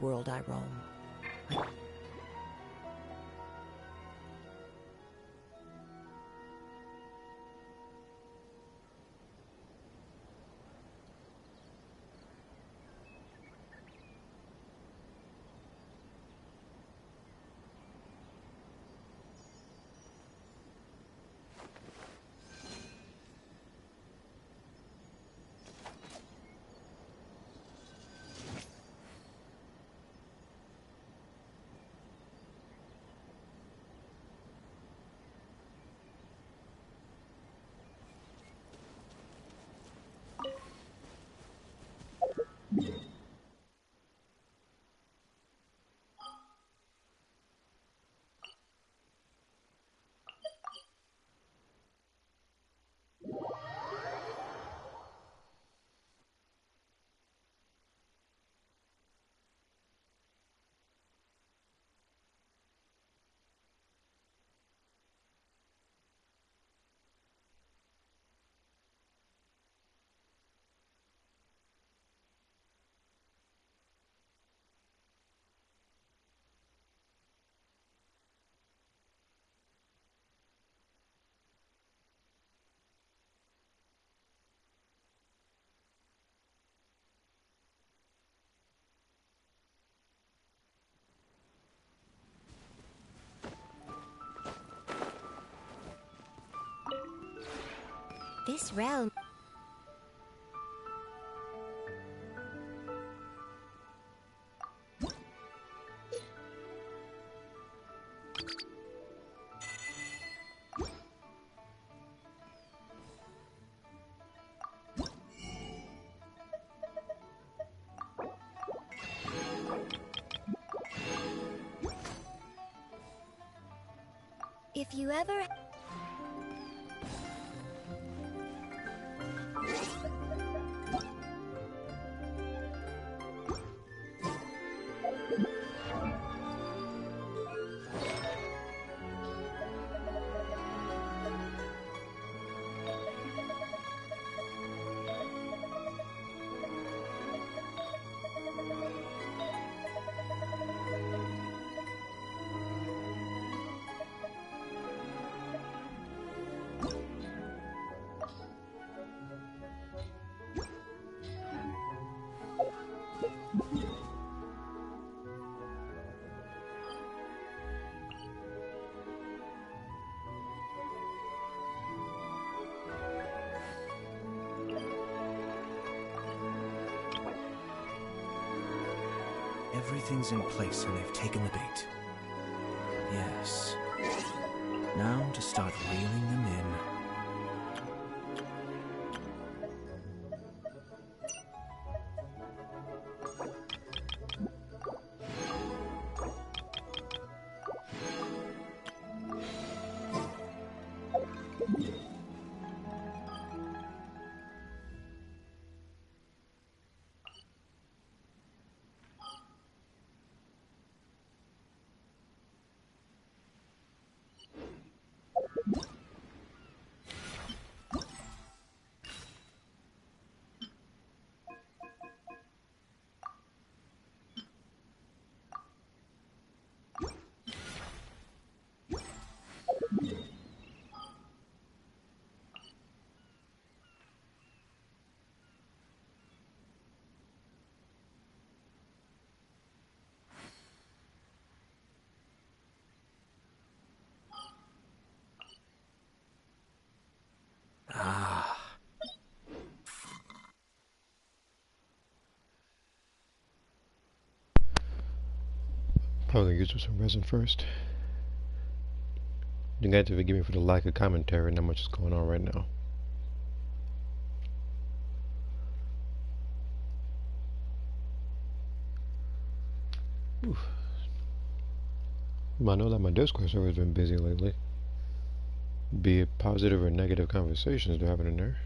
this world I roam. This realm... If you ever... Everything's in place and they've taken the bait. Yes. Now to start reeling them in. Probably gonna get some resin first. You guys have to forgive me for the lack of commentary, not much is going on right now. Oof. I know that my Discord server has been busy lately. Be it positive or negative conversations they're having in there.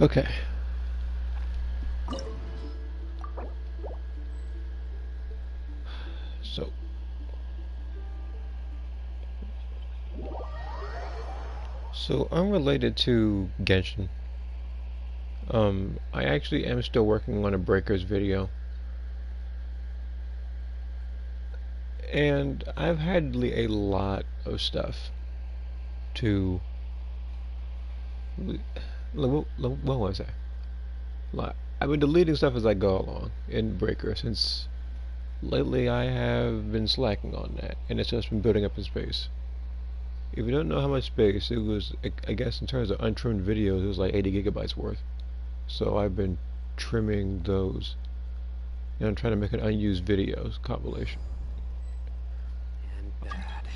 Okay. So unrelated to Genshin, I actually am still working on a Breakers video, and I've had a lot of stuff to. What was I? Like, I've been deleting stuff as I go along in Breaker since lately I have been slacking on that, and it's just been building up in space. If you don't know how much space, it was, I guess in terms of untrimmed videos, it was like 80 gigabytes worth. So I've been trimming those, and I'm trying to make an unused videos compilation. And bad.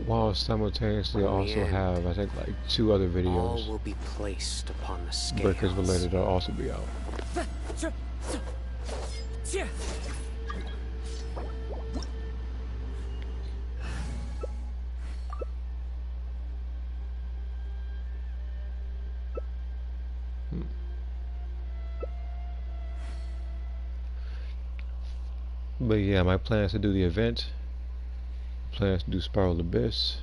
While simultaneously I also have, I think, like 2 other All videos, will be placed upon the scales. Breakers related, that'll also be out. But yeah, my plan is to do the event. Plan is to do Spiral Abyss.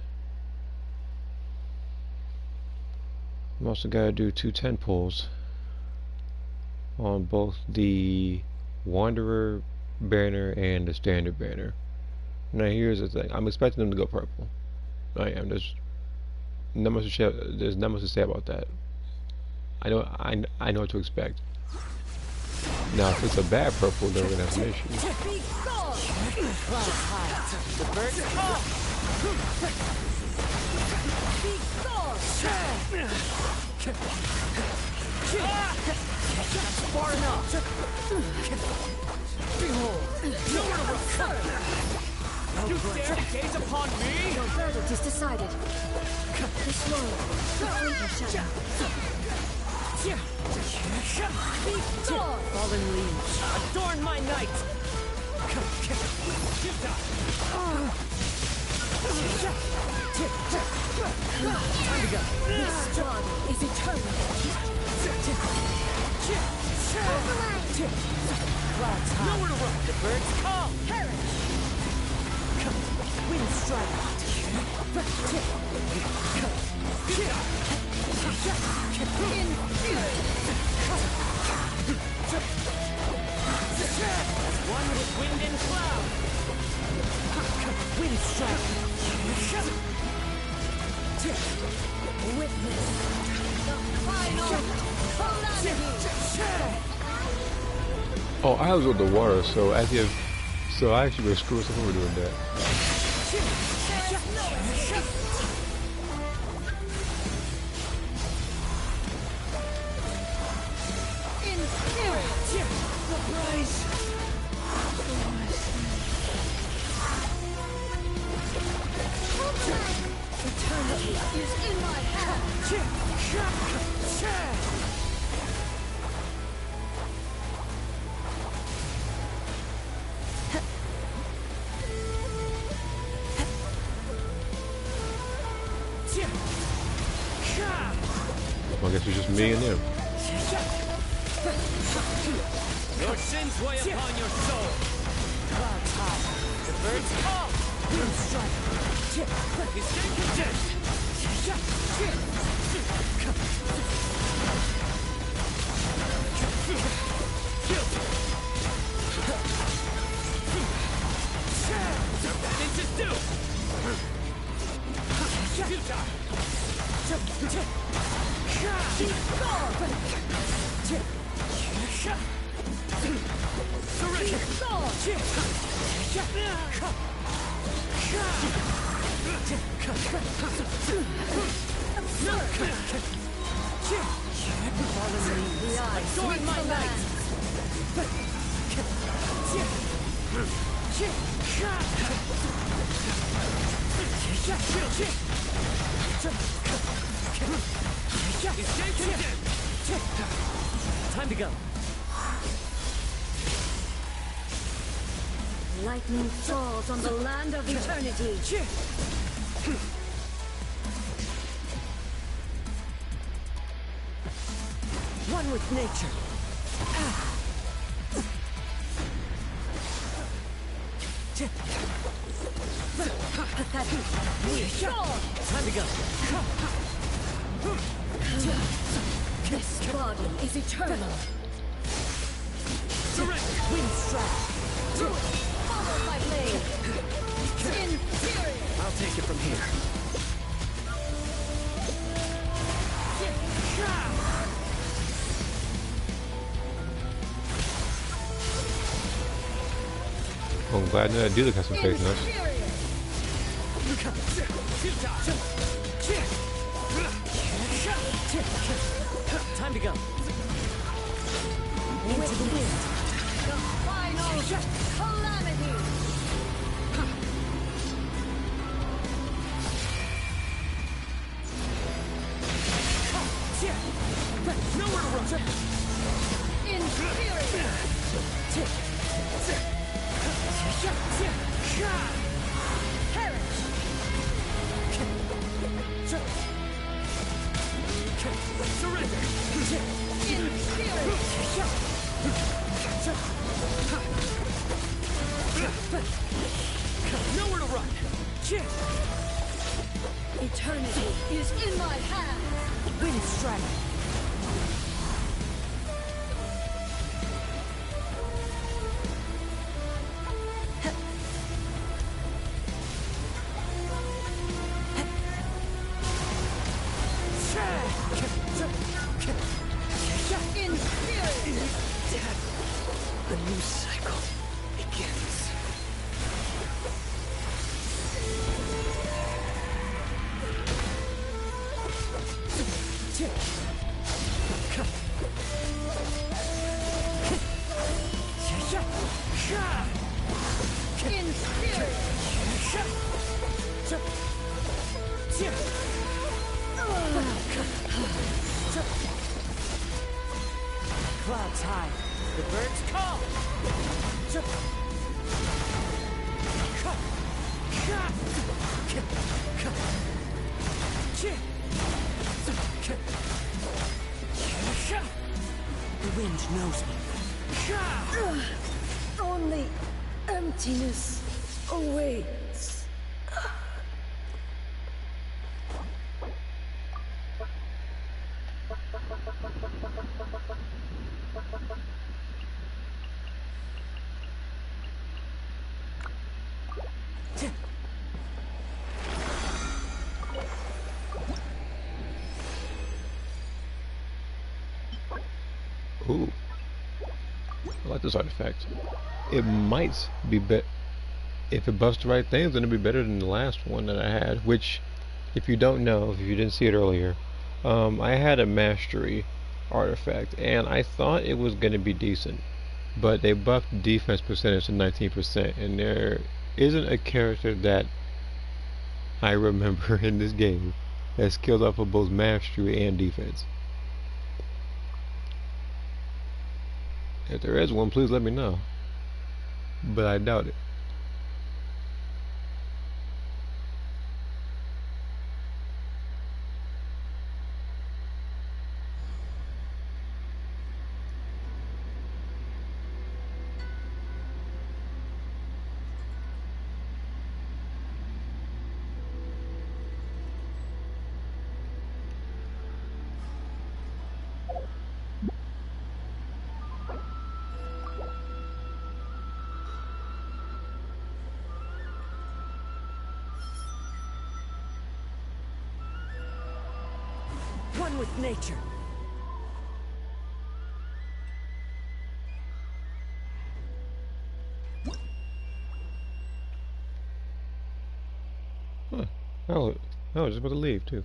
I'm also gotta do 2 10 pulls on both the Wanderer banner and the Standard banner. Now here's the thing, I'm expecting them to go purple. I am. There's not much to say about that. I know what to expect. Now, if it's a bad purple, then we're gonna have some issues. Far enough. Behold, nowhere to recover. You dare to gaze upon me? Your verdict is decided. This world, your shadow. Fallen leaves, adorn my night. Time to go. This struggle is eternal. Clouds high. Nowhere to run. The birds call. Perish. Wind strike. As one with wind and cloud. Wind strike. Witness the final calamity. Oh, I was with the water, so so I actually was screwing myself over doing that. Eternity is in my hand. Well, I guess it's just me and them. Your sins weigh upon your soul. Clouds high. The birds call. Wind strike. You stay condemned. This is due. Adorn my light! Time to go. Lightning falls on the land of eternity. One with nature. Pathetic. Time to go. This body is eternal. Surrender. Wind strike. Follow my blade. Inferior. I'll take it from here. I'm glad that I do the custom face nuts. Time to go. Into the wind. The final calamity. Nowhere to run. Inferior. Perish. Surrender. Inferior. Nowhere to run. Eternity is in my hand. Wind strike. Inferior. A new cycle begins. Clouds high, the birds call. The wind knows me. Only emptiness awaits. Ooh. I like this artifact. It might be if it buffs the right things, then it'll be better than the last one that I had, which, if you don't know, if you didn't see it earlier, I had a mastery artifact, and I thought it was going to be decent, but they buffed defense percentage to 19%, and there isn't a character that I remember in this game that skills up for both mastery and defense. If there is one, please let me know. But I doubt it. One with nature. Oh, I was just about to leave too.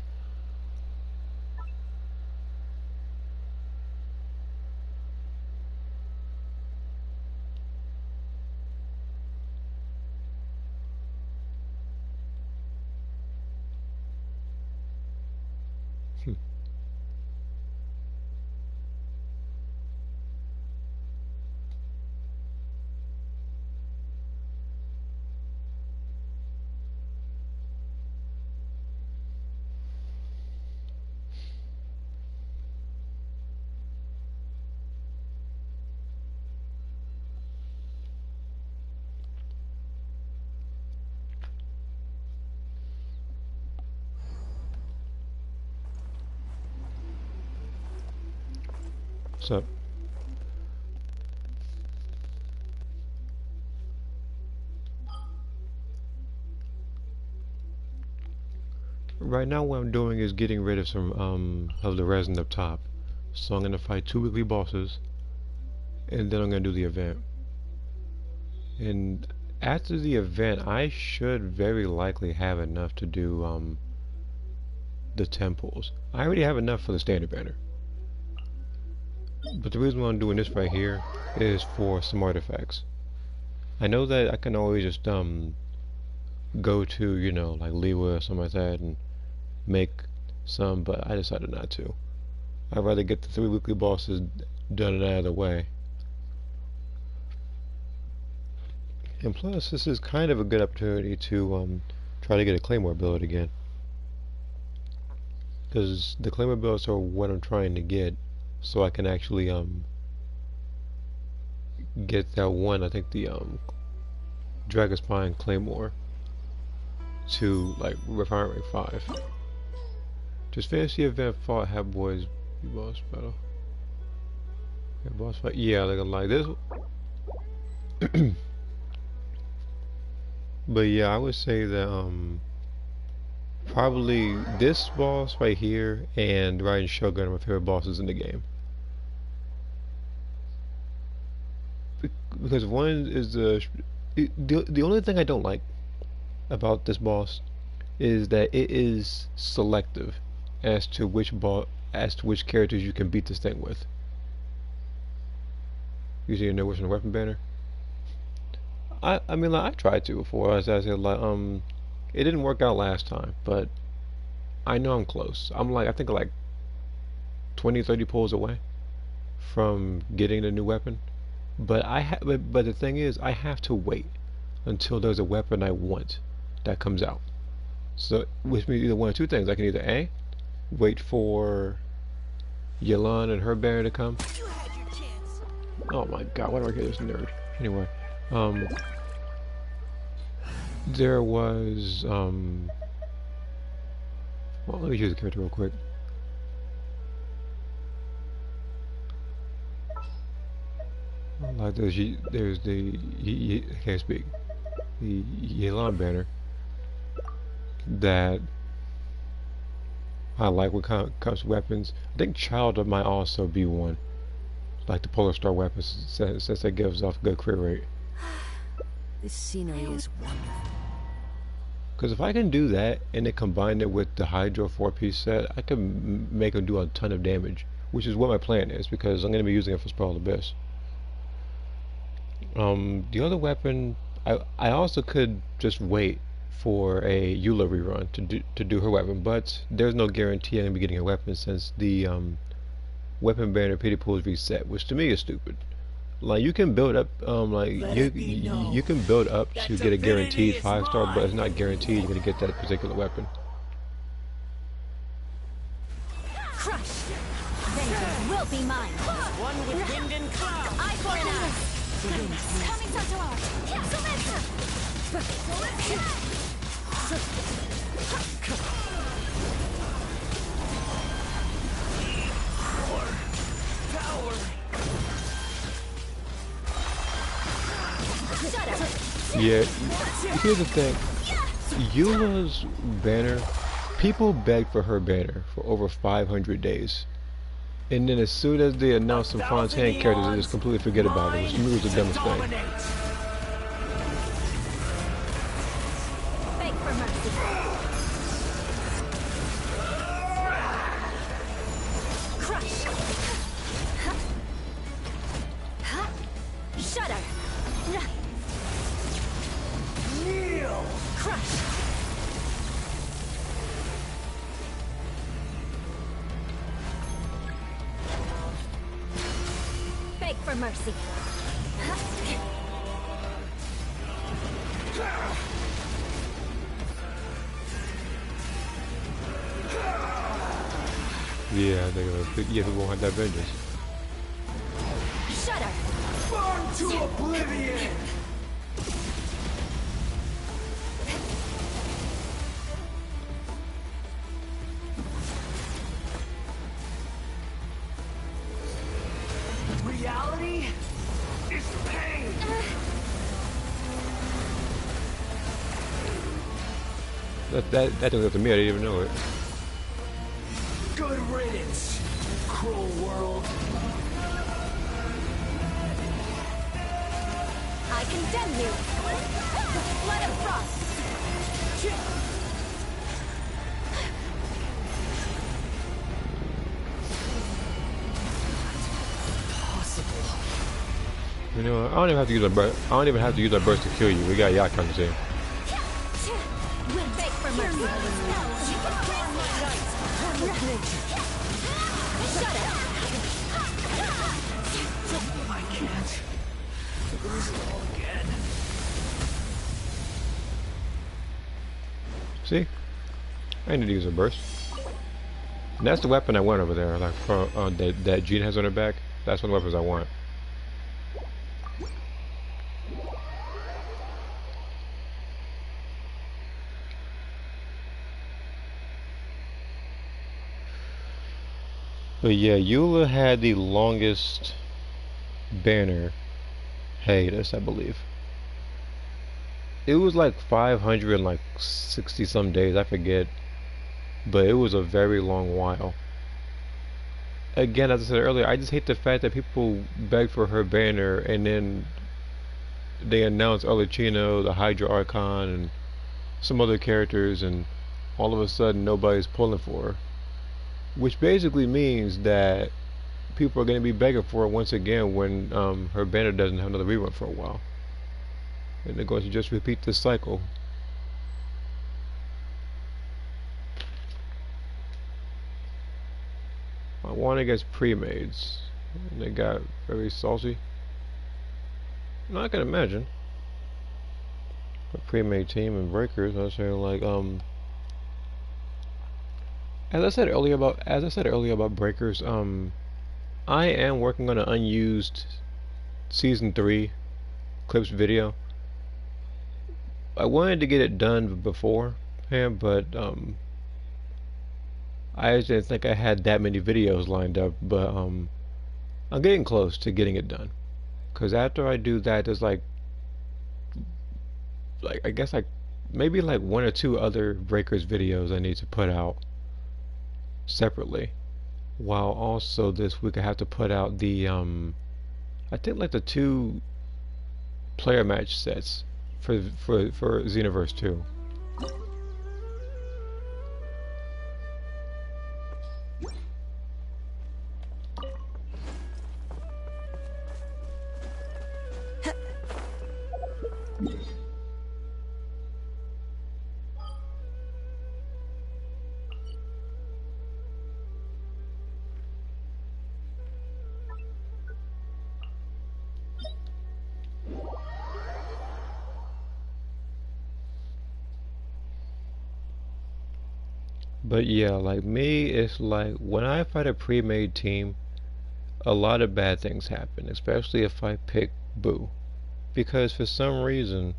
What's up? Right now what I'm doing is getting rid of some of the resin up top. So I'm gonna fight 2 weekly bosses and then I'm gonna do the event. And after the event I should very likely have enough to do the temples. I already have enough for the standard banner. But the reason why I'm doing this right here is for some artifacts. I know that I can always just go to, you know, like Lewa or something like that and make some, but I decided not to. I'd rather get the 3 weekly bosses done and out of the way. And plus, this is kind of a good opportunity to try to get a Claymore build again. Because the Claymore builds are what I'm trying to get, so I can actually get that one, I think the Dragon Spine Claymore to like Refinery 5. Just fantasy event fought have boys boss battle. Yeah, boss fight. Yeah, they're gonna like this. But yeah, I would say that probably this boss right here and Raiden Shogun are my favorite bosses in the game. Because one is the only thing I don't like about this boss is that it is selective as to which characters you can beat this thing with. You see, no what's in the weapon banner. I mean, like, I tried to before. As I said, like, it didn't work out last time, but I know I'm close. I'm like, I think like 20-30 pulls away from getting the new weapon. But but the thing is, I have to wait until there's a weapon I want that comes out. So, which means either one of two things. I can either A, wait for Yelan and her banner to come. Oh my god, why do I hear this nerd? Anyway, there was, well, let me choose the character real quick. Like there's the, I can't speak, the Yelan banner that I like when it comes to weapons. I think Childer might also be one, like the Polar Star weapons, since that gives off good crit rate. This scenery is wonderful. Because if I can do that and then combine it with the Hydro 4-piece set, I can make them do a ton of damage, which is what my plan is, because I'm going to be using it for Spiral Abyss. The other weapon, I also could just wait for a Eula rerun to do her weapon, but there's no guarantee I'm going to be getting her weapon since the weapon banner pity pool is reset, which to me is stupid. Like, you can build up, you can build up to get a guaranteed 5-star, but it's not guaranteed you're going to get that particular weapon. Crush! Vengeance will be mine! One with wind and cloud. Eye for an eye! Coming Santorar! Yeah, here's the thing. Eula's banner, people begged for her banner for over 500 days. And then as soon as they announced some Fontaine characters, they just completely forget about it, which to me was the dumbest thing. Beg for mercy. Shudder. Kneel! Crush. Beg for mercy. Yeah, people won't have that vengeance. Shudder. Burn to oblivion! Reality is pain! That thing was up to me, I didn't even know it. Good riddance, cruel world. I condemn you. Blood of frost. You know, I don't even have to use a burst. I don't even have to use a burst to kill you. We got Yak on the team. Beg for mercy. Shudder. I can't lose it all again. See? I need to use a burst. And that's the weapon I want over there, like for that Jean has on her back. That's one of the weapons I want. But yeah, Eula had the longest banner hiatus, I believe. It was like 560 some days, I forget. But it was a very long while. Again, as I said earlier, I just hate the fact that people beg for her banner and then they announce Olicino, the Hydra Archon, and some other characters, and all of a sudden nobody's pulling for her. Which basically means that people are going to be begging for it once again when her banner doesn't have another rerun for a while. And they're going to just repeat this cycle. I won against pre-mades. And they got very saucy. No, I can imagine. A pre-made team and breakers, I was saying like as I said earlier about breakers, I am working on an unused season 3 clips video. I wanted to get it done before, but I just didn't think I had that many videos lined up, but I'm getting close to getting it done. Cause after I do that, there's like I guess like maybe like 1 or 2 other breakers videos I need to put out separately. While also this week I have to put out the I think like the 2 player match sets for Xenoverse 2. But yeah, like me, it's like when I fight a pre-made team, a lot of bad things happen, especially if I pick Boo. Because for some reason,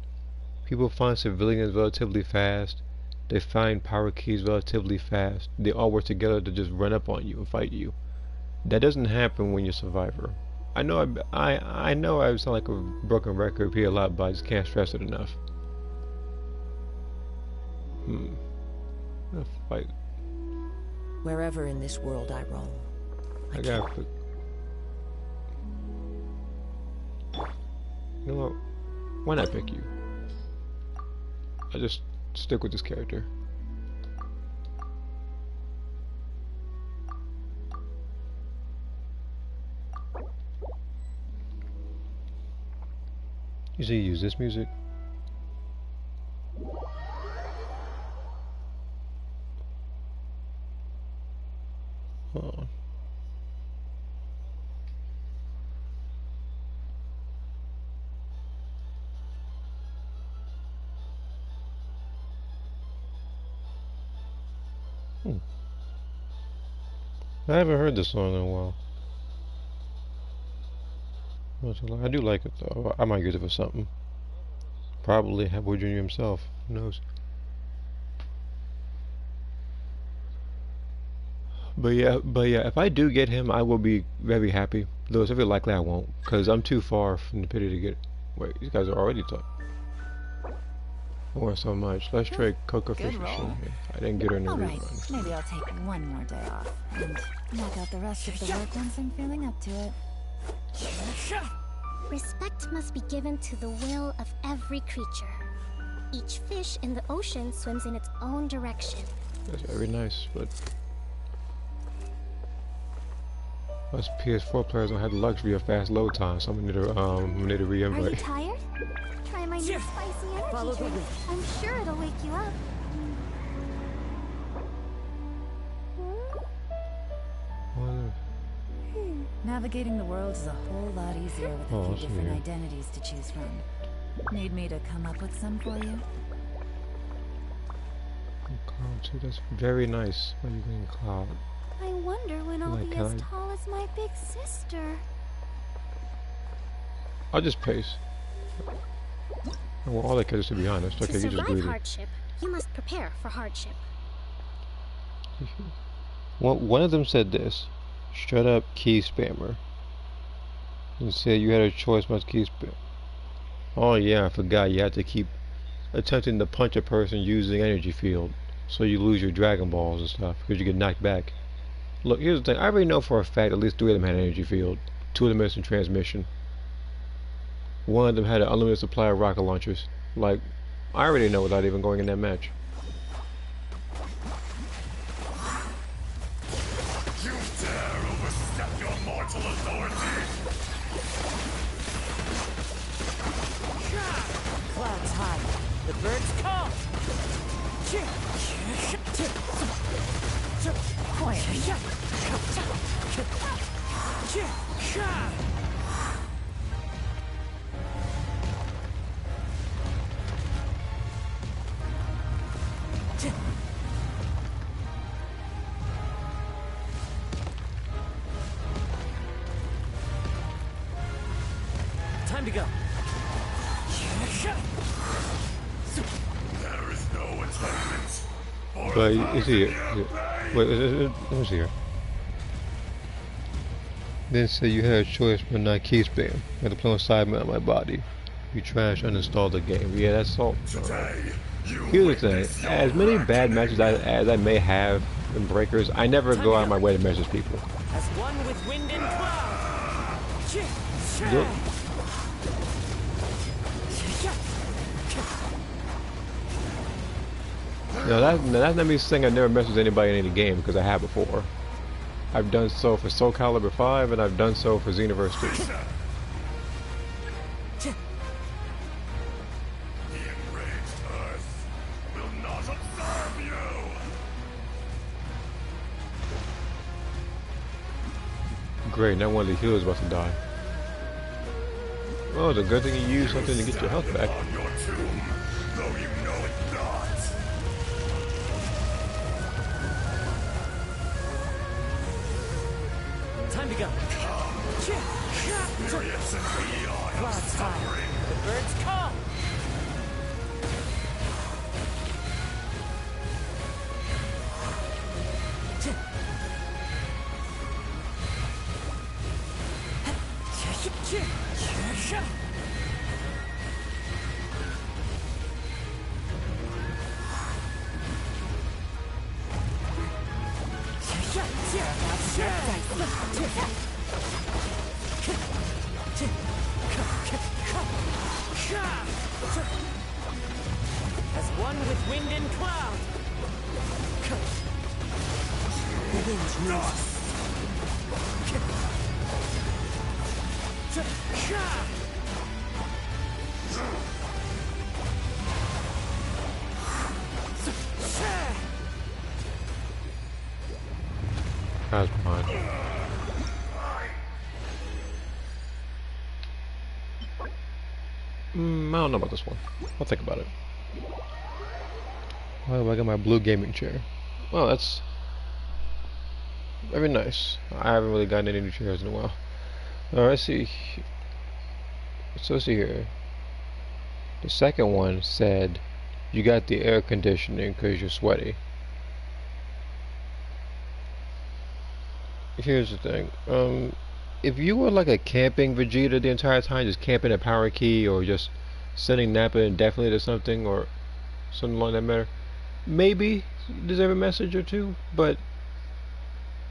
people find civilians relatively fast, they find power keys relatively fast, they all work together to just run up on you and fight you. That doesn't happen when you're Survivor. I know I know I sound like a broken record here a lot, but I just can't stress it enough. Fight. Wherever in this world I roam, I gotta put. You know what? Why not pick you? I'll just stick with this character. You see, use this music. Oh. I haven't heard this song in a while. I do like it though. I might use it for something. Probably Boy Jr. himself. Who knows? But yeah, if I do get him, I will be very happy. Though it's very likely I won't, because I'm too far from the pity to get. Wait, these guys are already talking. I want so much. Let's trade Cocoa Fish for Shin. I didn't get her in the Alright, rerun. maybe I'll take one more day off and knock out the rest of the work once I'm feeling up to it. Respect must be given to the will of every creature. Each fish in the ocean swims in its own direction. That's very nice, but us PS4 players don't have the luxury of fast load time, so I'm gonna need a Are you re-invite. tired? Try my new spicy energy drink. I'm sure it'll wake you up. Navigating the world is a whole lot easier with a few different identities to choose from. Need me to come up with some for you? Cloud too, that's very nice. Why are you getting Cloud? I wonder when I'll Like be as tall as my big sister. I'll just pace. Well, all I care is to be honest. Okay, To you just survive greedy. hardship, you must prepare for hardship. Well, one of them said this. Straight up key spammer. And said you had a choice must key spam. Oh yeah, I forgot you had to keep attempting to punch a person using energy field. So you lose your Dragon Balls and stuff because you get knocked back. Look, here's the thing. I already know for a fact at least 3 of them had an energy field. 2 of them missed in transmission. One of them had an unlimited supply of rocket launchers. Like, I already know without even going in that match. You dare overstep your mortal authority! Clouds high. The birds call. Time to go. There is no atonement for But is he here? Wait, let me see here. Then say you had a choice but not key spam. You had to play on sideman on my body. You trash uninstalled the game. Yeah, that's all. Here's the thing. As many bad matches as I may have in Breakers, I never go out of my way to message people. As one with wind and cloud. Yep. No, that's not me saying I never messaged anybody in any game, because I have before. I've done so for Soul Calibur 5, and I've done so for Xenoverse 2. The enraged earth will not observe you! Great, now one of the healers is about to die. Oh, it's a good thing you used something to get your health back. On your tomb, though you know it not. Time to go. Experience and beyond Clouds high. The birds call. As one with wind and cloud. The wind moves. That's mine. I don't know about this one. I'll think about it. Why do I got my blue gaming chair? Well, that's very nice. I haven't really gotten any new chairs in a while. Alright, let's see. So let's see here. The second one said you got the air conditioning because you're sweaty. Here's the thing. If you were like a camping Vegeta the entire time, just camping a power key or just sending Nappa indefinitely to something or something along that matter, maybe deserve a message or two, but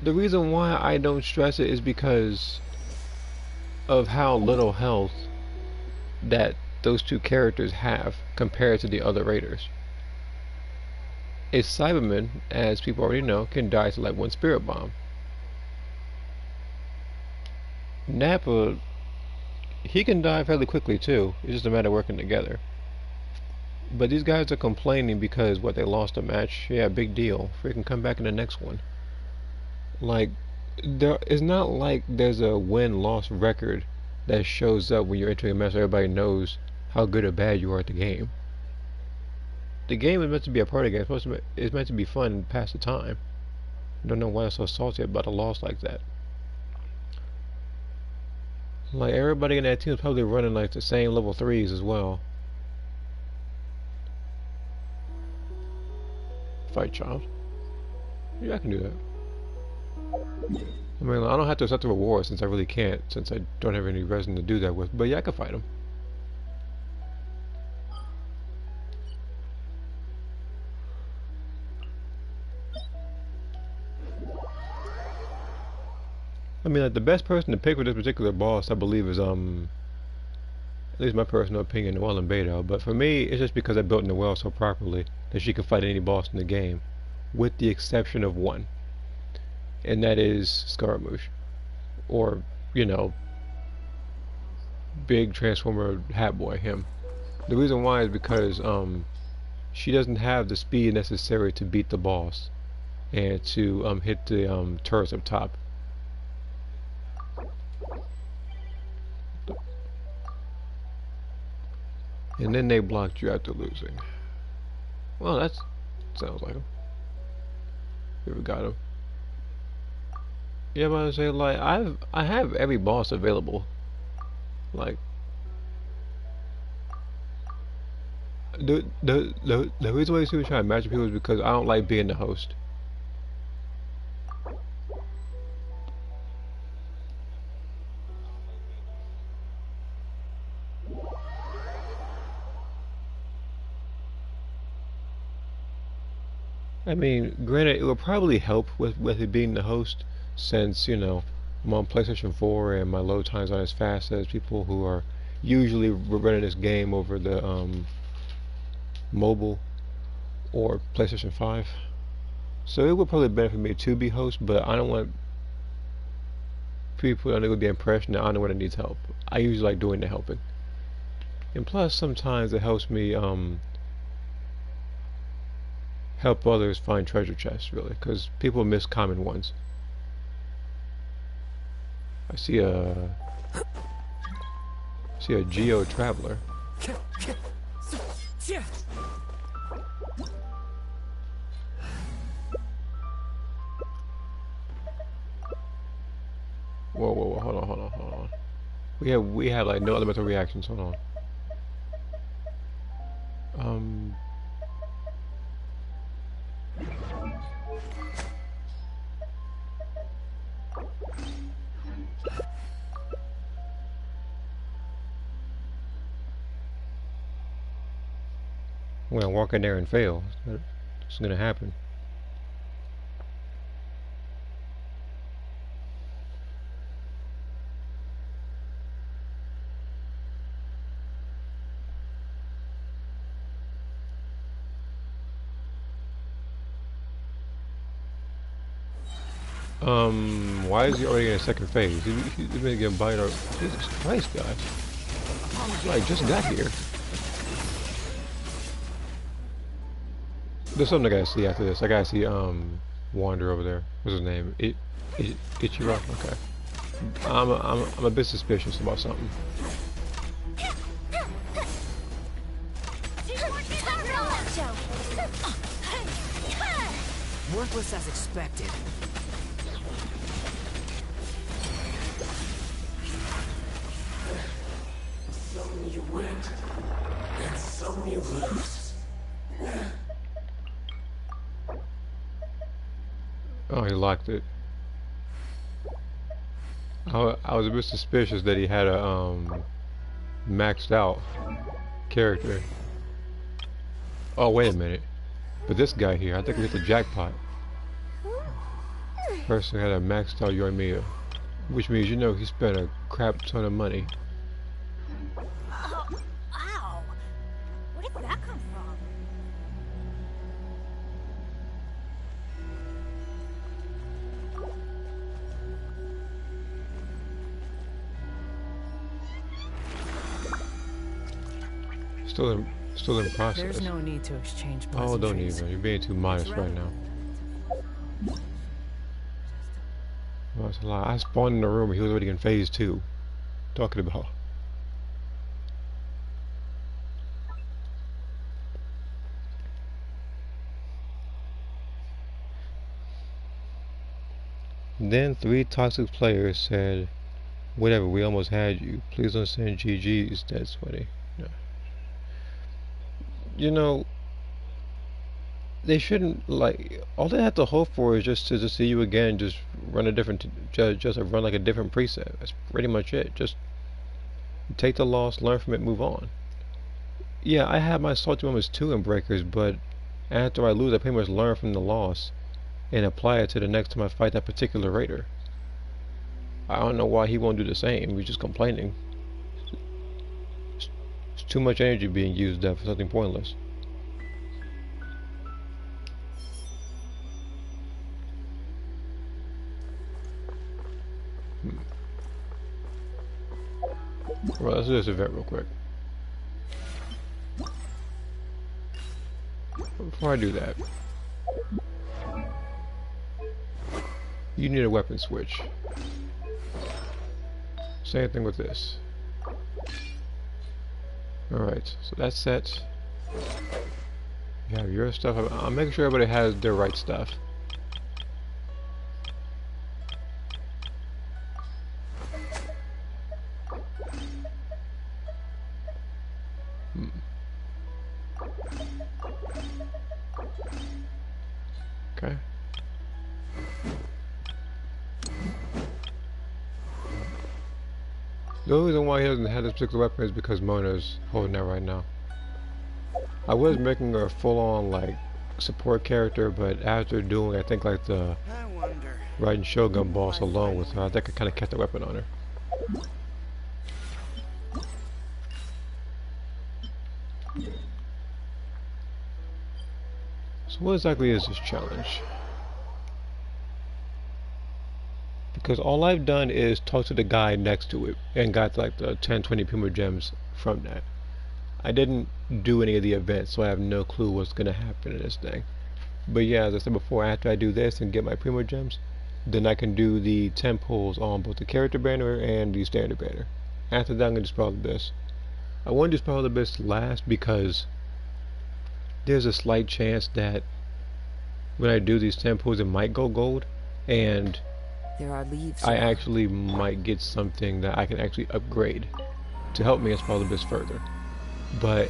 the reason why I don't stress it is because of how little health that those two characters have compared to the other raiders. A Cyberman, as people already know, can die to like one spirit bomb. Nappa, he can die fairly quickly too. It's just a matter of working together. But these guys are complaining because what, they lost a match? Yeah, big deal. Freaking come back in the next one. Like, it's not like there's a win-loss record that shows up when you're entering a match so everybody knows how good or bad you are at the game. The game is meant to be a party game. It's meant to be fun and pass the time. I don't know why I'm so salty about a loss like that. Like, everybody in that team is probably running like the same level 3s as well. Fight child. Yeah, I can do that. I mean, I don't have to accept the reward since I really can't, since I don't have any reason to do that with. But yeah, I can fight him. I mean, like, the best person to pick for this particular boss, I believe, is at least my personal opinion, Noelle and Beto. But for me, it's just because I built Noelle so properly that she can fight any boss in the game, with the exception of one, and that is Scaramouche, or, you know, big Transformer Hat Boy, him. The reason why is because she doesn't have the speed necessary to beat the boss and to hit the turrets up top. And then they blocked you after losing. Well, that sounds like him. We got him. Yeah, but I say, like, I have every boss available. Like, the reason why you see me trying to match people is because I don't like being the host. I mean, granted, it would probably help with it being the host, since, you know, I'm on PlayStation 4 and my load times aren't as fast as people who are usually running this game over the mobile or PlayStation 5. So it would probably benefit me to be host, but I don't want people under the impression that I'm the one that needs help. I usually like doing the helping. And plus, sometimes it helps me help others find treasure chests, really, because people miss common ones. I see a Geo Traveler. Whoa, hold on. We have like no elemental reactions. Hold on. I'm gonna walk in there and fail. It's gonna happen. Why is he already in a second phase? He's been getting bite or Jesus Christ, guys. Like, just got here. There's something I gotta see after this. I gotta see Wander over there. What's his name? Ichiro. Okay. I'm a bit suspicious about something. Worthless as expected. Some you win, and some you lose. Oh, he locked it. I was a bit suspicious that he had a maxed out character. Oh, wait a minute. But this guy here, I think we hit the jackpot. Person had a maxed out Yoimiya, which means you know he spent a crap ton of money. Ow! Where did that come from? Still in process. There's no need to exchange Oh, don't pleasantries. even. You're being too modest right now. Oh, that's a lie. I spawned in the room. He was already in phase 2. Talking about. Then 3 toxic players said, "Whatever, we almost had you. Please don't send GGs." That's funny. No. You know, they shouldn't, like, all they have to hope for is just to see you again, just run a different, just run like a different preset. That's pretty much it. Just take the loss, learn from it, move on. Yeah, I had my salty moments too in Breakers, but after I lose, I pretty much learn from the loss and apply it to the next time I fight that particular raider. I don't know why he won't do the same. He's just complaining. It's too much energy being used there for something pointless. Well, let's do this event real quick. Before I do that, you need a weapon switch. Same thing with this. Alright, so that's set. You have your stuff. I'm making sure everybody has their right stuff. Okay. The only reason why he doesn't have this particular weapon is because Mona's holding that right now. I was making her a full-on like support character, but after doing I think like the riding Shogun boss alone with her, I think I kind of kept the weapon on her. So what exactly is this challenge? Because all I've done is talk to the guy next to it and got like the 10-20 Puma gems from that. I didn't do any of the events, so I have no clue what's going to happen in this thing. But yeah, as I said before, after I do this and get my Primo gems, then I can do the 10 pulls on both the character banner and the standard banner. After that, I'm going to do Spiral Abyss. I want to do Spiral Abyss last because there's a slight chance that when I do these 10 pulls, it might go gold, and There are leaves. I actually might get something that I can actually upgrade to help me in Spiral Abyss further. But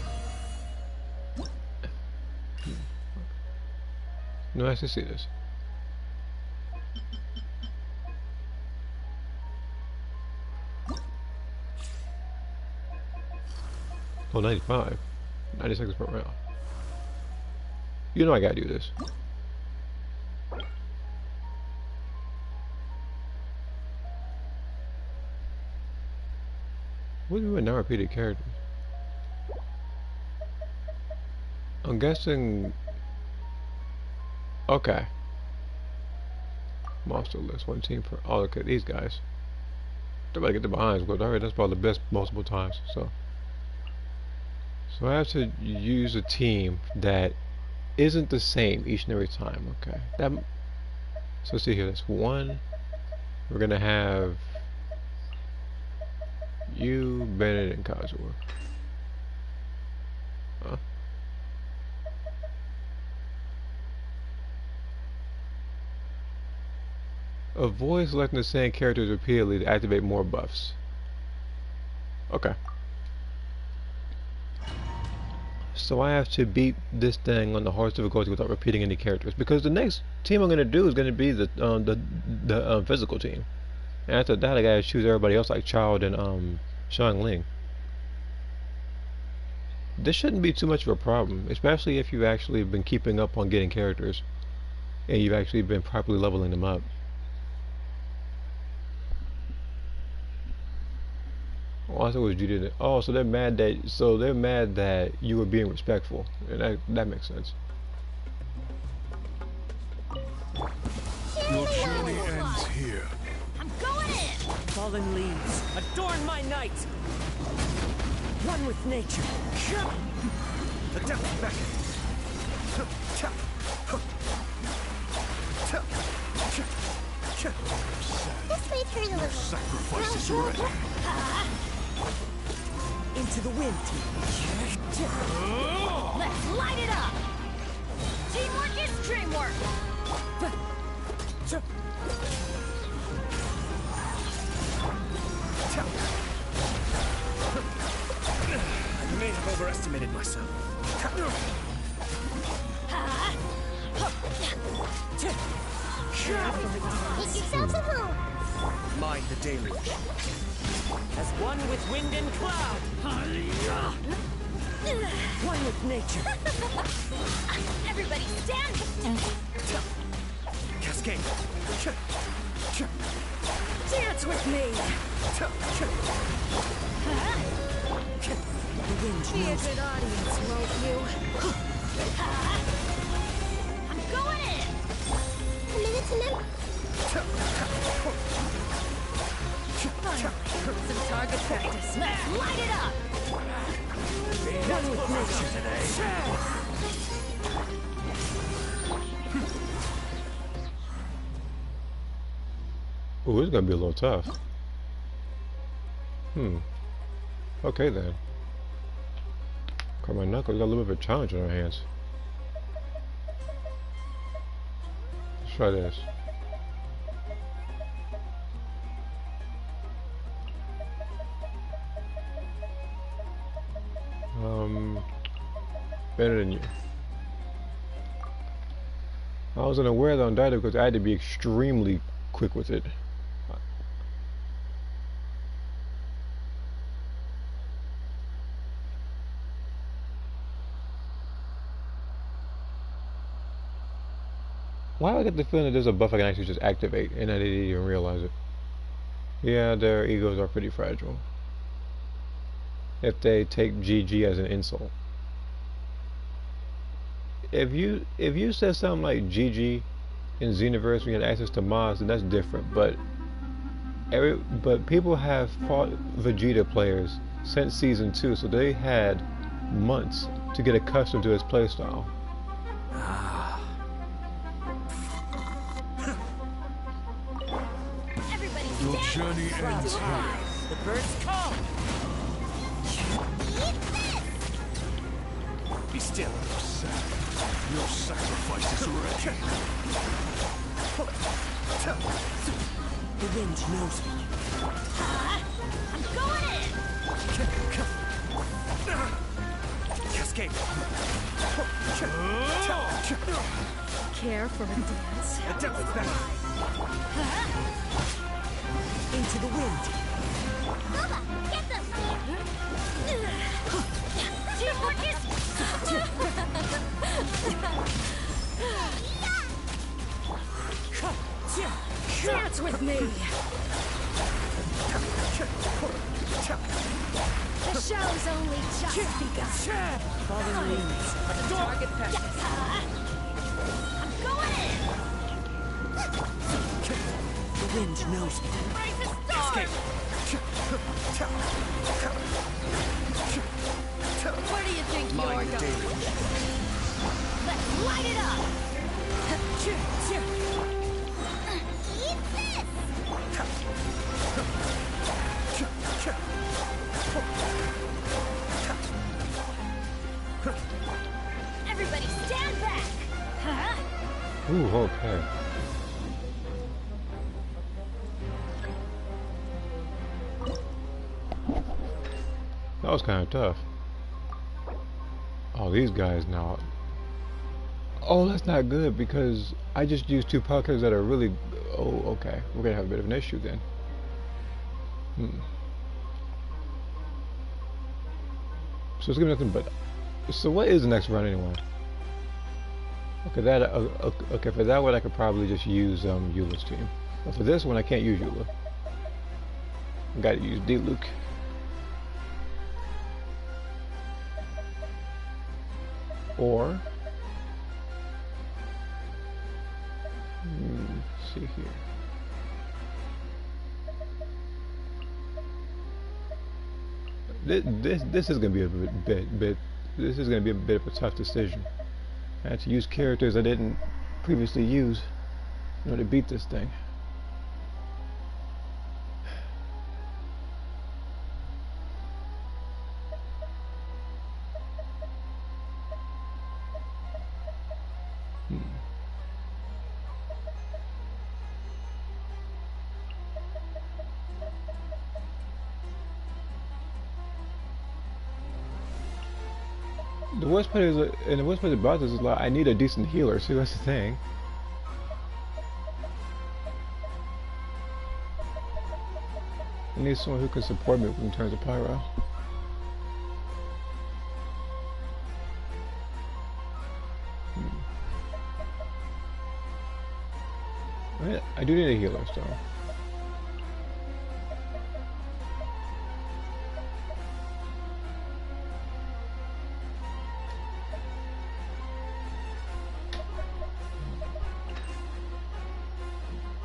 no, I should see this. Oh, 95. 90 seconds per round. You know I gotta do this. What do we now repeated characters? I'm guessing. Okay. Monster list, 1 team per. Oh, look at these guys. They're about to get the behinds, but alright, that's probably the best multiple times. So I have to use a team that isn't the same each and every time. Okay. So let's see here. That's one. We're gonna have you, Bennett, and Kazuha. Huh? Avoid selecting the same characters repeatedly to activate more buffs. Okay. So I have to beat this thing on the hardest difficulty without repeating any characters, because the next team I'm gonna do is gonna be the physical team. And after that, I gotta choose everybody else like Child and Xiang Ling. This shouldn't be too much of a problem, especially if you've actually been keeping up on getting characters and you've actually been properly leveling them up. Oh, I thought it was you did it. Oh, so they're mad that you were being respectful, and that makes sense. Your journey ends here. I'm going in! Fallen leaves, adorn my night! One with nature. The death beckons. This way, Perilous. Sacrifice is ready. Into the wind. Let's light it up! Teamwork is dreamwork! I may have overestimated myself. Make yourselves at home. Mind the deluge. As one with wind and cloud! One with nature! Everybody stand. Cascade. Dance with me! The wind Be a knows. good audience, won't you? I'm going in. A minute to minute. Some target practice. Let's light it up! One with nature. Ooh, it's gonna be a little tough. Okay then. Got my knuckles, got a little bit of a challenge on our hands. Let's try this. Better than you. I was unaware that on Dida because I had to be extremely quick with it. Why do I get the feeling that there's a buff I can actually just activate and I didn't even realize it? Yeah, their egos are pretty fragile. If they take GG as an insult. If you said something like GG in Xenoverse when you had access to mods, then that's different. But people have fought Vegeta players since season 2, so they had months to get accustomed to his playstyle. Your journey ends here. The birds call! Be still. Your sacrifice is ready. The wind knows me. I'm going in. Cascade. Care for a dance? The depth is better. Into the wind. Bubba, get them. Teamwork is... Dance with me! The show's only just begun. Fallen leaves. Target practice. I'm going in. The wind knows me. Raise the storm. Where do you think you're Mind the going? deluge. Let's light it up! Eat this! Everybody stand back! Huh? Ooh, okay. That was kind of tough. Oh, these guys now. Oh, that's not good because I just used two Pokémon that are really. Oh, okay. We're gonna have a bit of an issue then. So it's gonna be nothing but. So what is the next run anyway? Okay, that. Okay, for that one I could probably just use Eula's team. But for this one I can't use Eula. I gotta use D-Luke. Or let's see here. This is gonna be a bit. This is gonna be a bit of a tough decision. I had to use characters I didn't previously use in order to beat this thing. The worst part is, and the worst part about this is, like, I need a decent healer. See, that's the thing. I need someone who can support me in terms of pyro. I do need a healer, so.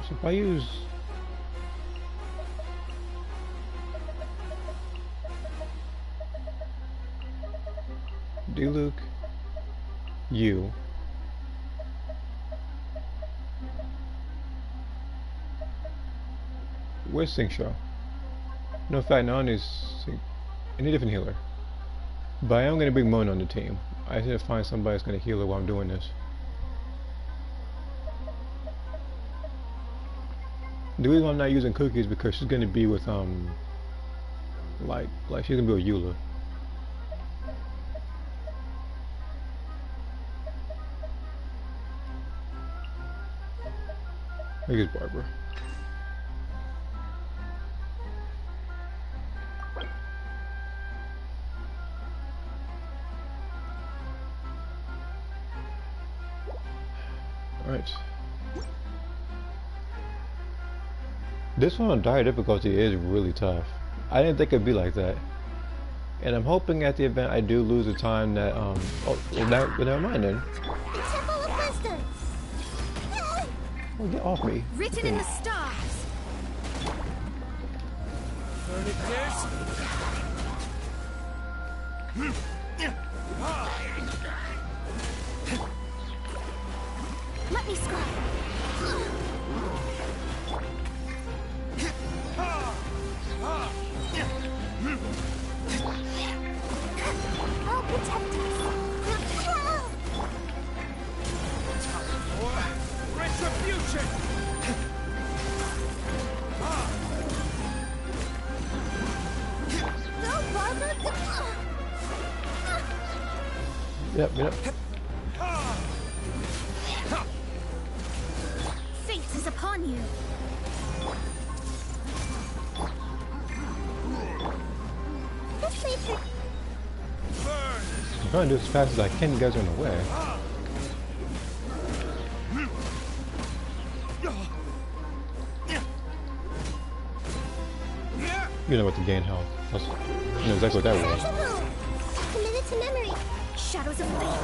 So if I use D-Luke, you, where's Singshaw? No, in fact, no, I need a different healer. But I am going to bring Mona on the team. I need to find somebody that's going to heal her while I'm doing this. The reason why I'm not using Cookie is because she's going to be with, like she's going to be with Eula. I think it's Barbara. Alright. This one on dire difficulty is really tough. I didn't think it'd be like that. And I'm hoping at the event I do lose the time that, oh, never mind then. Oh, get off me. Written in the stars. Heard it, Pierce? Let me scry. I'll protect us. Retribution! No, Barbara. Yep. Fate is upon you. I'm trying to do it as fast as I can. You guys are in the way. You know what to gain health. You know exactly what that was. Committed to memory. Shadows of fate.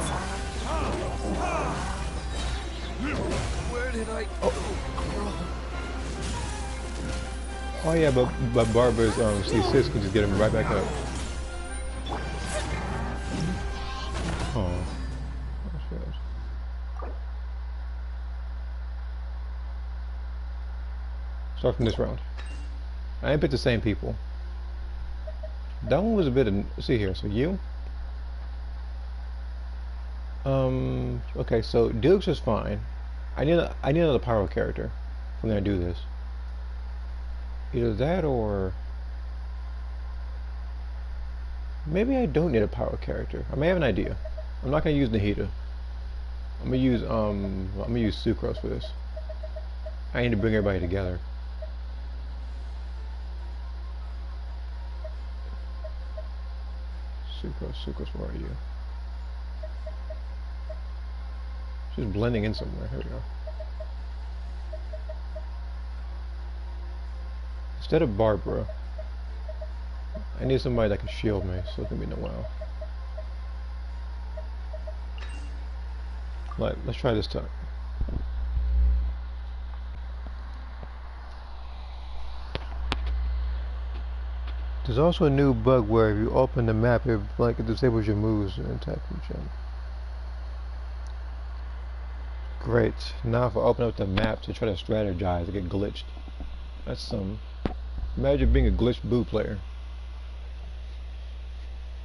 Where did I... Oh yeah, but Barbara's C6 can just get him right back up. Oh. Start from this round. I ain't picked the same people. That one was a bit of, see here, so you. Okay, so Dukes is fine. I need another pyro character if I'm gonna do this. Either that or maybe I don't need a pyro character. I may have an idea. I'm not gonna use Nahida. I'm gonna use Sucrose for this. I need to bring everybody together. Sucrose, where are you? She's blending in somewhere. Here we go. Instead of Barbara, I need somebody that can shield me, so it's gonna be no while. Let's try this time. There's also a new bug where if you open the map, it disables your moves and attack from gem. Great. Now if I open up the map to try to strategize, I get glitched. That's some. Imagine being a glitched boo player.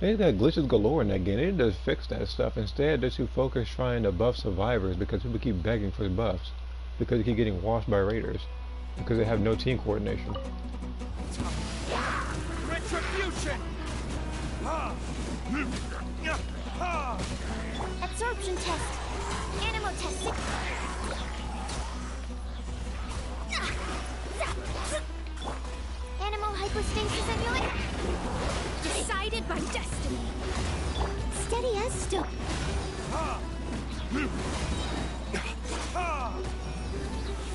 They got glitches galore in that game. They need to fix that stuff. Instead, they're too focused trying to buff survivors because people keep begging for buffs. Because they keep getting washed by raiders. Because they have no team coordination. Retribution! Absorption test. Animal test. Animal hypostasis amulet. Decided by destiny. Steady as stone.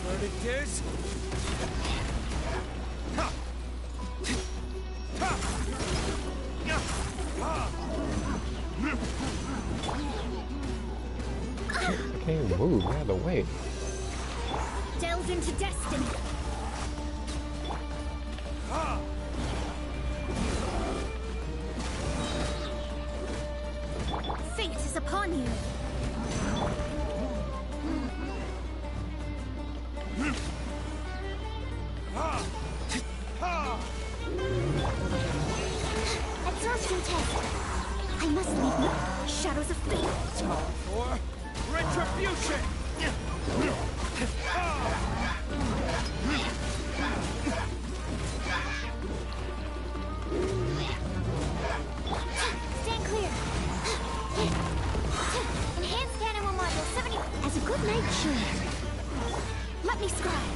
Verdict is... I can't even move, out of the way. Delves into destiny. Fate is upon you. Absorption test. I must leave no shadows of fate. Time for retribution! Stand clear. Enhanced animal module 70 as a good night cheer. Let me scribe.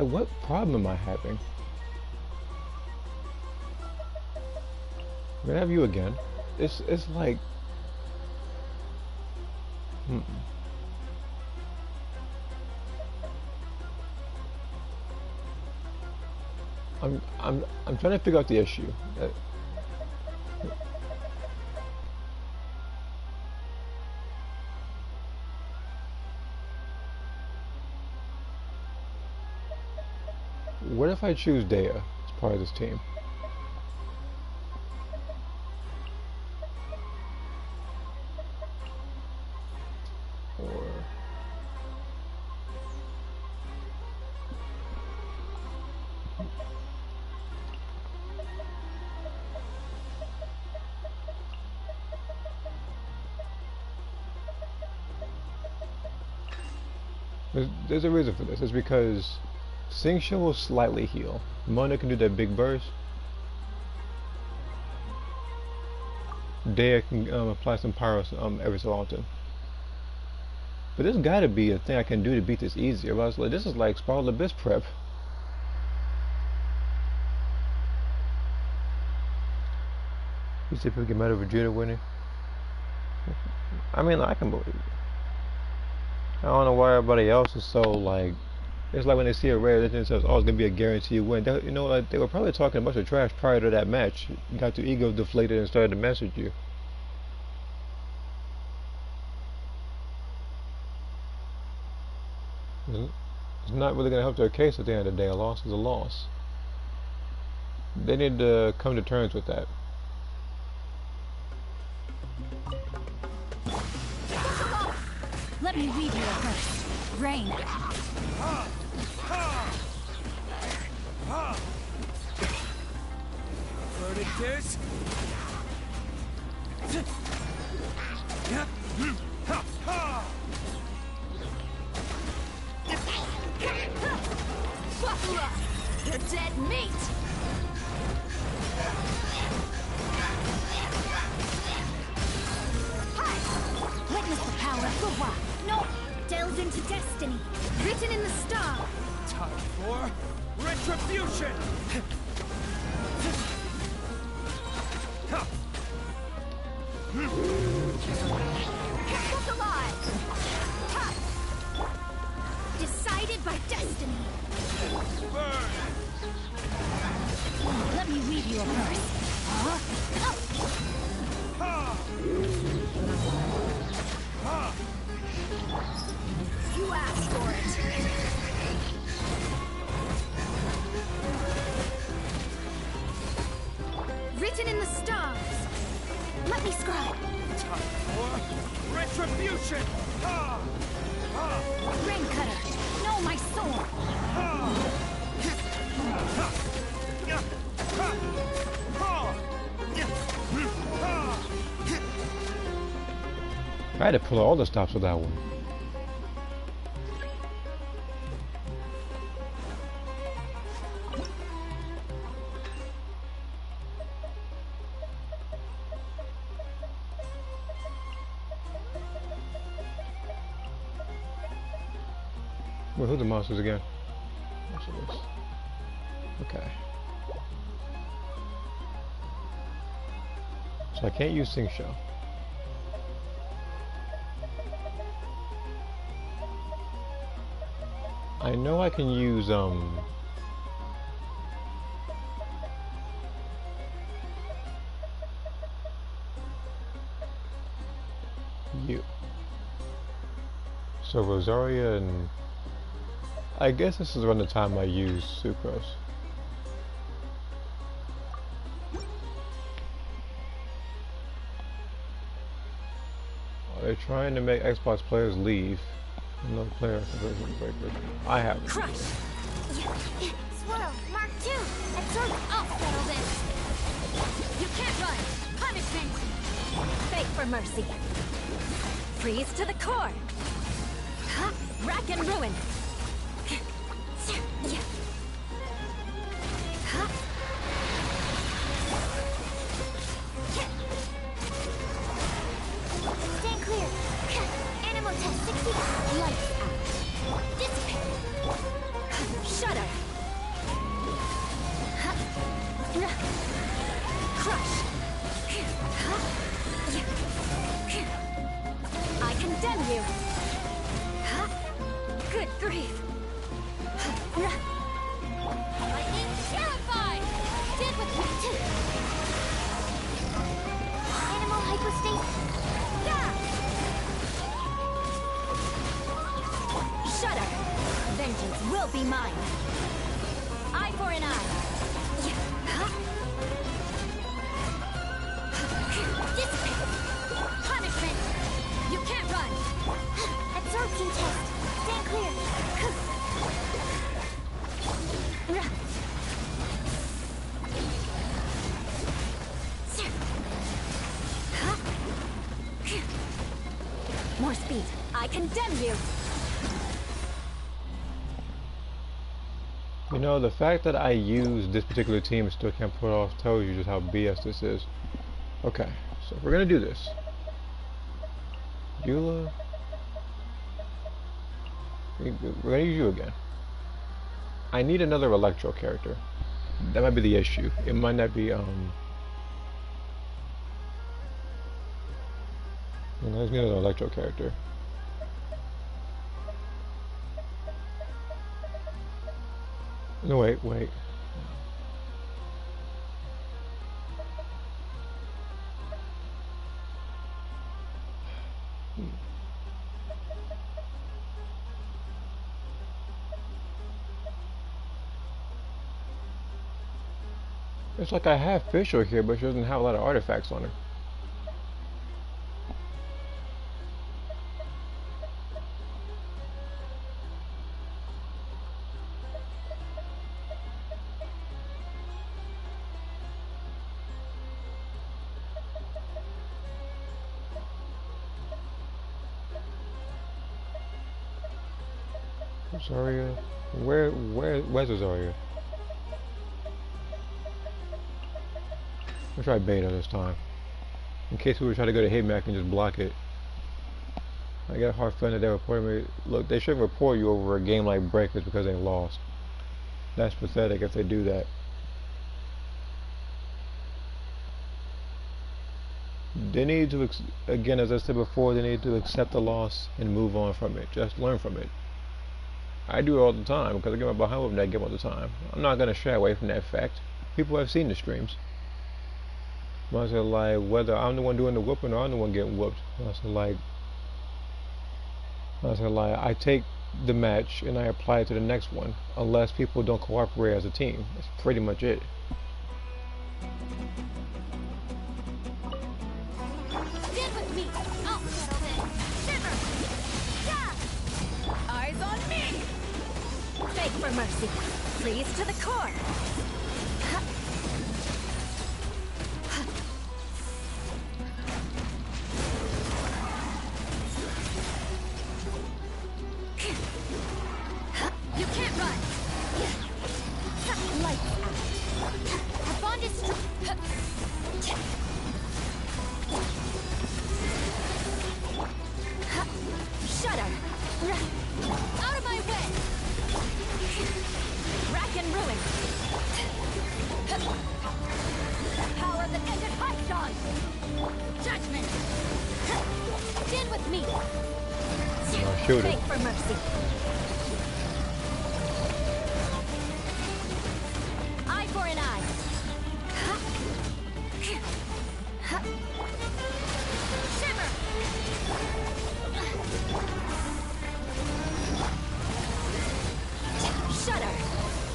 What problem am I having? I'm gonna have you again. It's like I'm trying to figure out the issue. What if I choose Dea as part of this team? Or there's a reason for this. It's because Xingqiu will slightly heal. Mona can do that big burst. Dea can apply some pyros every so often. But there's gotta be a thing I can do to beat this easier. But I was like, this is like Spiral Abyss prep. You see people get mad over Vegeta winning? I mean, I can believe it. I don't know why everybody else is so like. It's like when they see a rare, they think themselves, oh, it's gonna be a guaranteed win. They, you know, like, they were probably talking a bunch of trash prior to that match. Got their ego deflated and started to message you. It's not really gonna help their case at the end of the day. A loss is a loss. They need to come to terms with that. Let me read you a verse. Rain. Verdict Buffalo! You're dead meat! Hi! Witness the power of Gua. No! Delve into destiny. Written in the star. time for retribution! Kept alive! Ha! Decided by destiny. Burn! Let me read you a verse. Huh? You asked for it. Written in the stars. Let me scribe. Time for retribution! Rain cutter. Know my sword. I had to pull all the stops with that one. Wait, who are the monsters again? What's this? Okay. So I can't use Sing Show. I know I can use you. So Rosaria and I guess this is around the time I use Sucrose. They're trying to make Xbox players leave. No player conversion breaker. I have it. Crush. Swirl. Mark 2. Absorb. I'll settle this. You can't run. Punishment. Beg for mercy. Freeze to the core. Huh? Rack and ruin. Huh? Stand clear. Animal test 60. Lights out. Dissipate. Shudder. Crush. I condemn you. Good grief. Lightning terrified. Stand with me too. Animal hypostasis. Shudder. Vengeance will be mine. Eye for an eye. Dissipate. Punishment. You can't run. Absorption test. Stand clear. More speed. I condemn you. You know, the fact that I use this particular team and still can't pull it off tells you just how BS this is. Okay, so we're gonna do this. Eula. We're gonna use you again. I need another Electro character. That might be the issue. It might not be, let's get another Electro character. No, wait. It's like I have Fisher here, but she doesn't have a lot of artifacts on her. Zarya? Where's Zarya? I'll try beta this time. In case we were trying to go to Hitman, I can just block it. I got a hard feeling that they reported me. Look, they shouldn't report you over a game like Breakers because they lost. That's pathetic if they do that. They need to, again, as I said before, they need to accept the loss and move on from it. Just learn from it. I do it all the time because I get my behind with that game all the time. I'm not going to shy away from that fact. People have seen the streams. I said, like, whether I'm the one doing the whooping or I'm the one getting whooped. I said, like, I take the match and I apply it to the next one, unless people don't cooperate as a team. That's pretty much it. Stand with me. I'll settle this. Shiver. Yeah. Eyes on me. Beg for mercy. Freeze to the core. You can't run. Lights out. Our bond is strong. Shudder. Out of my way. Rack and ruin. Power that ended Heist on. Judgment. Stand with me. I'll shoot it. Beg for mercy. Eye for an eye. Shiver. Shudder.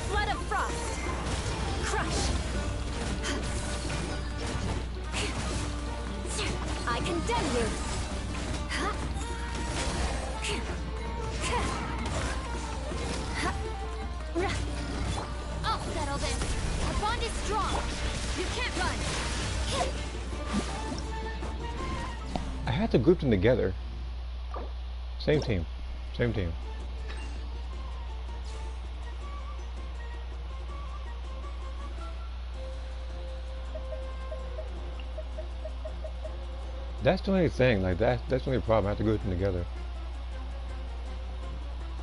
Flood of frost. Crush. I condemn you. I'll settle this. Our bond is strong. You can't run. I had to group them together. Same team. Same team. That's the only thing, like that's the only problem. I have to group them together.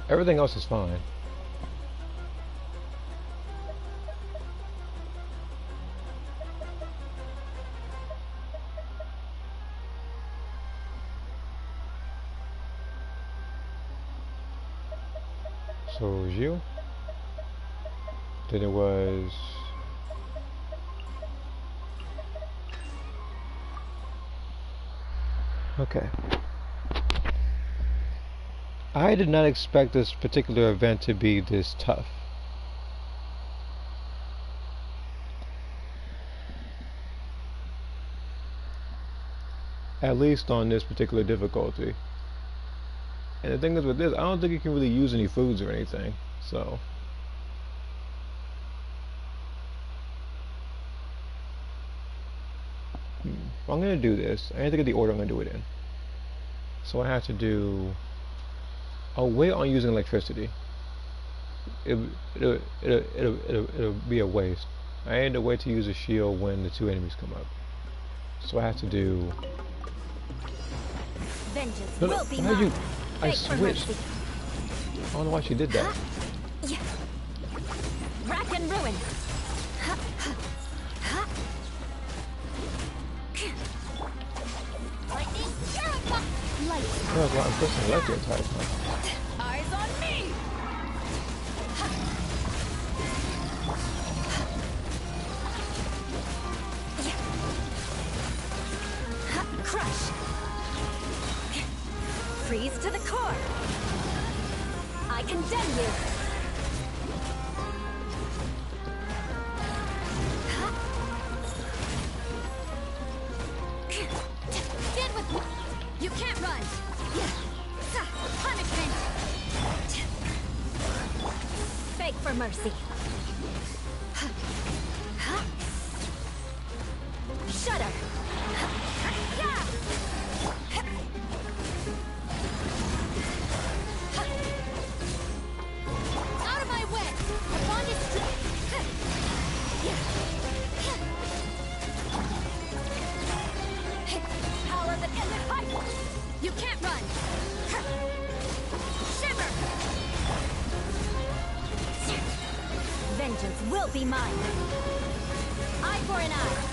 Everything else is fine. So it was you. Then it was okay. I did not expect this particular event to be this tough. At least on this particular difficulty. And the thing is with this, I don't think you can really use any foods or anything, so. If I'm gonna do this, I need to get the order I'm gonna do it in. So I have to do, I'll wait on using electricity. It'll be a waste. I need to wait to use a shield when the two enemies come up. So I have to do. Vengeance No, will be why did you? mine. I Beg for switched. mercy. I don't know why she did that. Rack and ruin. Lightning terrifying. Lights No, that's why I'm pressing left the entire time. Eyes on me! Crush! Freeze to the core! I condemn you! Stand with me! You can't run! Punishment! Beg for mercy. Shudder! Vengeance will be mine. Eye for an eye.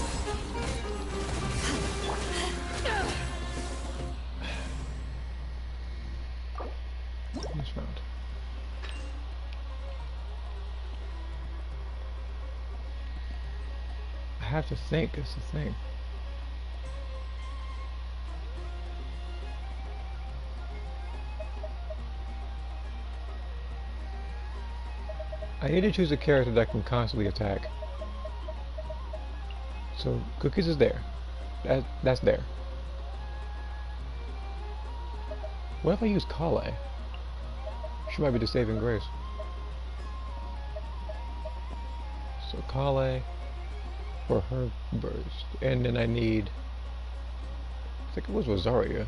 This round. I have to think, it's the thing. I need to choose a character that can constantly attack. So Cookies is there. That's there. What if I use Kale? She might be the saving grace. So Kale for her burst, and then I need. I think it was Rosaria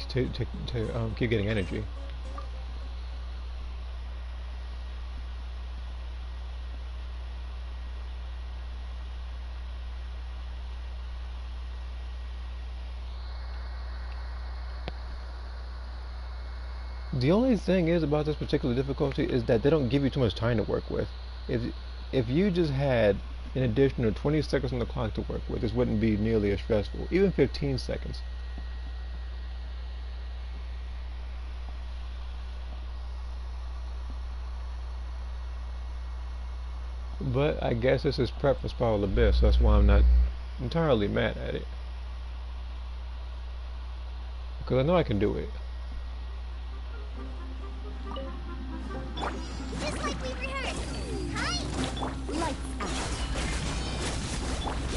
to keep getting energy. The only thing is about this particular difficulty is that they don't give you too much time to work with. If you just had an additional 20 seconds on the clock to work with, this wouldn't be nearly as stressful. Even 15 seconds. But I guess this is prep for Spiral Abyss, so that's why I'm not entirely mad at it. Because I know I can do it. Just like we rehearsed. Hi. Lights out.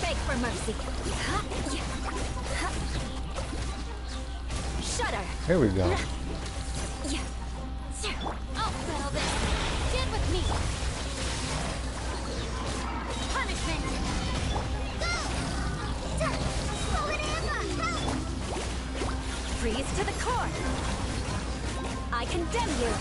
Beg for mercy. Shudder. Here we go. I'll settle this. Stand with me. Punishment. Go. Forward Amber. Help. Freeze to the core. I condemn you.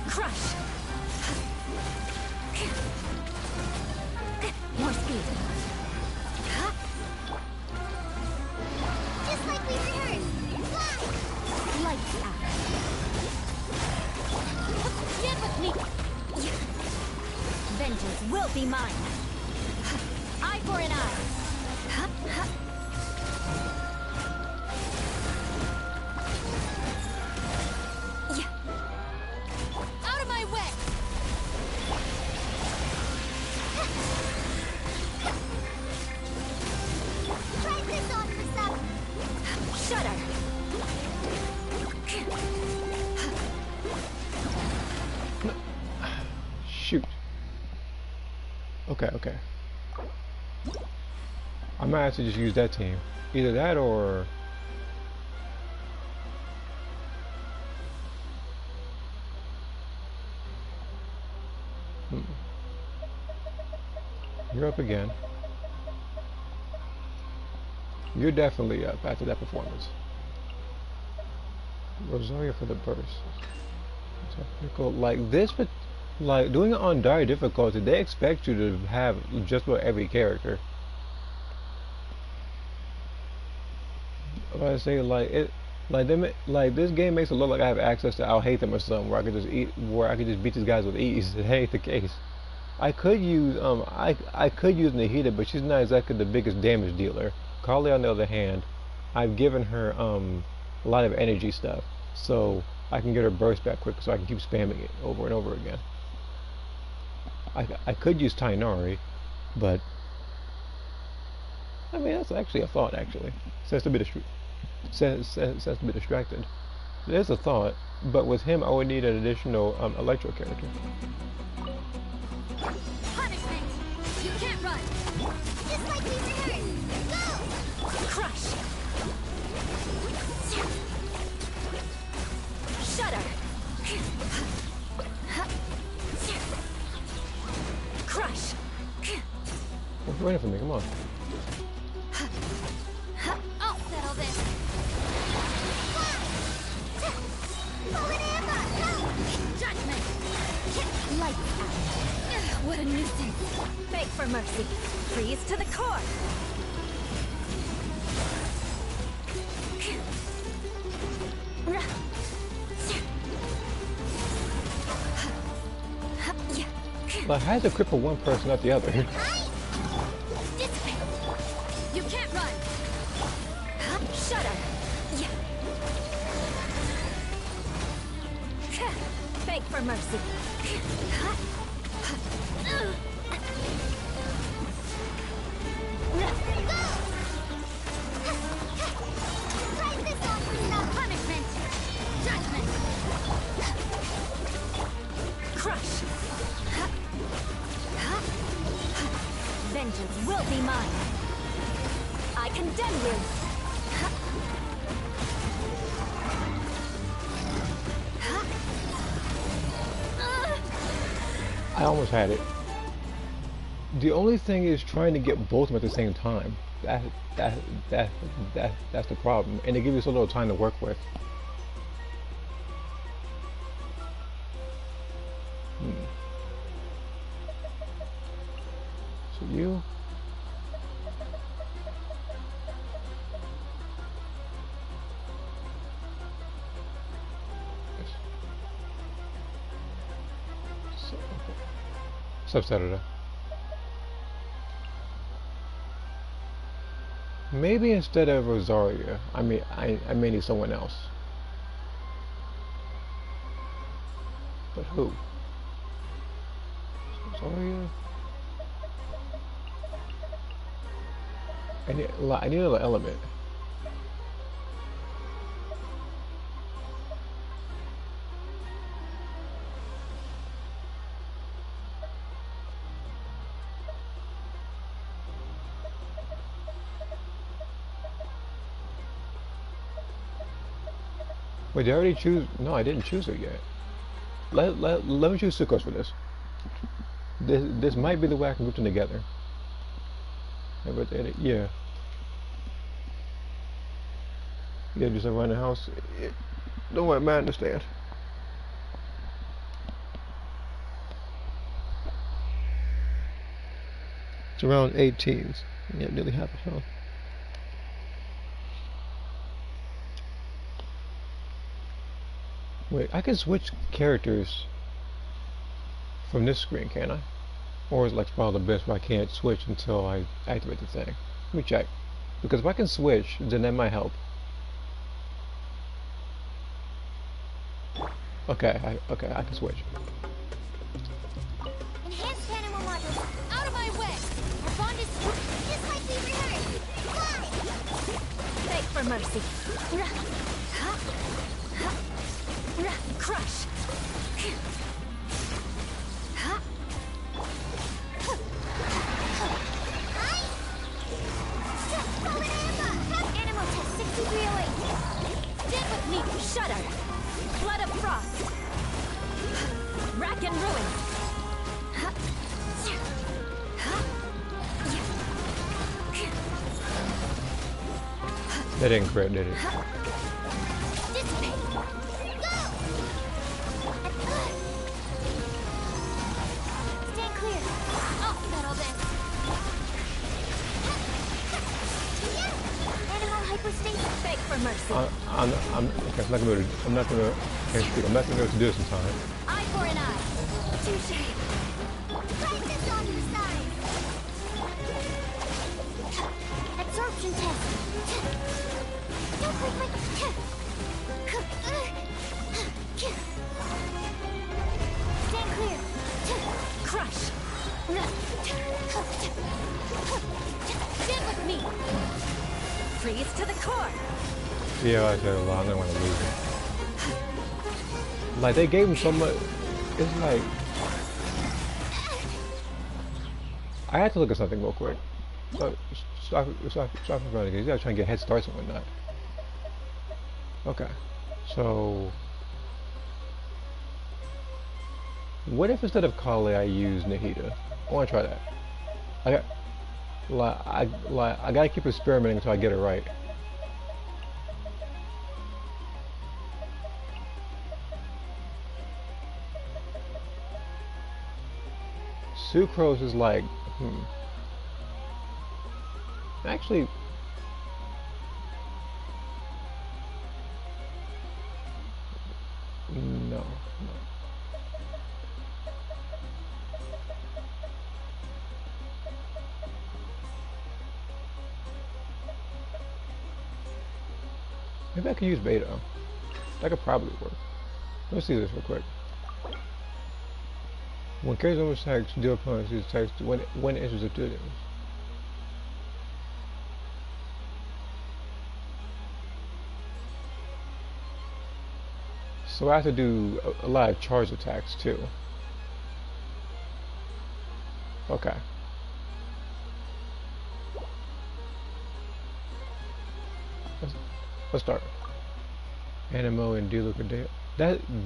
Crush. More speed. Just like we rehearsed. Fly. Lights out. Stand with me. Vengeance will be mine. Eye for an eye. Out of my way. Try this on for some. Shudder. Shoot. Okay. I might have to just use that team. Either that or... You're up again. You're definitely up after that performance. Rosaria for the burst. Technical, like this, but like doing it on dire difficulty, they expect you to have just about every character. I say like it, like this game makes it look like I have access to I'll hate them or something, where I could just beat these guys with ease. It ain't the case. I could use I could use Nahida, but she's not exactly the biggest damage dealer. Carly, on the other hand, I've given her a lot of energy stuff, so I can get her burst back quick, so I can keep spamming it over and over again. I could use Tainari, but I mean that's actually a thought. Actually, says to be distracted. There's a thought, but with him I would need an additional electro character. Punishment. You can't run. Just like we rehearsed. Go. Crush. Shudder. Crush. What's waiting for me? Come on. I'll settle this. Forward Amber. Go. Judgment. Beg for mercy. Freeze to the core. Like, how does it cripple one person, not the other? You can't run. Shut up. Beg for mercy. Fight this off without punishment. Judgment. Crush. Vengeance will be mine. I condemn you. I almost had it. The only thing is trying to get both of them at the same time. That's the problem. And they give you so little time to work with. So you... What's up, Saturday? Maybe instead of Rosaria, I may need someone else. But who? Rosaria? I need another element. Wait, did I already choose? No, I didn't choose her yet. Let me choose Sucrose for this. This might be the way I can group them together. Yeah. Yeah, just around the house. Don't worry, man, I understand. It's around 18s. Yeah, nearly half a pound. Wait, I can switch characters from this screen, can't I? Or is it like Spiral the Abyss where I can't switch until I activate the thing? Let me check. Because if I can switch, then that might help. Okay, I can switch. Enhanced animal modules. Out of my way. Our bond is... This might be rehearsed. Fly! Beg for mercy. Crush. Animal test 6308. Stand with me. Shudder. Blood of frost. Rack and ruin. That didn't crit, did it? Beg for mercy. Okay, I'm not gonna can't speak. I'm not gonna be able to do this in time. Eye for an eye. Touche. Fight this on your side. Absorption test. Don't click like... Stand clear. Crush. Stand with me. Freeze to the core. Yeah, I said a lot. I don't want to lose it. Like, they gave him so much. It's like... I had to look at something real quick. Stop for running. You gotta try and get head starts and whatnot. Okay. So... what if instead of Kale I use Nahida? I want to try that. I gotta keep experimenting until I get it right. Sucrose is like Actually, no. Maybe I could use beta. That could probably work. Let's see this real quick. When carries over attacks, deal opponents use attacks when it enters a two damage. So I have to do a lot of charge attacks too. Okay. Let's start. Animo and Diluc or Dea.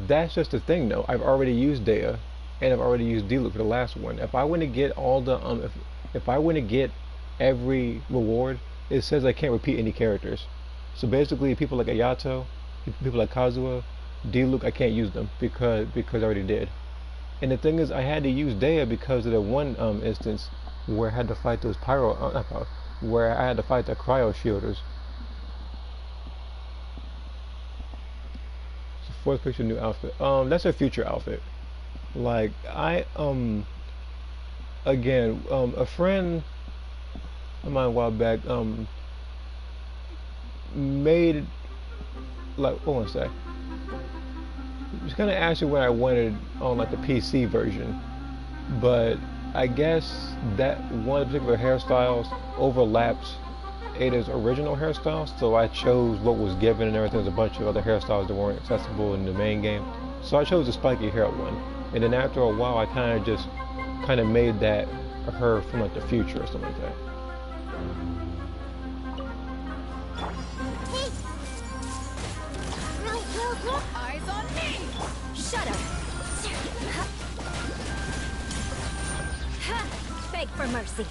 That's just the thing though. I've already used Dea, and I've already used Diluc for the last one. If I want to get all the if I want to get every reward, it says I can't repeat any characters. So basically, people like Ayato, people like Kazuha, Diluc, I can't use them because I already did. And the thing is, I had to use Dea because of the one instance where I had to fight those where I had to fight the cryo shielders. So fourth picture, new outfit. That's a future outfit. Like again, a friend of mine a while back made like what was I? Just kind of asked me what I wanted on like the PC version, but I guess that one particular hairstyles overlaps Ada's original hairstyle, so I chose what was given and everything. There's a bunch of other hairstyles that weren't accessible in the main game, so I chose the spiky hair one. And then after a while, I kind of made that her from like the future or something like that. Eyes on me! Shut up! Beg for mercy.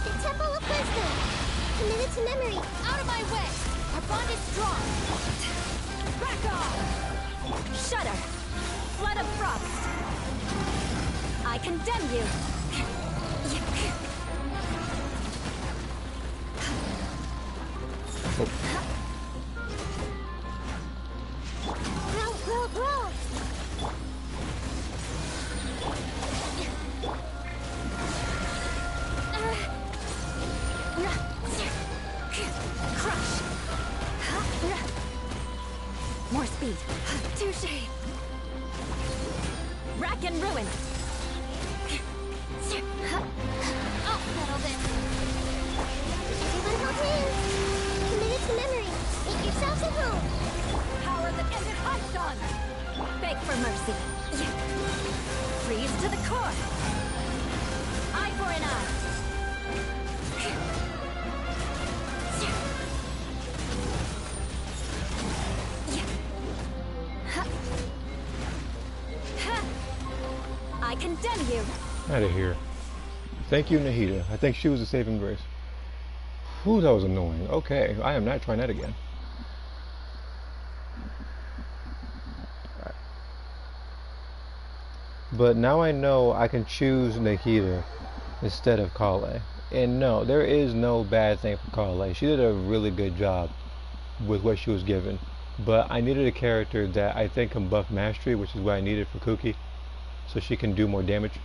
The Temple of Wisdom! Committed to memory! Out of my way! Our bond is strong! Back off! Shudder! Flood of frost! I condemn you! Crush! More speed! Touché! Rack and ruin! I'll settle this! Everyone hold hands! Committed to memory! Make yourselves at home! Power that ended Heiston! Beg for mercy! Freeze to the core! Eye for an eye! I condemn you! Out of here. Thank you, Nahida. I think she was a saving grace. Whew, that was annoying. Okay, I am not trying that again. Right. But now I know I can choose Nahida instead of Kale. And no, there is no bad thing for Kale. She did a really good job with what she was given. But I needed a character that I think can buff mastery, which is what I needed for Kuki, so she can do more damage.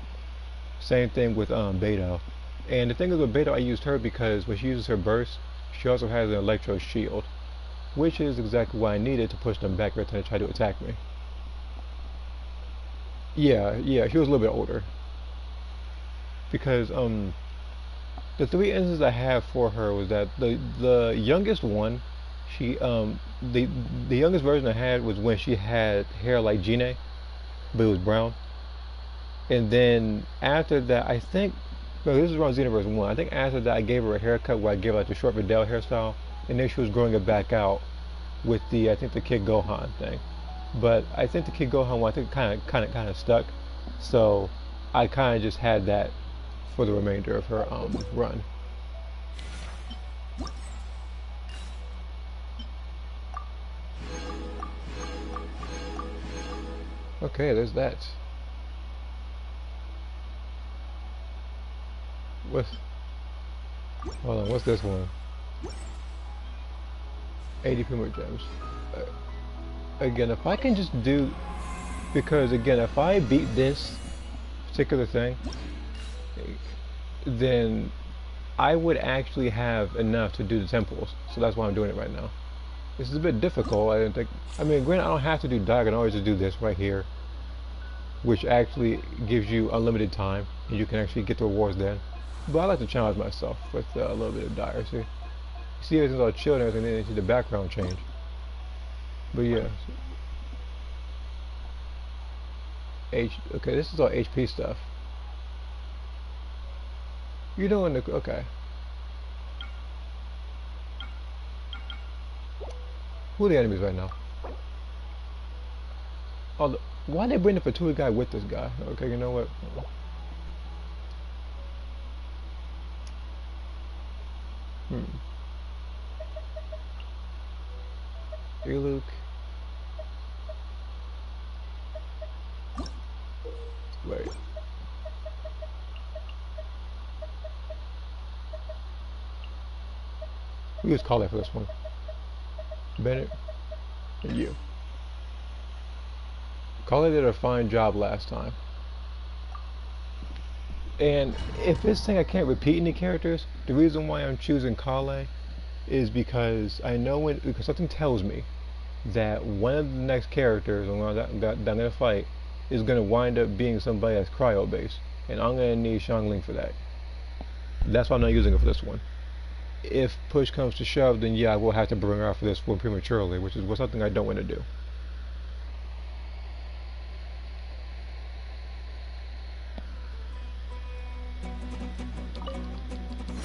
Same thing with Beto. And the thing is with Beto, I used her because when she uses her burst, she also has an electro shield, which is exactly what I needed to push them back every time they try to attack me. Yeah, she was a little bit older. Because the three instances I have for her was that the youngest one, she the youngest version I had was when she had hair like Gine, but it was brown. And then after that, I think, no, this is around Xenoverse 1. I think after that, I gave her a haircut where I gave her like the short Videl hairstyle, and then she was growing it back out with the, I think the Kid Gohan thing. But I think the Kid Gohan one, I think kind of stuck. So I kind of just had that for the remainder of her run. Okay, there's that. What's... Hold on, what's this one? 80 Primo Gems. Again, if I can just do... Because, again, if I beat this particular thing, then I would actually have enough to do the temples. So that's why I'm doing it right now. This is a bit difficult. I didn't think... I mean, granted, I don't have to do Dark. I can always just do this right here, which actually gives you unlimited time, and you can actually get the rewards then. But I like to challenge myself with a little bit of Dire. See, you see everything's all chill and everything, then you see the background change. But yeah. Okay, this is all HP stuff. You're doing the... Okay. Who are the enemies right now? Oh, why they bring the Fatui guy with this guy? Okay, you know what? Hey, Luke. Wait. We just call that for this one. Bennett and you. Kale did a fine job last time. And if this thing I can't repeat any characters, the reason why I'm choosing Kale is because I know because something tells me that one of the next characters I'm down there to fight is going to wind up being somebody that's cryo based, and I'm going to need Xiangling for that. That's why I'm not using it for this one. If push comes to shove, then yeah, I will have to bring her out for this one prematurely, which is something I don't want to do.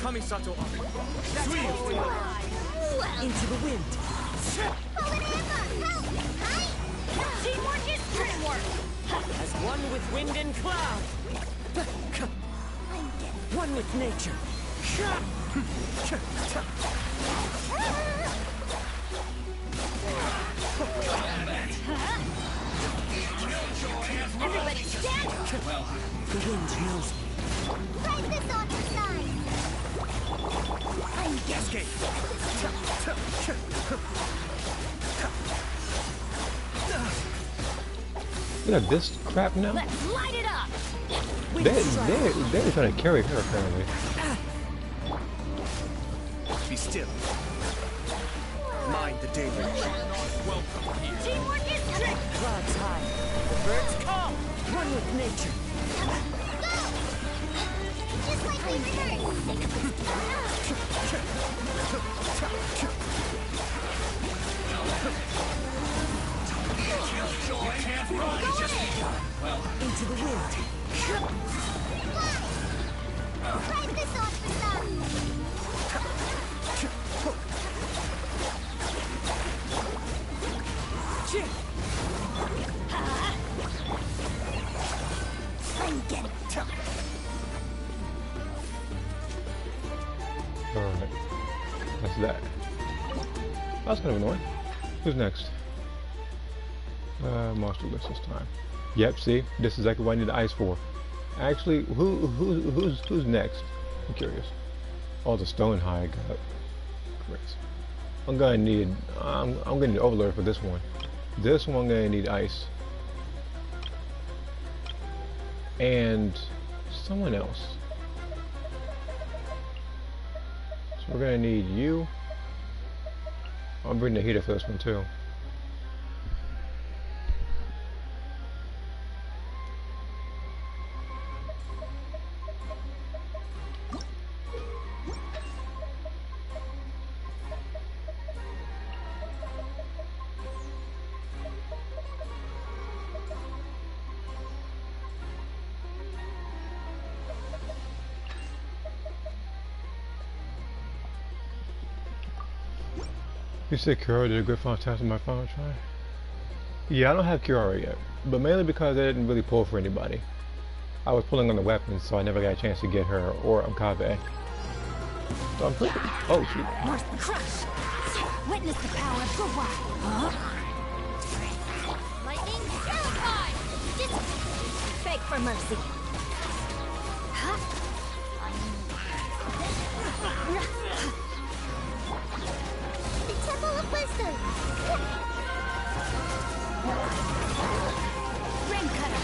Kamisato up. Into the wind. Teamwork is teamwork. As one with wind and cloud. One with nature. Everybody stand. The wind knows me. Fight this on your side. I'm Cascade. Look at this crap now. Let's light it up. They're trying to carry her apparently. Be still. Mind the daybreak. Welcome here. Teamwork is strict. Clouds high. The birds call. One with nature. Go. Just like we Into the wind. Fight this off the side. Alright. That's that. That's kind of annoying. Who's next? Monster list this time. Yep, see? This is exactly what I need the ice for. Actually, who's next? I'm curious. Oh, the stone high got. Great. I'm gonna need overlord for this one. This one I'm gonna need ice. And someone else. So we're gonna need you. I'll bring the heater for this one too. You said Kiora did a good final test on my final try? Yeah, I don't have Kiora yet, but mainly because I didn't really pull for anybody. I was pulling on the weapons, so I never got a chance to get her or Mkabe. So I'm pretty... Oh, shoot. North crush. Witness the power of Gawai. Huh? Lightning terrified. Beg for mercy. Huh? Rain cutter.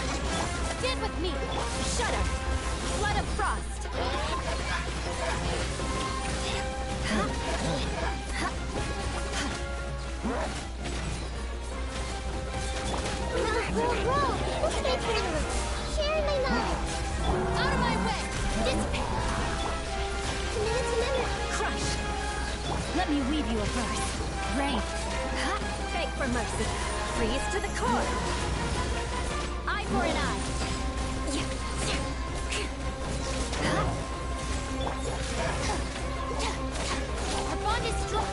Stand with me. Shudder. Flood of frost. Roll. Okay, Perilous. Share my knowledge. Out of my way. Dissipate. Committed to memory. Crush. Let me weave you a verse. Rain. Beg for mercy. Freeze to the core. Eye for an eye. Our bond is strong.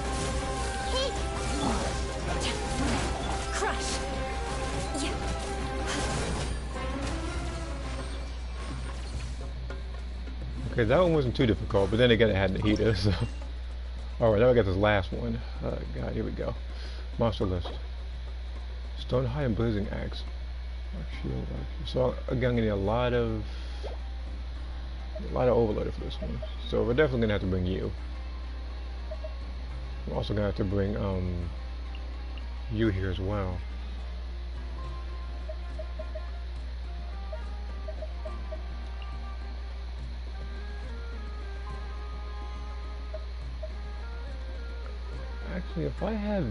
Hey. Crush. Okay, that one wasn't too difficult, but then again it had the heater, so... Alright, now we got this last one. Oh god, here we go. Monster list. Stone High and Blazing Axe. Shield, so again, I'm gonna need a lot of overloader for this one. So we're definitely gonna have to bring you. We're also gonna have to bring you here as well. Actually, if I have...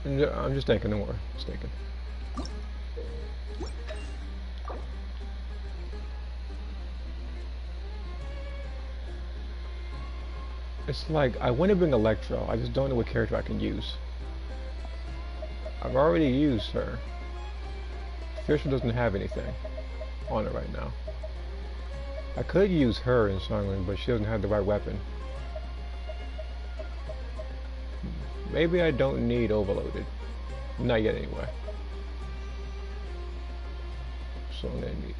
I'm just thinking, don't worry. Just thinking. It's like, I want to bring Electro, I just don't know what character I can use. I've already used her. Fisher doesn't have anything on it right now. I could use her in Songling, but she doesn't have the right weapon. Maybe I don't need Overloaded. Not yet anyway. So I'm gonna need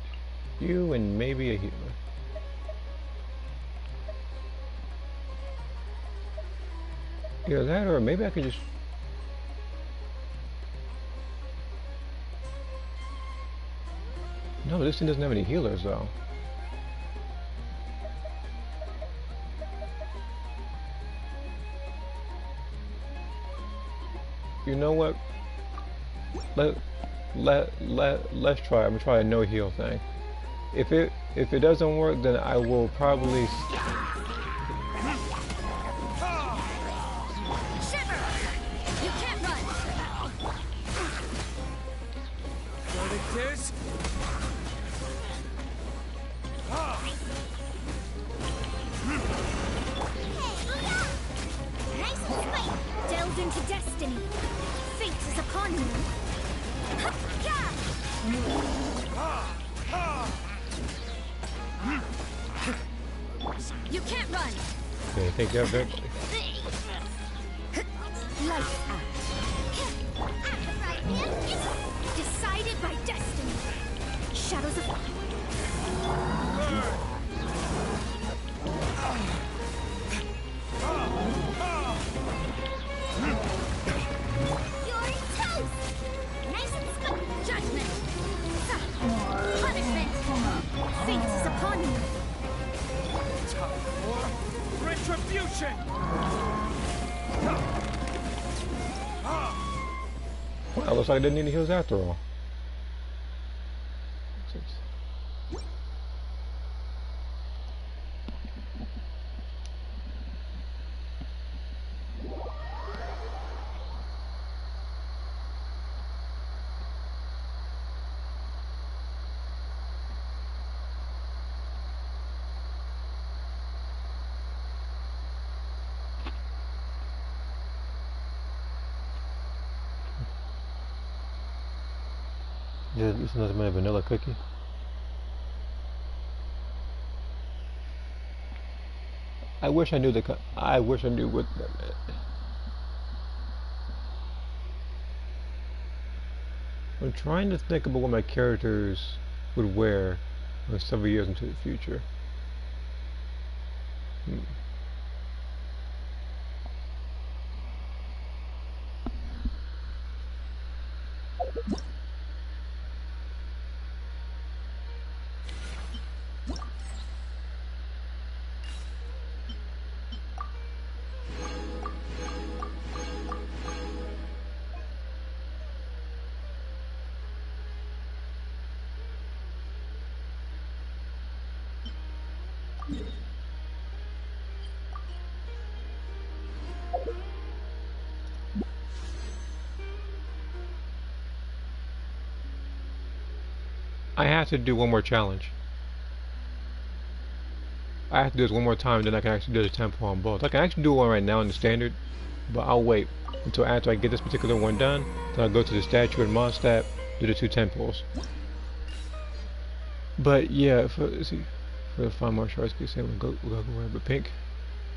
you and maybe a healer. Either that or maybe I could just... No, this thing doesn't have any healers though. You know what? Let's try. I'm gonna try a no heal thing. If it doesn't work, then I will probably... Into destiny. Fate is upon you. You can't run. Okay, take that back. Life out. Decided by destiny. Shadows of... Retribution! Well, looks like I didn't need any heals after all. Yeah, this is nothing but a vanilla cookie. I wish I knew what that meant. I'm trying to think about what my characters would wear several years into the future. I have to do one more challenge. I have to do this one more time, then I can actually do the temple on both. I can actually do one right now in the standard, but I'll wait until after I get this particular one done. Then I'll go to the statue and Mondstadt, do the 2 temples. But yeah, for the 5 martial arts, keep saying we'll go but pink.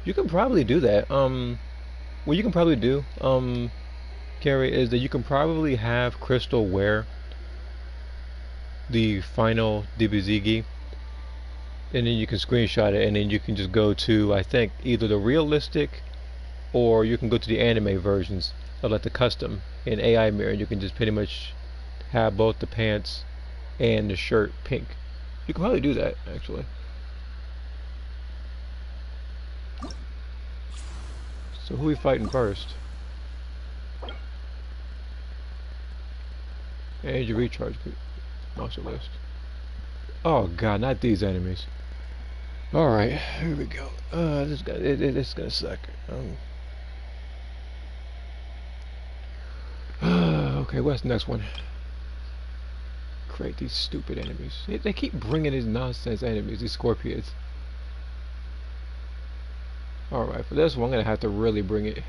You can probably do that. What you can probably do, Carrie, is that you can probably have Crystal wear the final DBZG, and then you can screenshot it, and then you can just go to, I think, either the realistic, or you can go to the anime versions of like the custom in AI mirror, and you can just pretty much have both the pants and the shirt pink. You can probably do that, actually. So who are we fighting first? And your recharge monster list. Oh god, not these enemies. Alright, here we go. This is gonna suck. Okay, what's the next one? Create these stupid enemies. They keep bringing these nonsense enemies, these scorpions. Alright, for this one I'm gonna have to really bring it.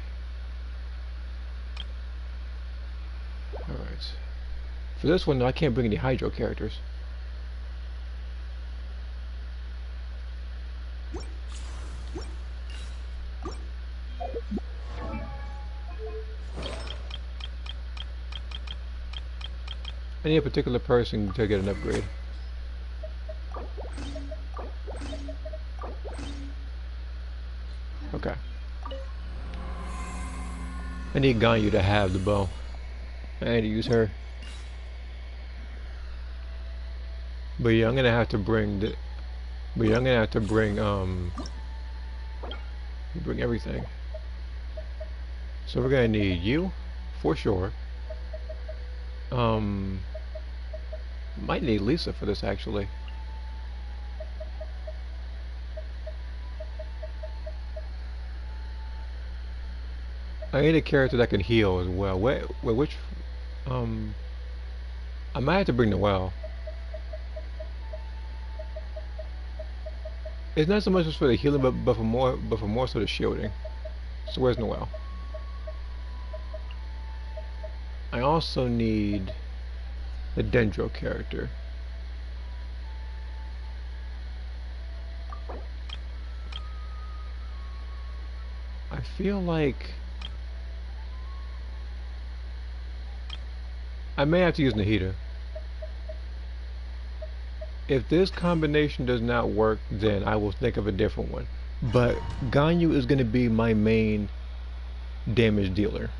Alright. For this one, I can't bring any Hydro characters. I need a particular person to get an upgrade. Okay. I need Ganyu to have the bow. I need to use her. But yeah, I'm gonna have to bring the. But yeah, I'm gonna have to bring everything. So we're gonna need you, for sure. Might need Lisa for this actually. I need a character that can heal as well. Wait, which? I might have to bring Noelle. It's not so much just for the healing, but for more so the shielding. So where's Noelle? I also need a Dendro character. I feel like I may have to use Nahida. If this combination does not work, then I will think of a different one. But Ganyu is going to be my main damage dealer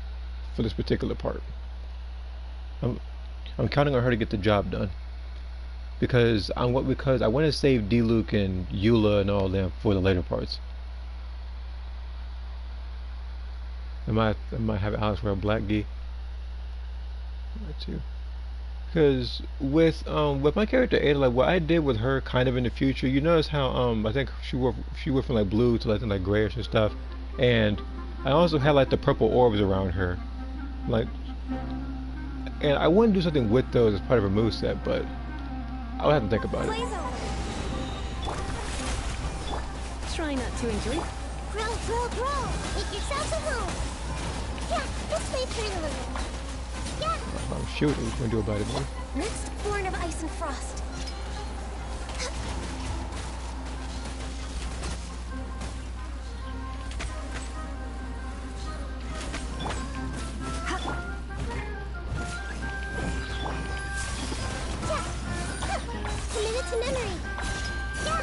for this particular part. I'm counting on her to get the job done. Because I want to save Diluc and Eula and all them for the later parts. I might have Alice wear a black gi. Too. Because with my character Ada, like what I did with her kind of in the future, you notice how I think she went from like blue to like grayish and stuff, and I also had like the purple orbs around her, like, and I wouldn't do something with those as part of her moveset, but I would have to think about it. Try not to enjoy. Grow. Make yourselves at home. Yeah, this way through the living. Yeah. Oh shoot, what are you gonna do about it, man? Next, born of ice and frost. Committed to memory. Yeah.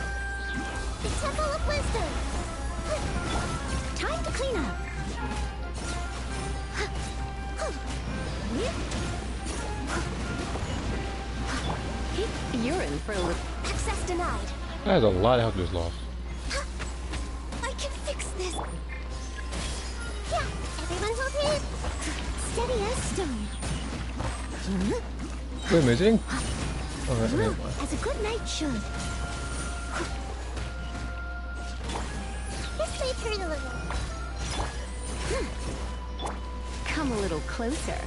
The Temple of Wisdom. Time to clean up. You're in for a little. Access denied. That has a lot of health just lost. I can fix this. Yeah, everyone's okay. Steady as stone. Wait a minute, is it? Oh, that's never mind. As a good knight should. This way through the living. Come a little closer.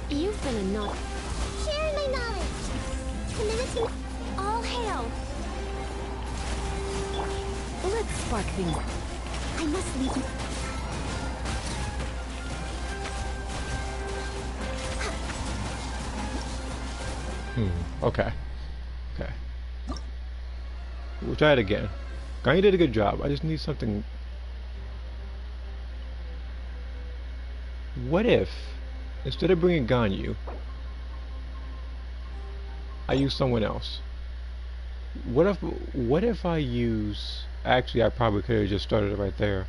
You've been a naughty. Committed to all hail. Let's spark things. I must leave you. Okay. Okay. We'll try it again. Ganyu did a good job. I just need something. What if, instead of bringing Ganyu, I use someone else? What if I use... Actually, I probably could have just started it right there,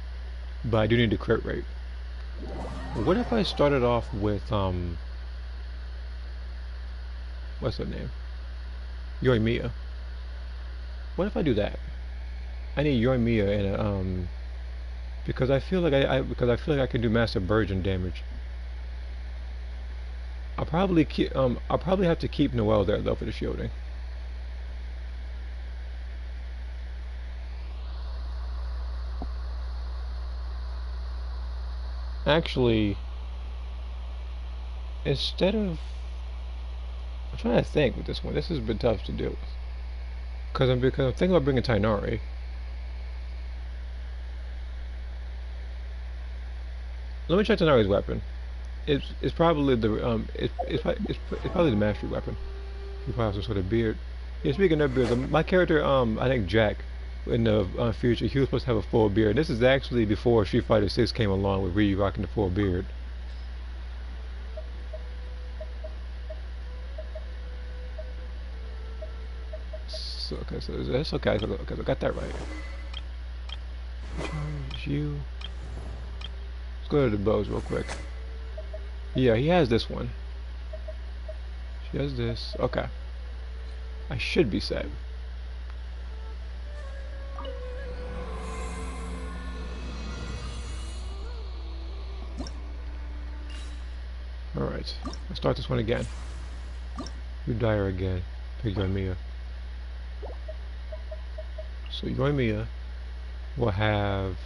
but I do need a crit rate. What if I started off with, what's her name? Yoimiya. What if I do that? I need Yoimiya in a, because I feel like I can do massive burden damage. I'll probably have to keep Noelle there though for the shielding. Actually, instead of... I'm trying to think with this one. This has been tough to deal with. Because I'm thinking about bringing Tainari. Let me check Tainari's weapon. It's probably the it's probably the mastery weapon. He probably has some sort of beard. Yeah, speaking of beards, my character I think Jack in the future, he was supposed to have a full beard. This is actually before Street Fighter 6 came along with Ryu rocking the full beard. So, okay, so that's okay. Okay, so I got that right. Charge you. Let's go to the bows real quick. Yeah, he has this one. She has this. Okay. I should be set. Alright. Let's start this one again. You die her again. Pick Yoimiya. So Yoimiya will have...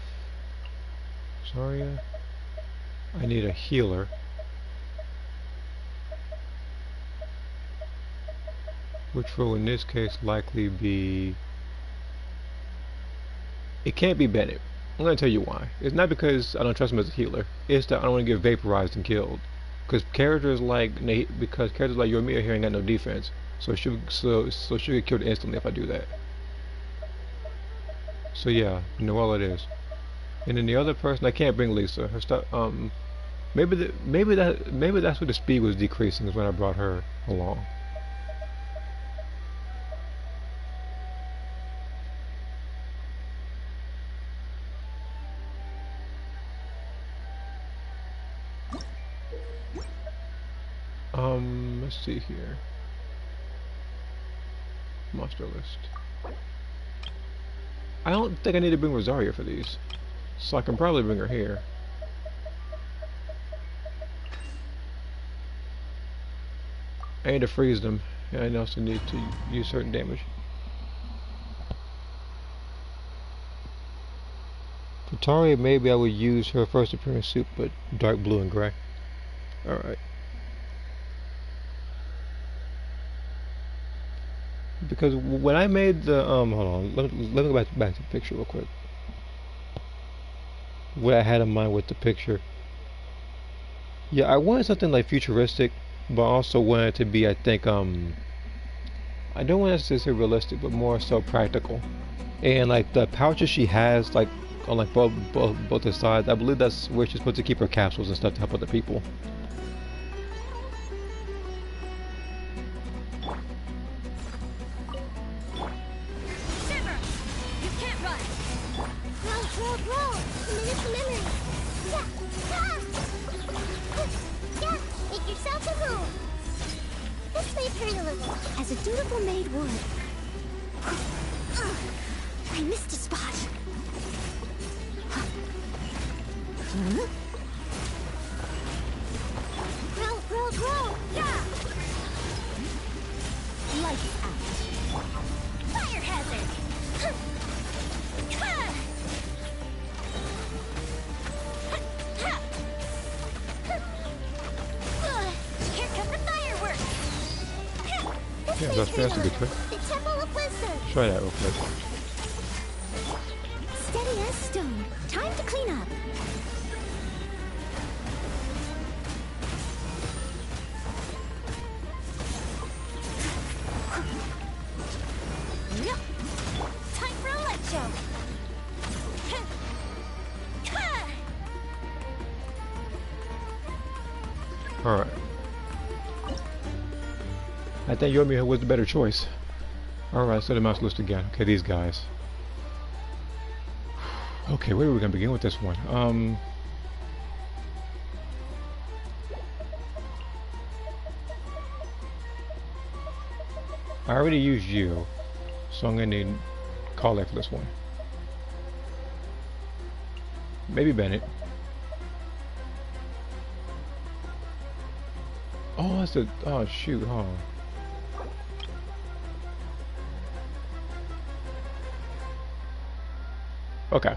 Zarya. I need a healer. Which will in this case likely be... It can't be Bennett. I'm going to tell you why. It's not because I don't trust him as a healer. It's that I don't want to get vaporized and killed. Because characters like Yoimiya here ain't got no defense. So she'll get killed instantly if I do that. So yeah, Noelle it is. And then the other person, I can't bring Lisa. Her stuff. Maybe that's where the speed was decreasing is when I brought her along. Let's see here. Monster list. I don't think I need to bring Rosaria for these. So I can probably bring her here. I need to freeze them. And I also need to use certain damage. For Taria, maybe I would use her first appearance suit, but dark blue and gray. Alright. Because when I made the hold on, let me go back to the picture real quick. What I had in mind with the picture. Yeah, I wanted something like futuristic, but I also wanted it to be, I think, I don't want it to say realistic, but more so practical. And like the pouches she has, like on like both the sides, I believe that's where she's supposed to keep her capsules and stuff to help other people. Perilous, as a dutiful maid would. I missed a spot. Grow! Yeah! Lights out. Fire hazard! Here come the fireworks! This Yeah, that's a good trick. The Temple of Wisdom. Try that real quick. Steady as stone. Time to clean up. Time for a leg jump. Alright. I think Yomi was the better choice. Alright, so the mouse list again. Okay, these guys. Okay, where are we gonna begin with this one? I already used you, so I'm gonna need Kale for this one. Maybe Bennett. Oh, that's the. Oh, shoot, huh? Okay.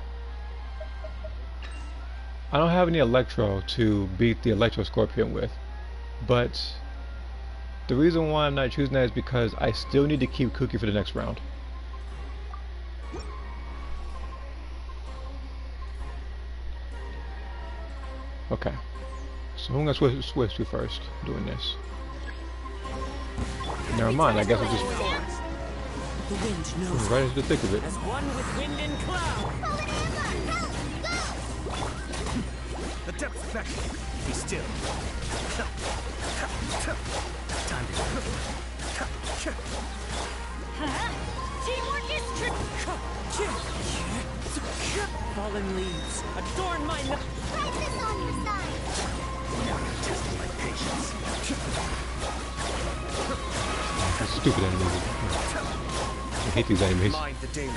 I don't have any Electro to beat the Electro Scorpion with, but the reason why I'm not choosing that is because I still need to keep Cookie for the next round. Okay. So who am I going to switch to first doing this? Never mind, I guess I'll just The wind knows right into the thick of it. as one with wind and cloud. The depths beckon. Be still. Time to Teamwork is Fallen leaves adorn my night. Practice on your side. test my patience. That's stupid enemies. I hate these enemies. Mind the deluge.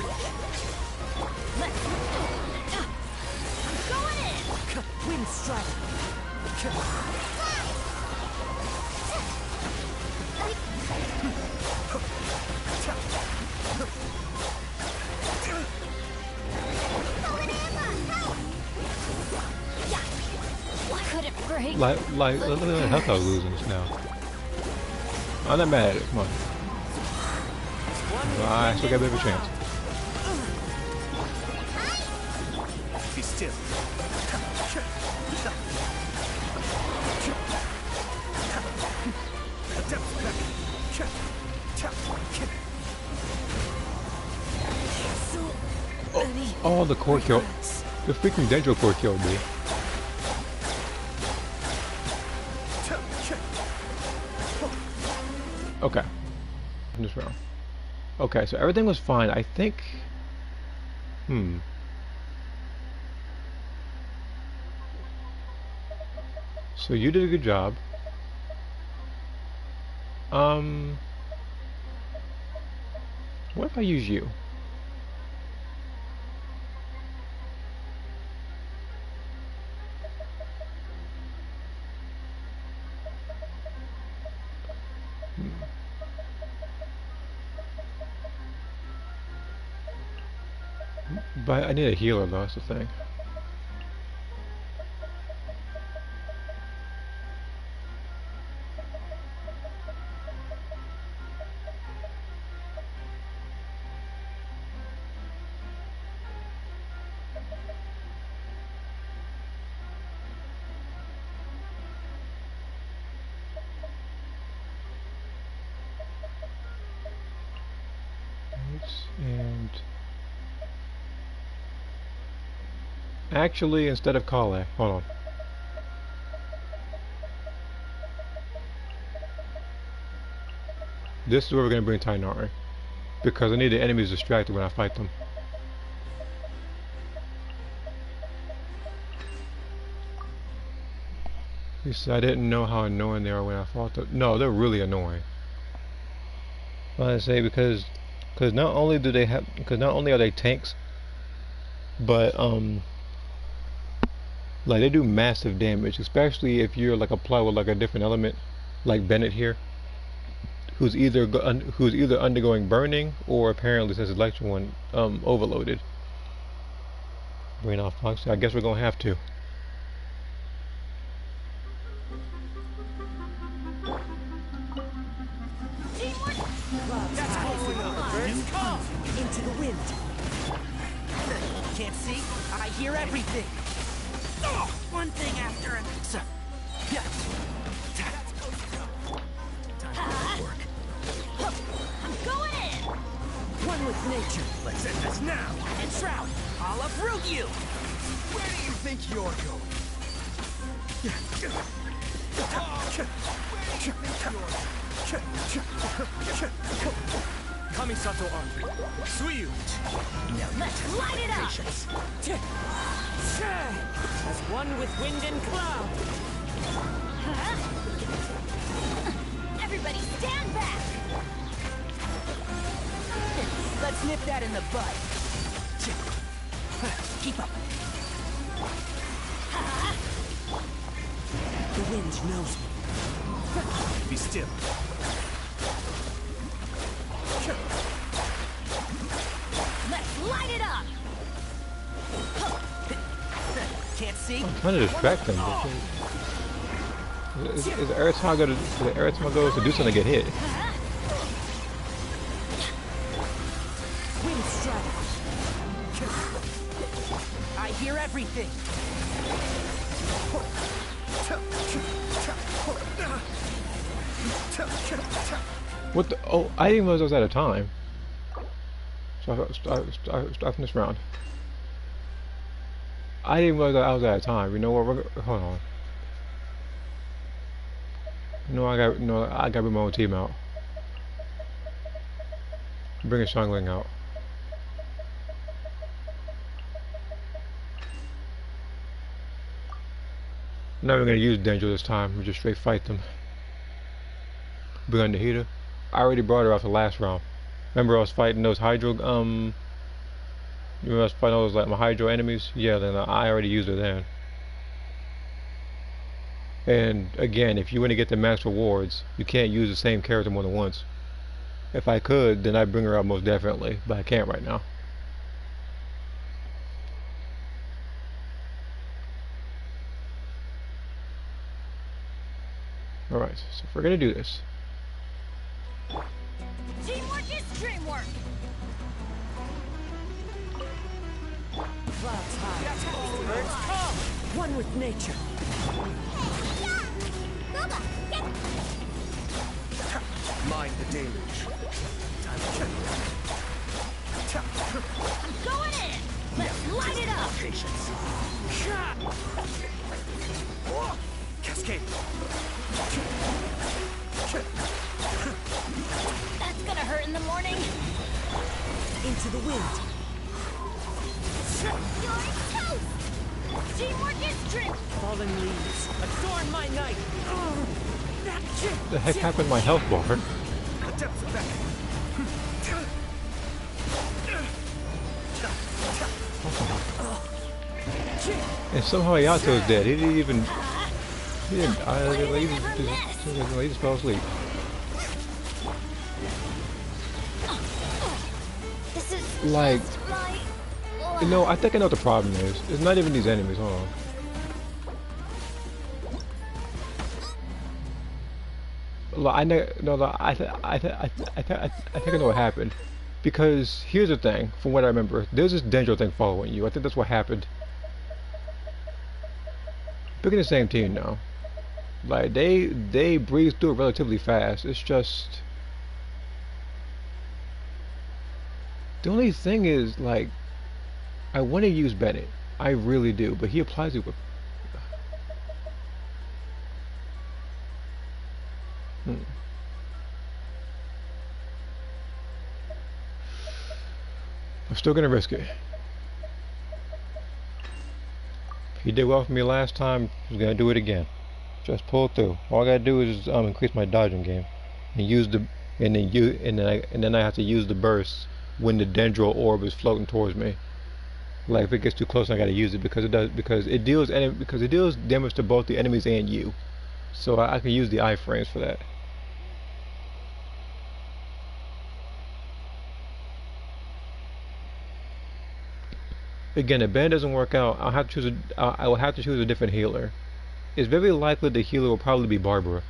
Going in. Wind strike. Couldn't break. Look at the health I was losing just now. I'm not mad at it, come on. I still got a bit of a chance. Be still. The depths beckon. Oh, the core kill. The freaking Dendro core killed me. Okay. This round. Okay, so everything was fine. I think. So you did a good job. What if I use you? But I need a healer though, that's the thing. And actually, instead of Kale, hold on. This is where we're going to bring Tainari, because I need the enemies distracted when I fight them. You said I didn't know how annoying they are when I fought them. No, they're really annoying. I say because not only do they have, because not only are they tanks, but like they do massive damage, especially if you're like applied with like a different element, like Bennett here, who's either undergoing burning or apparently since his electric one overloaded. Bring off Fox. I guess we're gonna have to. Teamwork. Can't see? I hear everything. One thing after another. Time to work. I'm going in! One with nature. Let's end this now. And Shroud, I'll uproot you. Where do you think you're going? Kamisato army. Suyu. Now Let's light it up! patience. As one with wind and cloud. Everybody stand back! Let's nip that in the bud. Keep up. The wind knows me. Be still. Let's light it up! Can't see? I'm trying to distract them. Is every time I go to do something, I get hit. Wind strike. I hear everything. What the? Oh, I didn't realize I was out of time. So start from this round. I didn't realize I was out of time. You know what? Hold on. I got to bring my own team out. Bring a Shangling out. I'm not even gonna use Danger this time. We just straight fight them. Bring on the heater. I already brought her out the last round. Remember I was fighting those Hydro you remember I was fighting all those like my Hydro enemies? Yeah, then I already used her then. And again, if you want to get the max rewards, you can't use the same character more than once. If I could, then I'd bring her out most definitely, but I can't right now. Alright, so if we're gonna do this. Teamwork is dreamwork! Clouds high. Birds come. One with nature. Mind the deluge. Time to check. I'm going in! Let's light it up! Patience. Cascade. That's gonna hurt in the morning! Into the wind. You're toast! Teamwork is dream! Fallen leaves. Adorn my night. What the heck happened to my health bar? The depths of that. And somehow Yato's dead. He didn't even. He didn't. He just fell asleep. This is Like, just my... you know, I think I know what the problem is. It's not even these enemies. Hold on. Look, I think I know what happened. Because here's the thing, from what I remember, there's this Dendro thing following you. I think that's what happened. Picking the same team now. Like they breeze through it relatively fast. It's just the only thing is like I want to use Bennett. I really do, but he applies it with I'm still gonna risk it. He did well for me last time. He's gonna do it again. Just pull through. All I gotta do is increase my dodging game, and use the and then I have to use the burst when the Dendro orb is floating towards me. Like if it gets too close, I gotta use it because it deals damage to both the enemies and you. So I can use the iframes for that. Again, if band doesn't work out, I will have to choose a different healer. It's very likely the healer will probably be Barbara.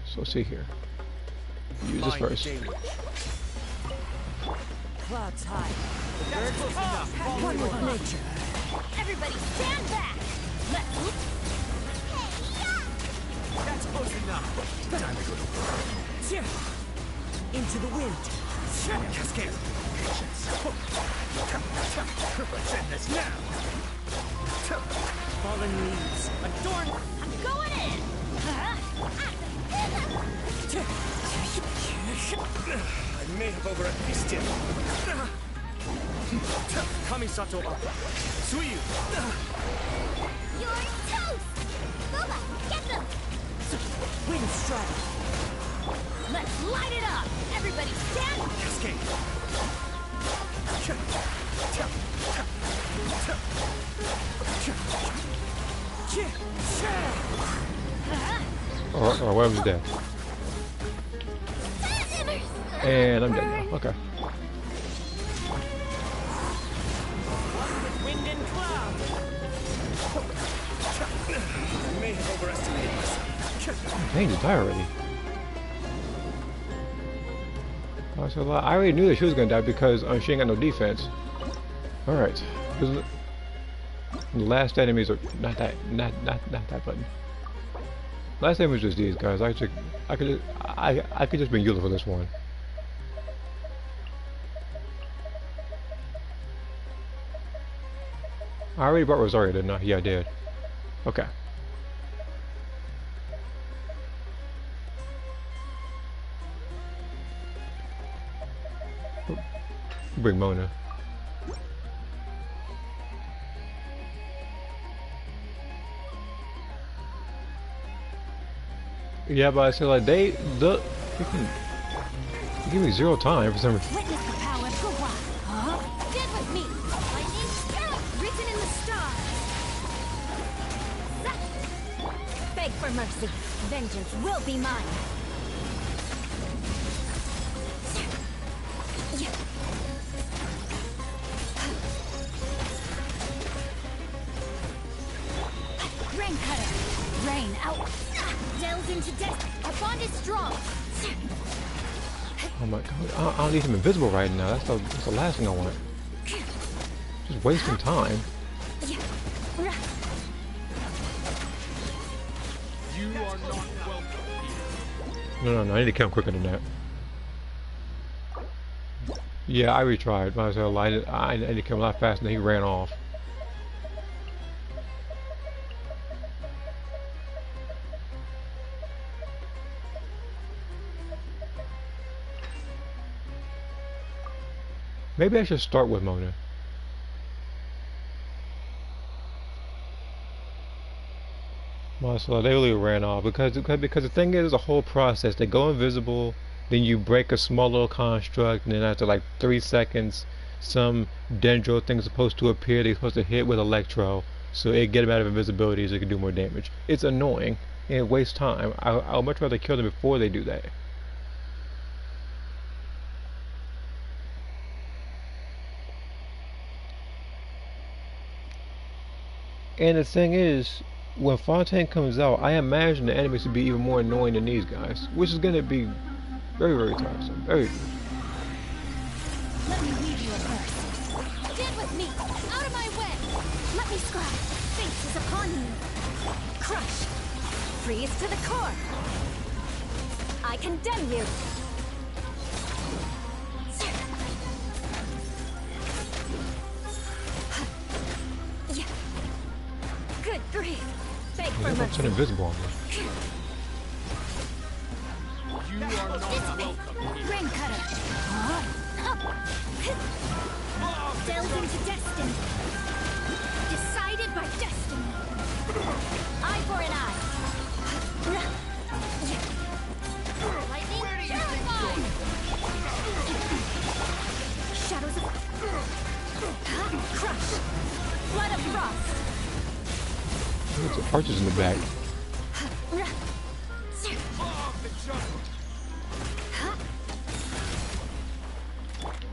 So let's see here. Use this first. Clouds high. That's close enough. One with nature. Everybody stand back! Let's... That's close enough. Time to go to work. Into the wind. Cascade. Send this now. Fallen leaves. Adorn. I'm going in! I may have overestimated him. Kamisato up. Suyu. You're toast! Boba, get them! Wind strike. Let's light it up! Everybody stand... Cascade. Oh, where was dead? And I'm dead now. Okay. Wind and cloud. I may have overestimated myself. Dang, you die already. I already knew that she was gonna die because she ain't got no defense. All right. The last enemies are not that button. Last enemies just these guys. I could just bring Eula for this one. I already brought Rosario, didn't I? Yeah, I did. Okay. Bring Mona. Yeah, but I said like they give me 0 time for some reason. Witness the power of Gua. Huh? Dead with me. Lightning spirit written in the stars. Beg for mercy. Vengeance will be mine. Rain cutter. Rain out. Delves into death. Our bond is strong. Oh my god, I don't need him invisible right now. That's the last thing I want. Just wasting time. You are not welcome here. No, I need to kill him quicker than that. Yeah, I retried. Might as well. I need to kill him a lot faster than he ran off. Maybe I should start with Mona. So they really ran off because the thing is, the whole process. They go invisible, then you break a small little construct, and then after like 3 seconds, some dendro thing's supposed to appear. They're supposed to hit with electro, so it get them out of invisibility so they can do more damage. It's annoying and it wastes time. I would much rather kill them before they do that. And the thing is, when Fontaine comes out, I imagine the enemies to be even more annoying than these guys, which is going to be very, very tiresome. Very. Let me leave you a verse. Stand with me. Out of my way. Let me scrap. Fate is upon you. Crush. Freeze to the core. I condemn you. Good grief. Beg for They're mercy. turn invisible on me. You are not welcome here. Rain cutter. Delve into destiny. Decided by destiny. Eye for an eye. Lightning terrified. Shadows of crush. Blood of frost. There's archers in the back.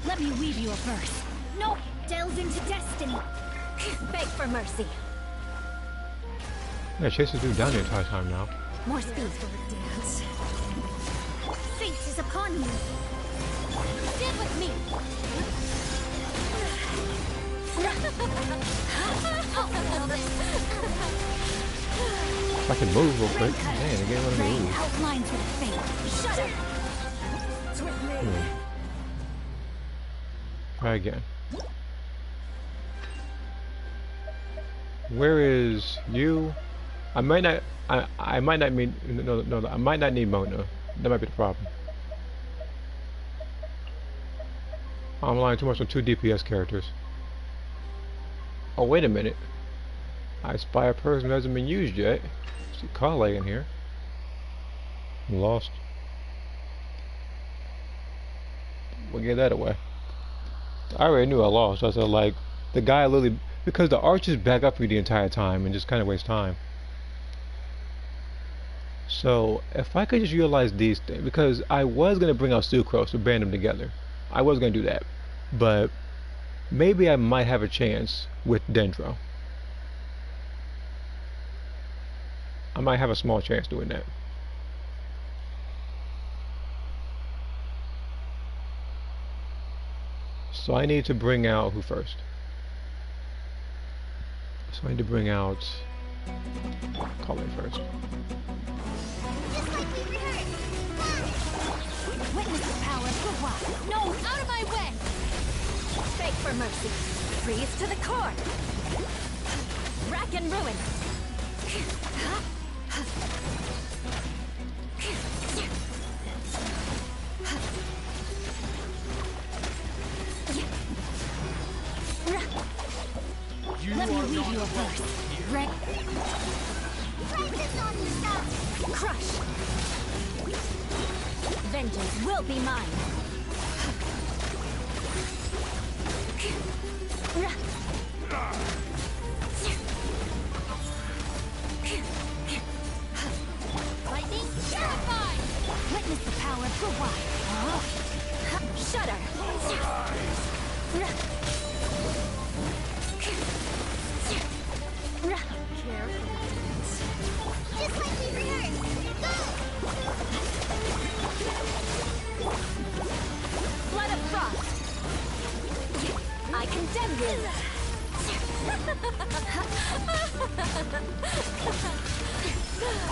Let me weave you a verse. No, delves into destiny. Beg for mercy. Yeah, Chase is doing down the entire time now. More speed. Dance. Fate is upon you. Stand with me. If I can move real quick. Man, the game let me Rain move. outlines with fate. Shudder. Try again. Where is you? I might not. I might not need. No. I might not need Mona. That might be the problem. I'm relying too much on 2 DPS characters. Oh wait a minute. I spy a person who hasn't been used yet. See Kale in here. I'm lost. We'll get that away. I already knew I lost. I said like the guy literally because the archers back up for you the entire time and just kind of waste time. So if I could just utilize these things, because I was gonna bring out Sucrose to band them together. I was gonna do that, but maybe I might have a chance with Dendro. I might have a small chance doing that. So I need to bring out who first? So I need to bring out Colin first. Witness the power of the wild. No, out of my way! Beg for mercy. Freeze to the core. Rack and ruin. Let me read you a verse. Crush. Vengeance will be mine. Lightning, terrified! Witness the power of the wild. Shudder. Just like we rehearsed. Go! Blood of frost. I condemn you.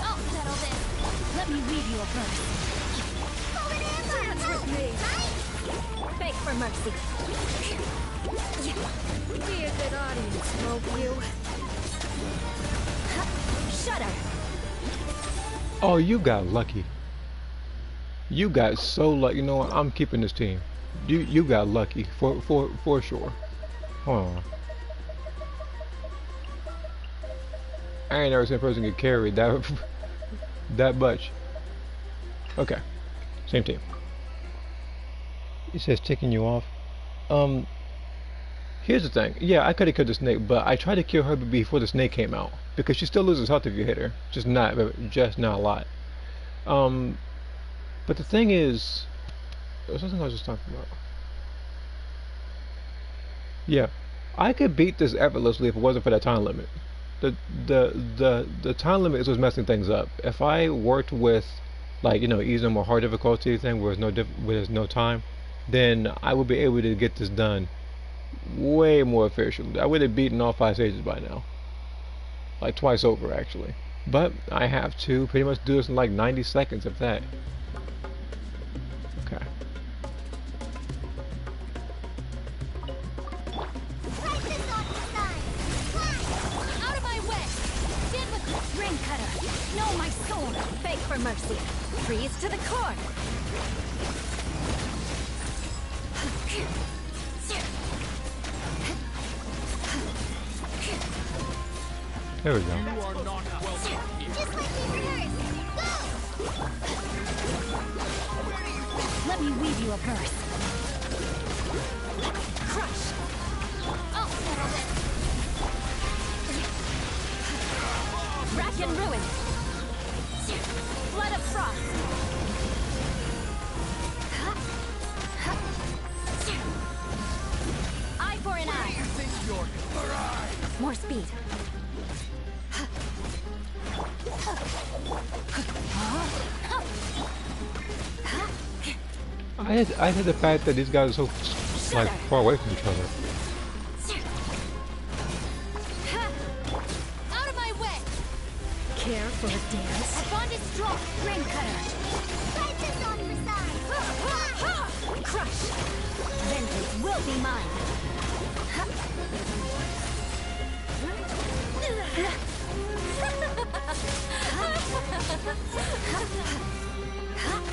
I'll settle this. Let me read you a verse. Dance with me. Beg for mercy. Be a good audience, smoke you. Shudder. Oh, you got lucky. You got so lucky. You know what? I'm keeping this team. You got lucky for sure. Hold on. I ain't never seen a person get carried that that much. Okay, same team. He says ticking you off. Here's the thing. Yeah, I could have killed the snake, but I tried to kill her before the snake came out because she still loses health if you hit her. Just not a lot. But the thing is, there's something I was just talking about. Yeah, I could beat this effortlessly if it wasn't for that time limit. The time limit is what's messing things up. If I worked with, like, you know, easy or hard difficulty thing where there's no time, then I would be able to get this done way more efficiently. I would have beaten all 5 stages by now, like twice over actually. But I have to pretty much do this in like 90 seconds of that. Okay. Out of my way! Stand with me! Ring cutter! No, my soul! Beg for mercy! Freeze to the core! There we go. You are not welcome here. Just like we rehearsed! Go! Let me weave you a verse. Crush! I'll settle this! Rack and ruin! Blood of frost! Eye for an eye! More speed. I hate the fact that these guys are so like far away from each other. Out of my way! Care for a dance? Our bond is strong! Ring cutter! Fight this on for size! Crush! Vengeance will be mine!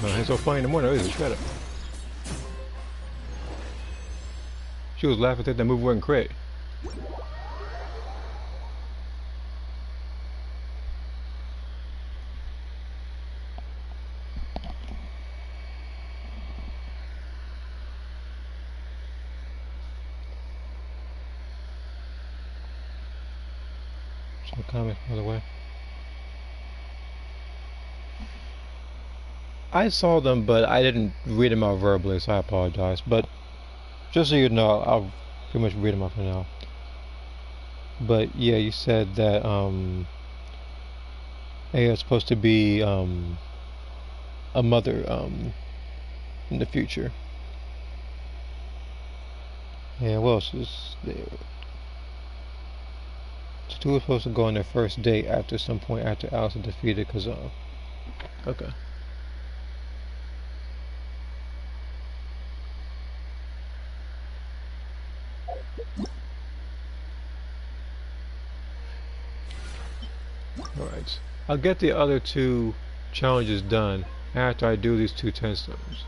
No, it's so funny in the morning, is it? Shut up. She was laughing that movie wasn't great. Some comments, by the way. I saw them, but I didn't read them out verbally, so I apologize. But just so you know, I'll pretty much read them out for now. But yeah, you said that Aya is supposed to be a mother in the future. Yeah, what else is there? The two were supposed to go on their first date after some point after Alice defeated Kazan. Okay. Alright. I'll get the other two challenges done after I do these two 10 stones.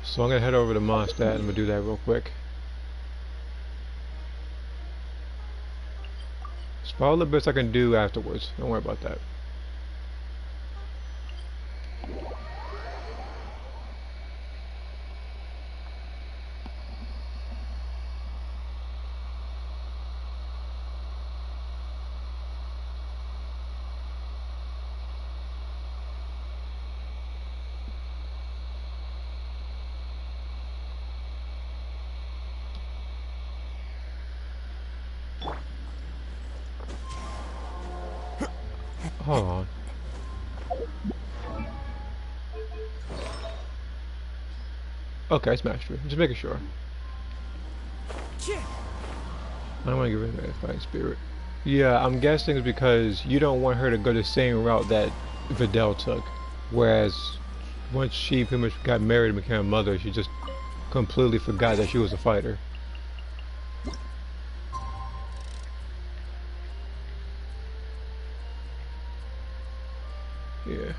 So I'm gonna head over to Mondstadt and I'm gonna do that real quick. It's probably the best I can do afterwards. Don't worry about that. Hold on. Okay, it's mastery. Just making sure. I don't want to get rid of that fighting spirit. Yeah, I'm guessing it's because you don't want her to go the same route that Videl took. Whereas, once she pretty much got married and became a mother, she just completely forgot that she was a fighter. Yeah.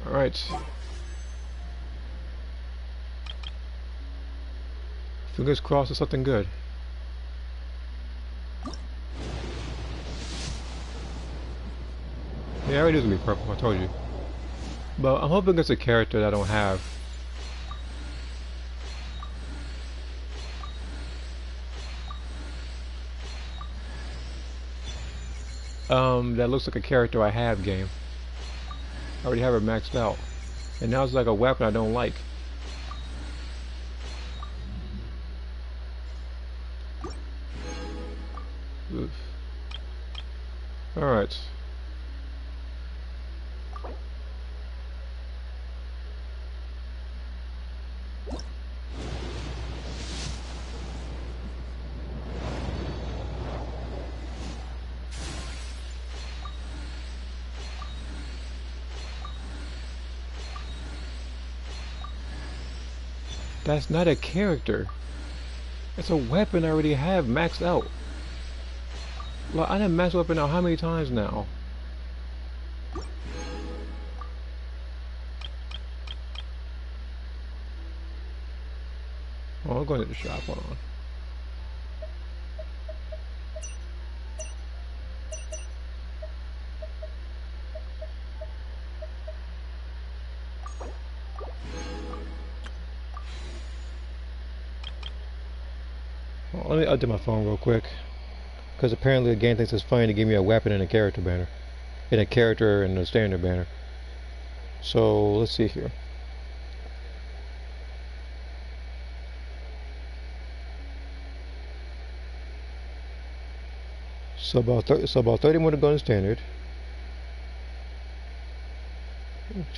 All right. Fingers crossed it's something good. Yeah, I already knew it was gonna be purple, I told you. But I'm hoping it's a character that I don't have. That looks like a character I have game. I already have her maxed out. And now it's like a weapon I don't like. Oof. Alright. That's not a character. It's a weapon I already have maxed out. Well, I done maxed weapon out how many times now? Oh, I'm going to the shop, hold on. Let me update my phone real quick, because apparently the game thinks it's funny to give me a weapon and a character banner, and a character and a standard banner. So let's see here. So about 30 more to go in standard.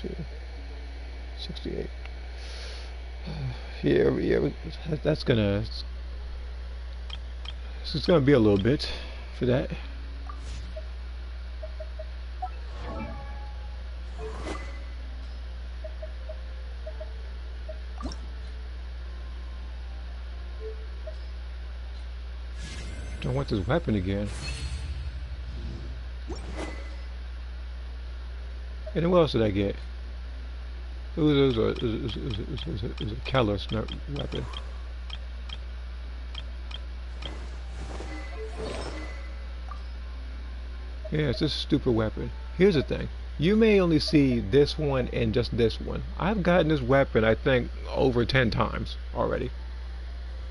2, 68. Yeah, that's gonna. So it's gonna be a little bit for that. Don't want this weapon again. And what else did I get? It was a callous weapon. Yeah, it's just a stupid weapon. Here's the thing. You may only see this one and just this one. I've gotten this weapon, I think, over 10 times already.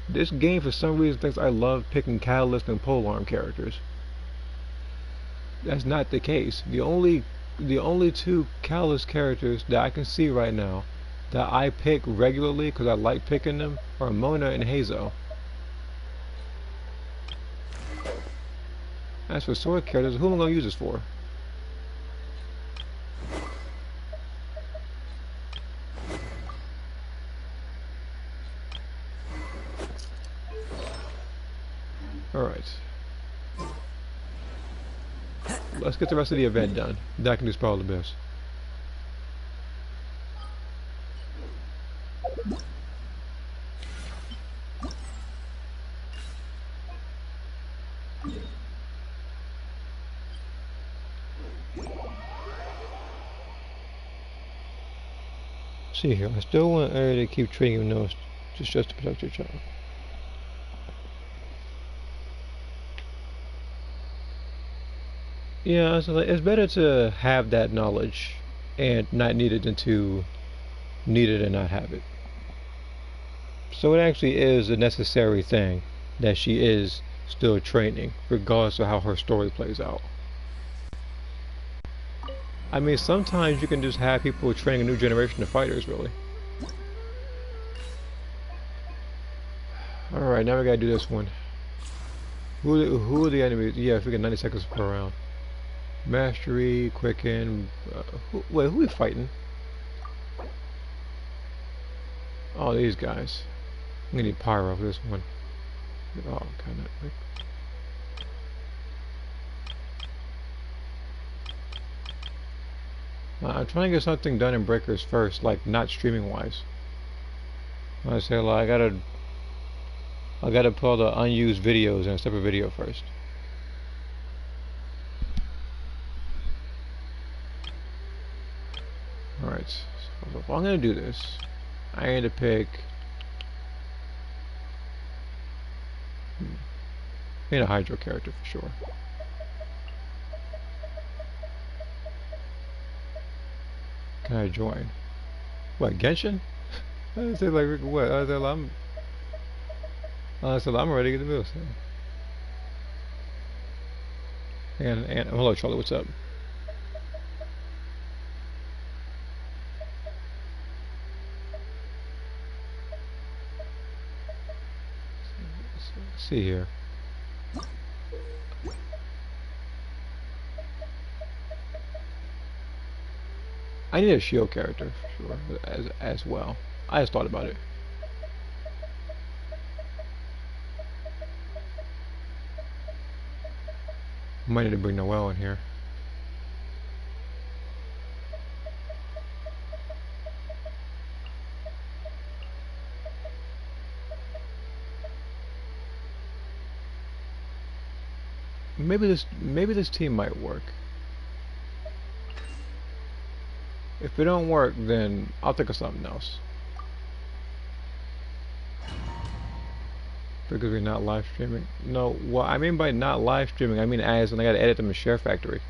This game, for some reason, thinks I love picking Catalyst and Polearm characters. That's not the case. The only 2 Catalyst characters that I can see right now that I pick regularly because I like picking them are Mona and Hazo. As for sword characters, who am I going to use this for? Alright. Let's get the rest of the event done. That can do probably the best. See here, I still want her to keep treating you nose just to protect your child. Yeah, so it's better to have that knowledge and not need it than to need it and not have it. So it actually is a necessary thing that she is still training, regardless of how her story plays out. I mean, sometimes you can just have people training a new generation of fighters, really. Alright, now we gotta do this one. Who are the enemies? Yeah, if we get 90 seconds per round. Mastery, Quicken. Wait, who are we fighting? Oh, these guys. I'm gonna need Pyro for this one. Oh, kinda. I'm trying to get something done in Breakers first, like not streaming wise. I say, like, I gotta put all the unused videos in a separate video first. Alright, so if I'm gonna do this, I need to pick. I need a Hydro character for sure. Can I join? What, Genshin? I said, like, what? I said, I'm ready to get the bills. And hello, Charlie, what's up? Let's see here. I need a shield character for sure, as well. I just thought about it. Might need to bring Noelle in here. Maybe this team might work. If it don't work, then I'll think of something else. Because we're not live streaming. No, what I mean by not live streaming, I mean as and I gotta edit them in Share Factory.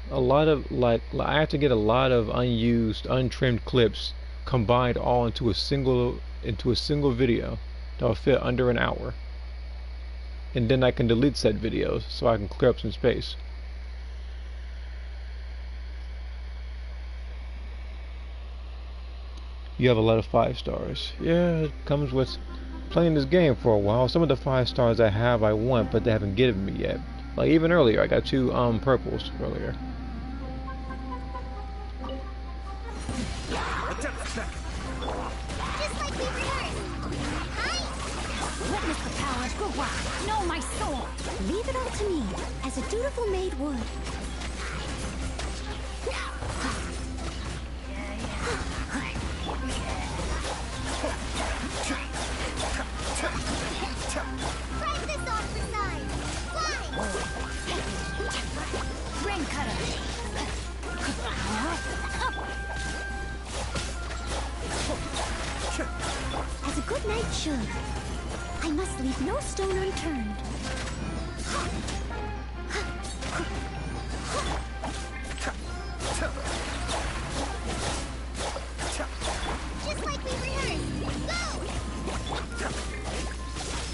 A lot of I have to get a lot of unused, untrimmed clips combined all into a single video that will fit under an hour. And then I can delete said videos so I can clear up some space. You have a lot of 5 stars. Yeah, it comes with playing this game for a while. Some of the 5 stars I have I want, but they haven't given me yet. Like even earlier, I got 2 purples earlier. Just like we rehearsed. Witness the power of Gugwa. Know my soul. Leave it all to me, as a dutiful maid would. Try this on for size. Fly! Ring cutter. As a good knight should. I must leave no stone unturned. Just like we rehearsed.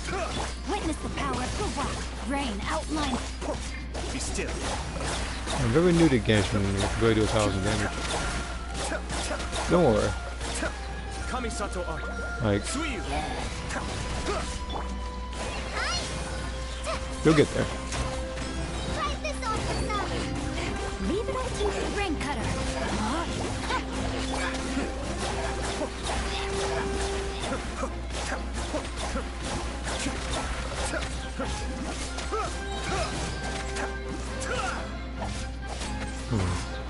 Go! Witness the power of Gugwa. Rain outline. Be still. I'm very new to Genshin. It's really do 1,000 damage. Don't worry. Kamisato art. Like, Suiyu. you'll get there. Try this on for size. Leave it all to the ring cutter.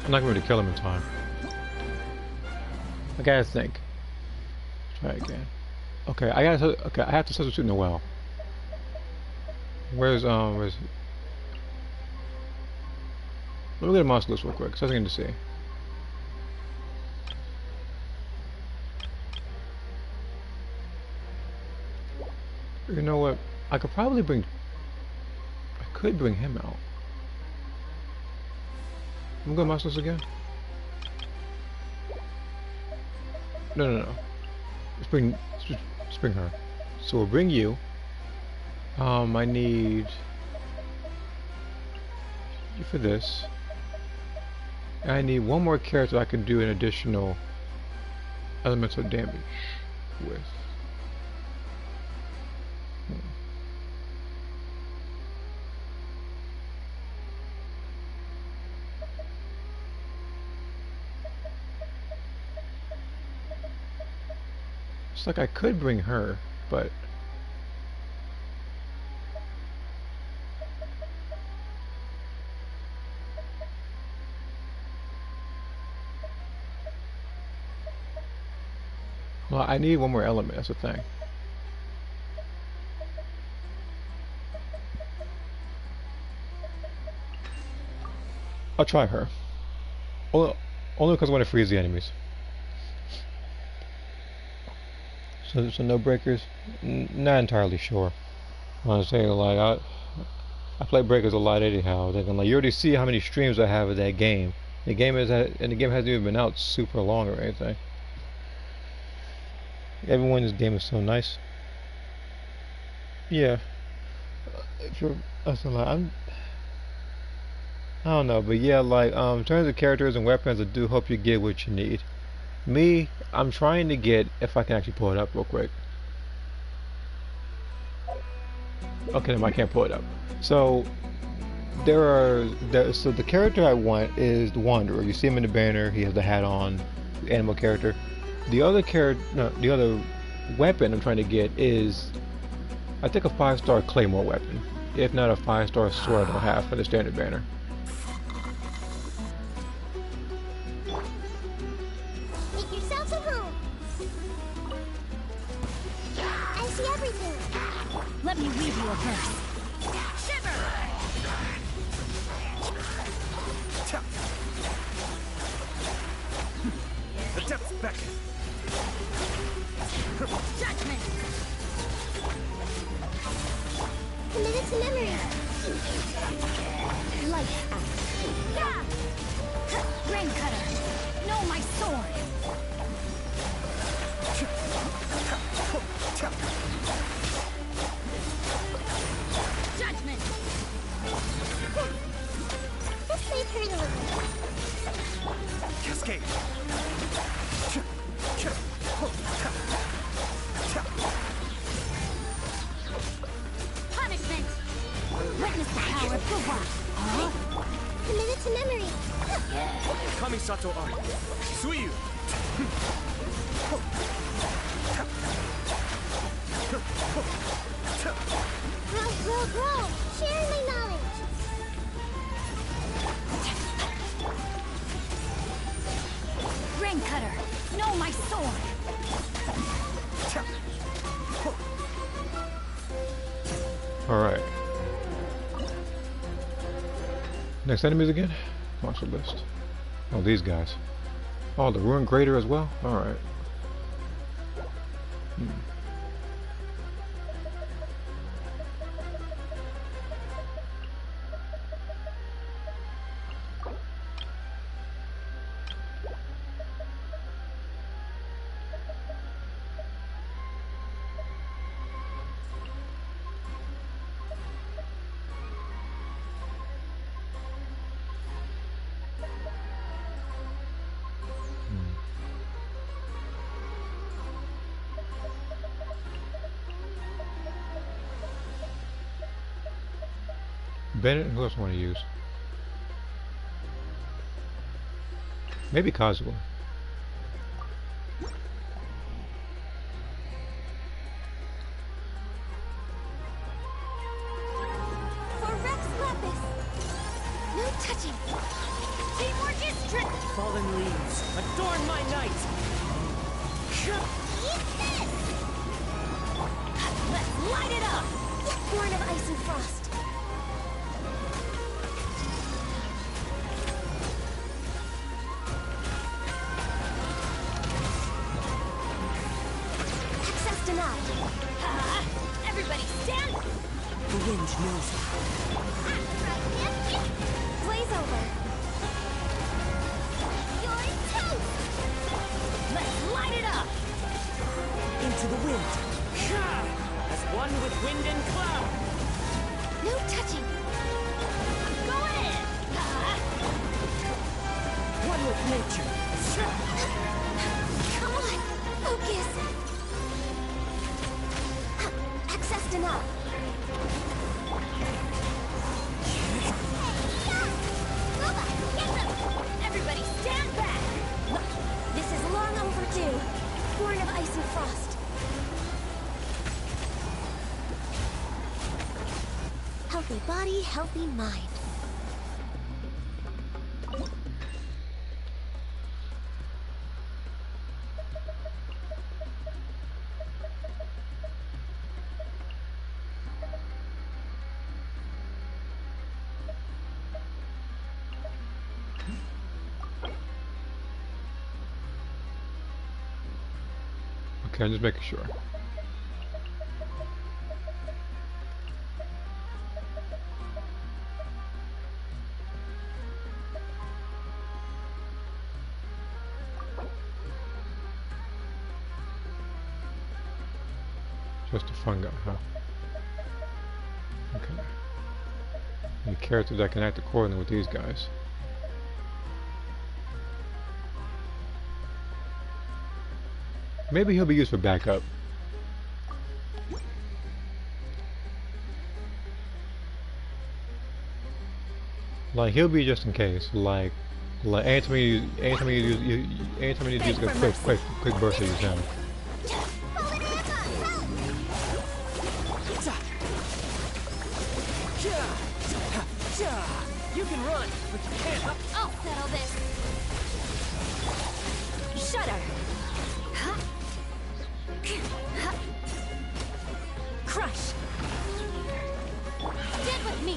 I'm not going to kill him in time. I gotta think. Try again. Okay, I have to substitute Noelle. Where's Let me get a monster list real quick. Something to see. You know what? I could bring him out. I'm going to monster list again. No. Let's bring her. So we'll bring you. I need you for this. I need one more character I can do an additional elemental damage with. It's like I could bring her, but well, I need one more element, that's the thing. I'll try her. Only because I want to freeze the enemies. So no breakers? Not entirely sure. I was saying, like, I play breakers a lot anyhow. Thinking, like, you already see how many streams I have of that game. The game hasn't even been out super long or anything. Everyone in this game is so nice. Yeah. If you're, I don't know, but yeah, like, in terms of characters and weapons, I do hope you get what you need. Me, I'm trying to get, if I can actually pull it up real quick. Okay, I can't pull it up. So so the character I want is the Wanderer. You see him in the banner. He has the hat on, the animal character. The other weapon I'm trying to get is, I think, a 5-star claymore weapon. If not a 5-star sword, I'll have for the standard banner. Make yourself at home. I see everything. Let me weave you a verse. Shiver! The depths beckon. Judgment! Committed to memory. Light out. Yeah! Rain cutter. Know my sword. Judgment. This may hurt a little. Cascade. Witness the power of Fuwa. Huh? Committed to memory. Kamisato art. Suiyu. Grow. Sharing my knowledge. Grain cutter. Know my sword. Alright. Next enemies again? Monster list. Oh, these guys. Oh, the Ruin Greater as well? Alright. Bennett, who else want to use? Maybe Kazuha. For Rex Lapis. No touching. Teamwork is trick. Fallen leaves, adorn my night. Let's light it up. Born of ice and frost. Access denied. Everybody stand. The wind knows me. Blaze over. You're toast. Let's light it up. Into the wind. As one with wind and cloud. No touching. Go in. One with nature. Come on. Focus. Access denied. Everybody stand back. This is long overdue. Born of ice and frost. Healthy body, healthy mind. Okay, I'm just making sure. Just a fungi, huh? Okay. Any characters that can act accordingly with these guys. Maybe he'll be used for backup. Like he'll be just in case. Like anytime you use a quick burst to use him. You can run, but you can't. I'll settle this. Shudder. Crush. Stand with me.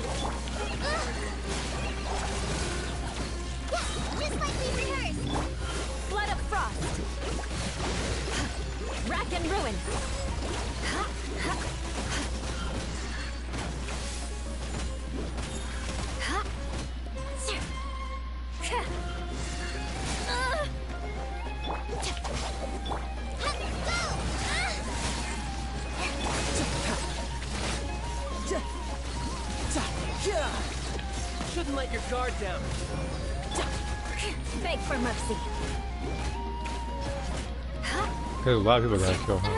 Just like we rehearsed. Flood of frost. Rack and ruin. Shouldn't let your guard down. Beg for mercy. There's a lot of people that kill him.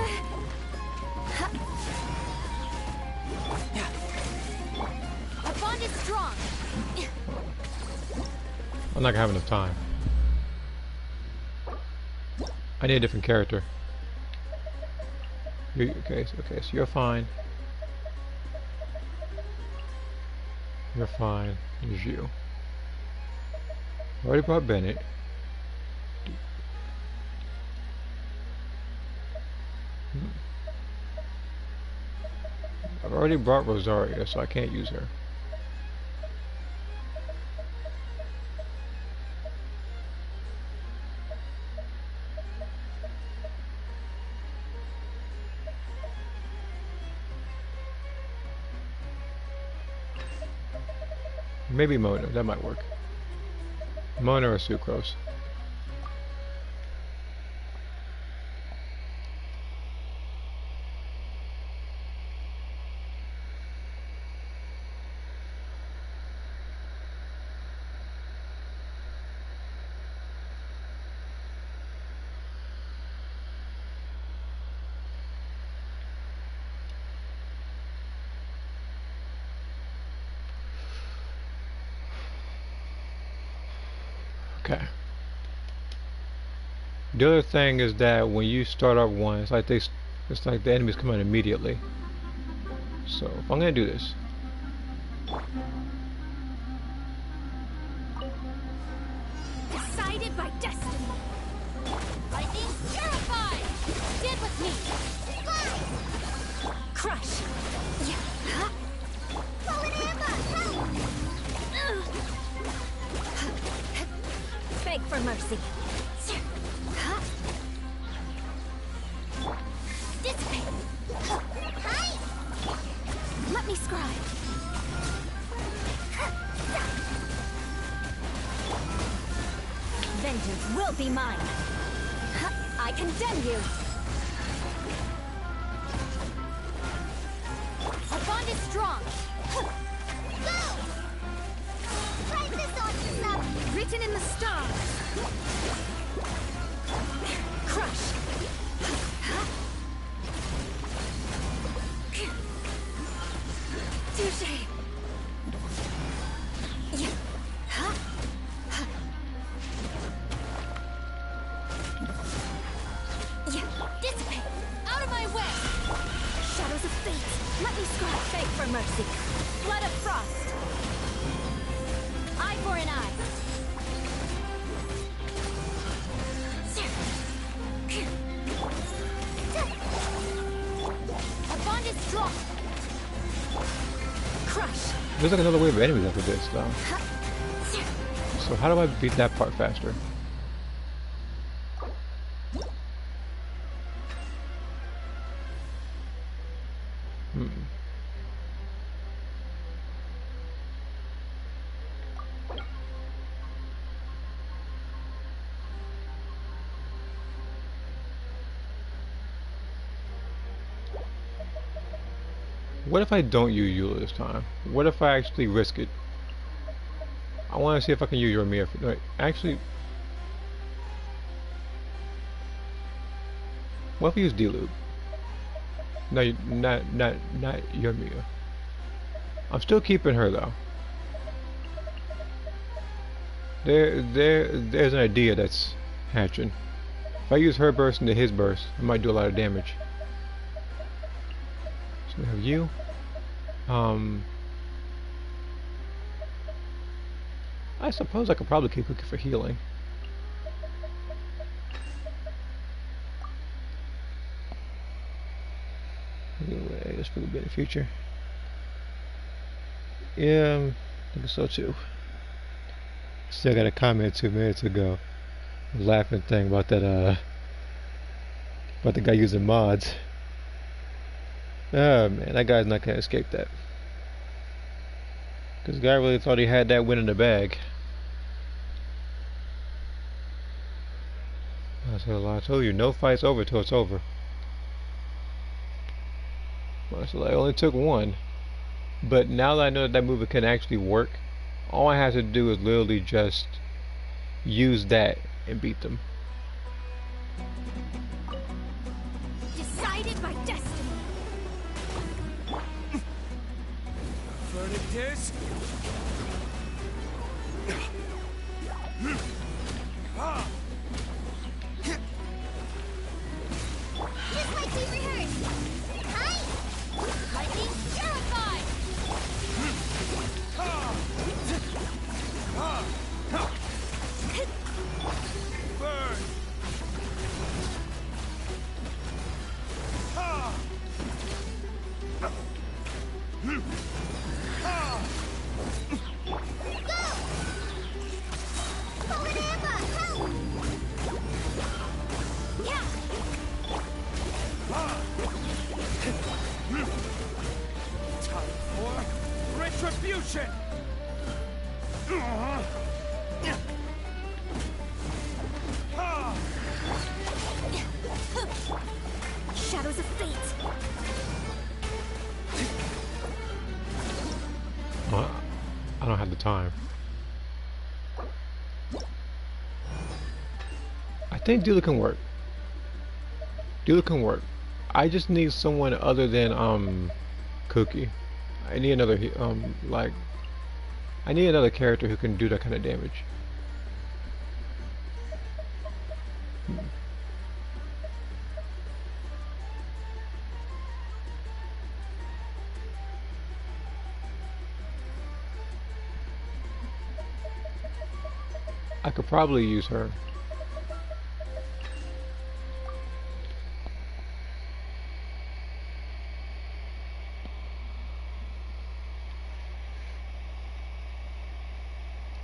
I'm not gonna have enough time. I need a different character. Okay, so you're fine. You're fine. Here's you. Already brought Bennett. I've already brought Rosaria, so I can't use her. Maybe Mona, that might work. Mona or Sucrose. Okay. The other thing is that when you start up one, it's like the enemies come out immediately. So if I'm gonna do this, Decided by destiny. Lightning terrified. Stand with me. Crush. Yeah. Huh? Pull it in, beg for mercy. Huh? Dissipate. Hi. Let me scribe. Vengeance will be mine. I condemn you. Our bond is strong. Go! Write this on yourself. Written in the stars. Crush. Touché. Yeah. Huh? Yeah. Dissipate. Out of my way. Shadows of fate. Let me scribe. Beg for mercy. Blood of frost. Eye for an eye. Our bond is strong. Crush. there's like another wave of enemies after this, though. So how do I beat that part faster? What if I don't use Eula this time? What if I actually risk it? I want to see if I can use Yormir. No, actually, what if I use D-Loop? No, not Yormir. I'm still keeping her though. There's an idea that's hatching. If I use her burst into his burst, I might do a lot of damage. So we have you. I suppose I could probably keep looking for healing. Anyway, I guess we could be in the future. Yeah, I think so too. Still got a comment 2 minutes ago. Laughing thing about that about the guy using mods. Oh man, that guy's not gonna escape that. This guy really thought he had that win in the bag. I told you, no fight's over till it's over. So I only took one. But now that I know that that move can actually work, all I have to do is literally just use that and beat them. Decided by destiny. Verdict is Time for retribution! Shadows of fate. I don't have the time. I think Dealer can work. Dealer can work. I just need someone other than Cookie. I need another I need another character who can do that kind of damage. I could probably use her.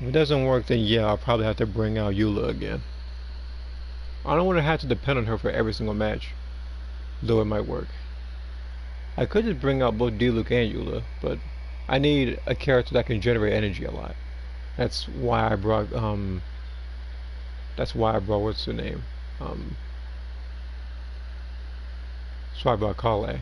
If it doesn't work, then yeah, I'll probably have to bring out Eula again. I don't want to have to depend on her for every single match, though it might work. I could just bring out both Diluc and Eula, but I need a character that can generate energy a lot. That's why I brought what's her name? That's why I brought Kale.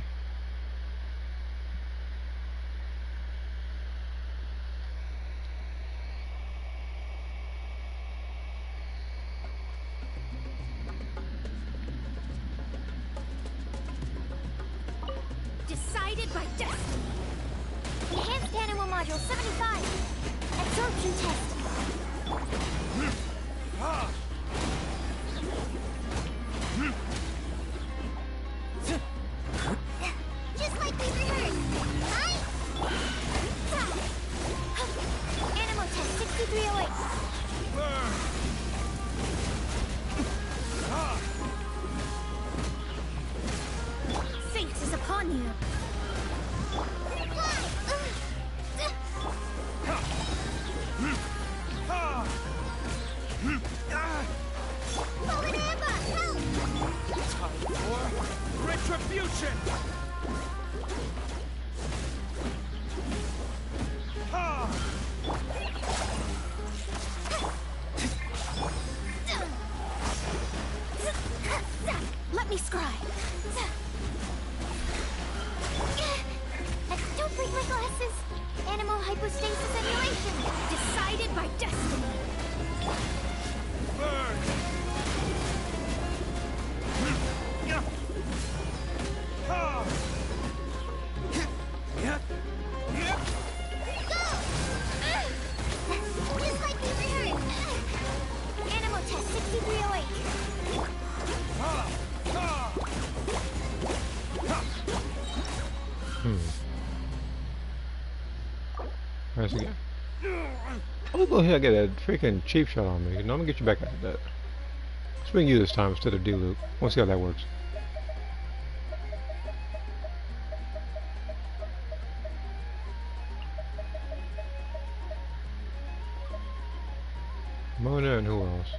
Decided by destiny. Enhanced animal module 75. Absorption test. Just like we rehearsed. Right? Animal test 6308. Fate is upon you. Time for retribution! Let me scribe. Don't break my glasses. Animal hypostasis emulation. Decided by destiny. Burn! Just like we rehearsed. Animal test 6308. Where's he go? I'm gonna go ahead and get a freaking cheap shot on me. No, I'm gonna get you back after that. Let's bring you this time instead of Diluc. We'll see how that works. Mona and who else?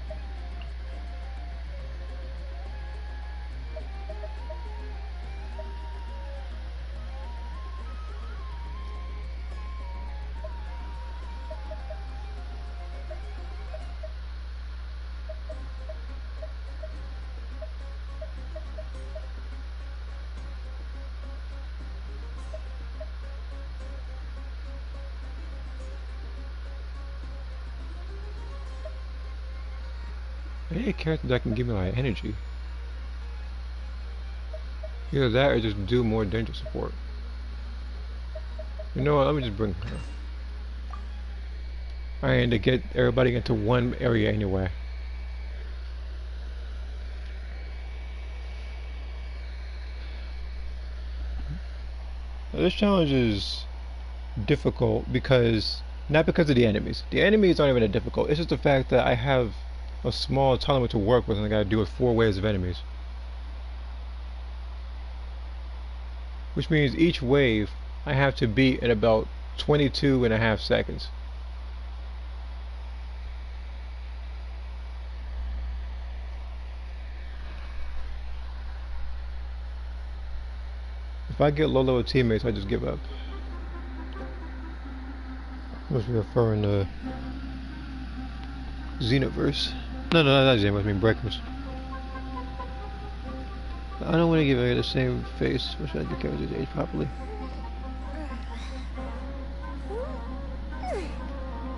I need a character that can give me like energy. Either that or just do more danger support. You know what, let me just bring her. I need to get everybody into one area anyway. Now, this challenge is difficult because, not because of the enemies. The enemies aren't even that difficult, it's just the fact that I have a small tournament to work with and I gotta deal with 4 waves of enemies. Which means each wave I have to beat in about 22.5 seconds. If I get low level teammates, I just give up. Must be referring to Xenoverse. No, not Xenoverse, I mean Breakfast. I don't want to give her the same face. Wish I had the character's age properly.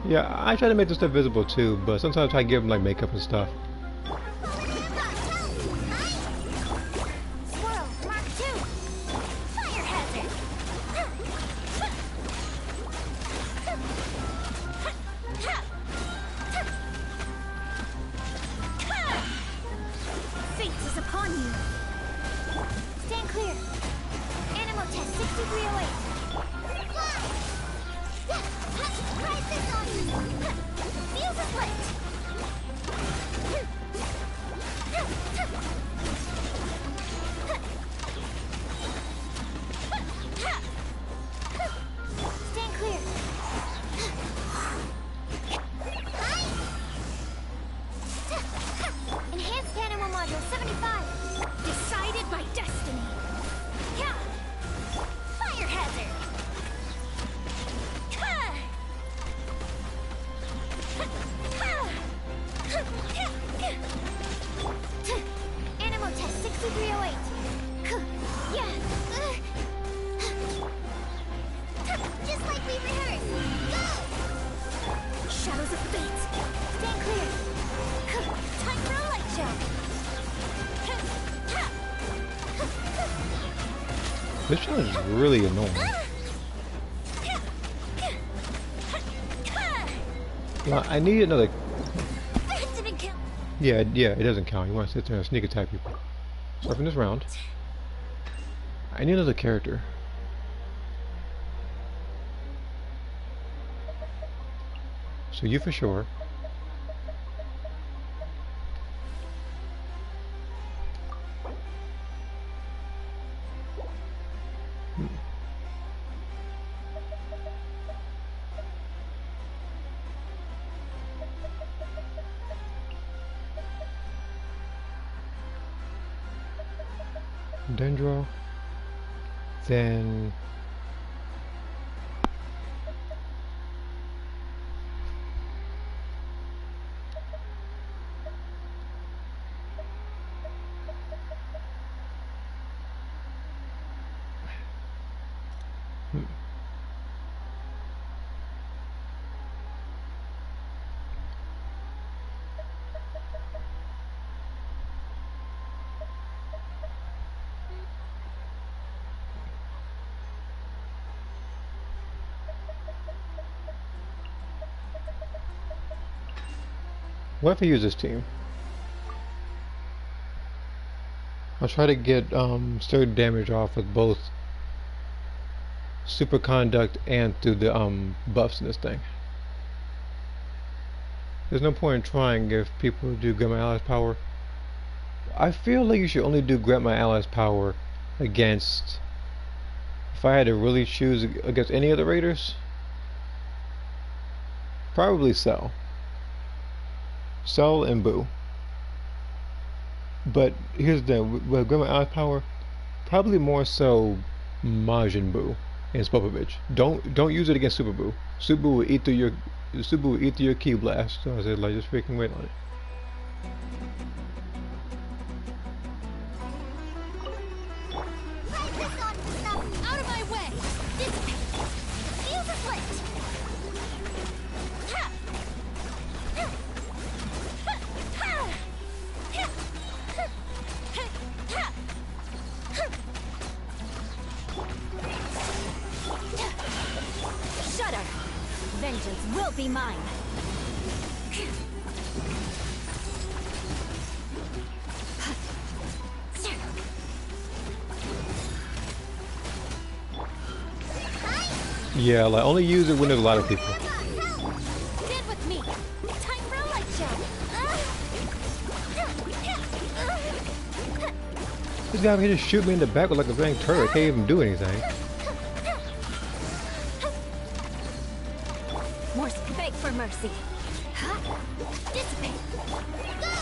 Yeah, I try to make this stuff visible too, but sometimes I give them like makeup and stuff. Swirl, Mark 2. Fire hazard. Fate is upon you. Stand clear. Animal test 6308. Crisis on you. Feel the split. Stand clear. Enhanced animal module 75. Decided by destiny. Yeah. Fire hazard. Animal test 6308. Yeah. Just like we rehearsed. Go! Shadows of fate. Stand clear. Time for a light show. This show is really annoying. Well, I need another. Didn't kill. Yeah, it doesn't count. You want to sit there and sneak attack people. So from this round, I need another character. So you for sure. Dendro, then what if I use this team? I'll try to get certain damage off with both superconduct and through the buffs in this thing. There's no point in trying if people do grant my allies power. I feel like you should only do grant my allies power against, if I had to really choose against any of the raiders, probably Cell and Boo. But here's the thing, with grant my allies power, probably more so Majin Buu and Spopovich. Don't use it against Super Buu. Super Buu will eat through your Ki blast. So I said, like, just freaking wait on it. Out of my way! Feel the split! Shudder. Vengeance will be mine. Yeah, like only use it when there's a lot of people. Stand with me. Time for a light show. This guy over here just shoot me in the back with like a dang turret. Can't even do anything. More beg for mercy. Huh? Dissipate. Go!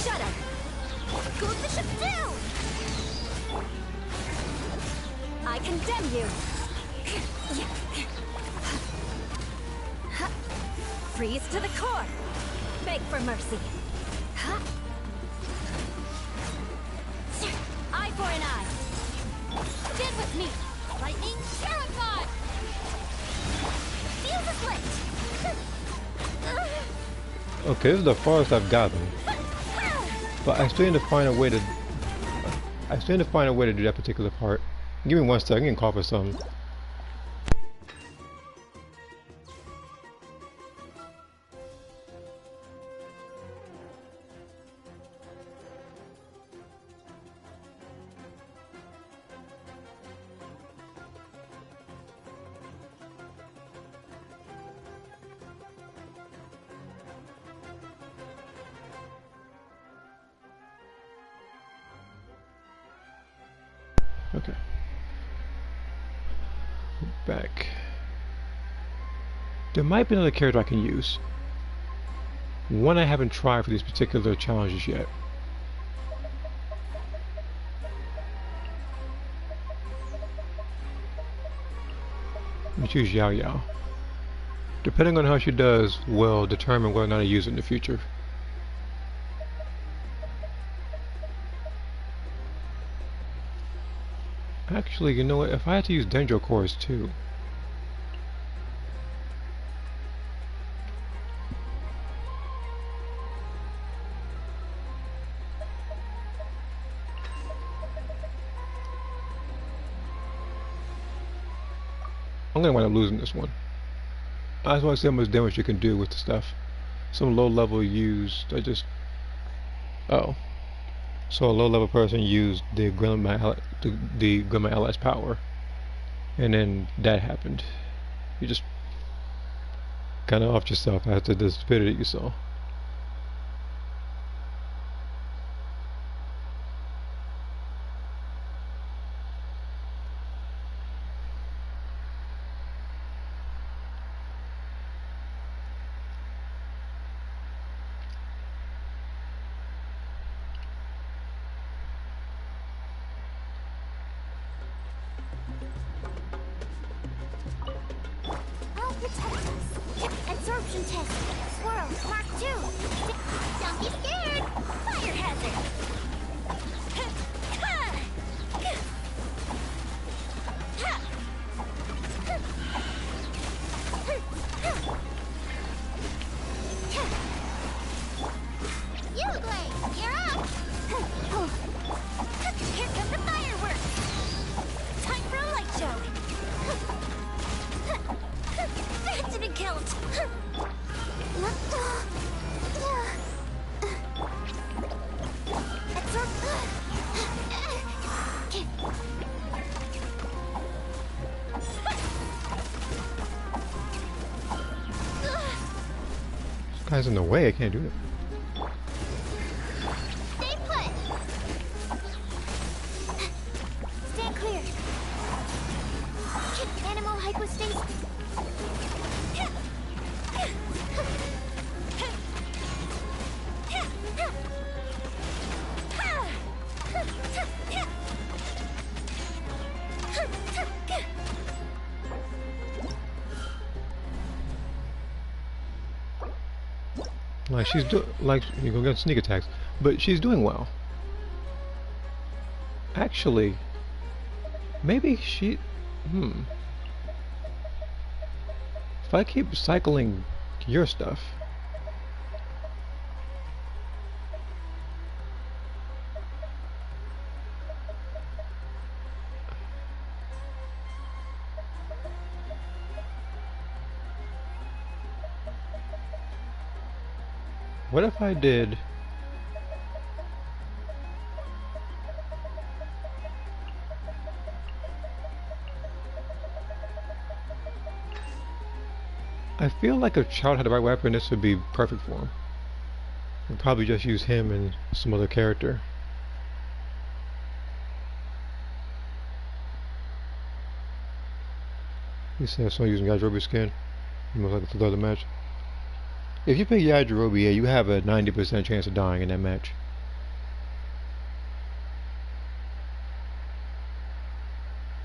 Shudder. Goes the ship down. I condemn you. Freeze to the core. Beg for mercy. Huh? Eye for an eye. Stand with me. Lightning terrified. Feel the split. Okay, this is the farthest I've gotten. But I still need to find a way to do that particular part. Give me 1 second, I can call for some. Okay. Back. There might be another character I can use. One I haven't tried for these particular challenges yet. Let me choose Yao Yao. Depending on how she does will determine whether or not I use it in the future. Actually, you know what? If I had to use Dendro cores too. I'm gonna wind up losing this one. I just want to see how much damage you can do with the stuff. Some low level used. Oh. So a low level person used the Grandma Allies power. And then that happened. You just kinda offed yourself after the stupidity you saw. Absorption test. Swirl. Mark 2. Don't be scared. Fire hazard. You, Blade. You're up. Here come the fireworks. Time for a light show. That didn't count. This guy's in the way, I can't do it. Stay put. Stand clear. Animal hypostasis. Like you go get sneak attacks, but she's doing well. Actually, maybe she. If I keep cycling your stuff. What if I did... I feel like if Child had the right weapon, this would be perfect for him. I'd probably just use him and some other character. He said someone using Yajirobe skin. Most likely to the other match. If you pick Yajirobe, yeah, you have a 90% chance of dying in that match.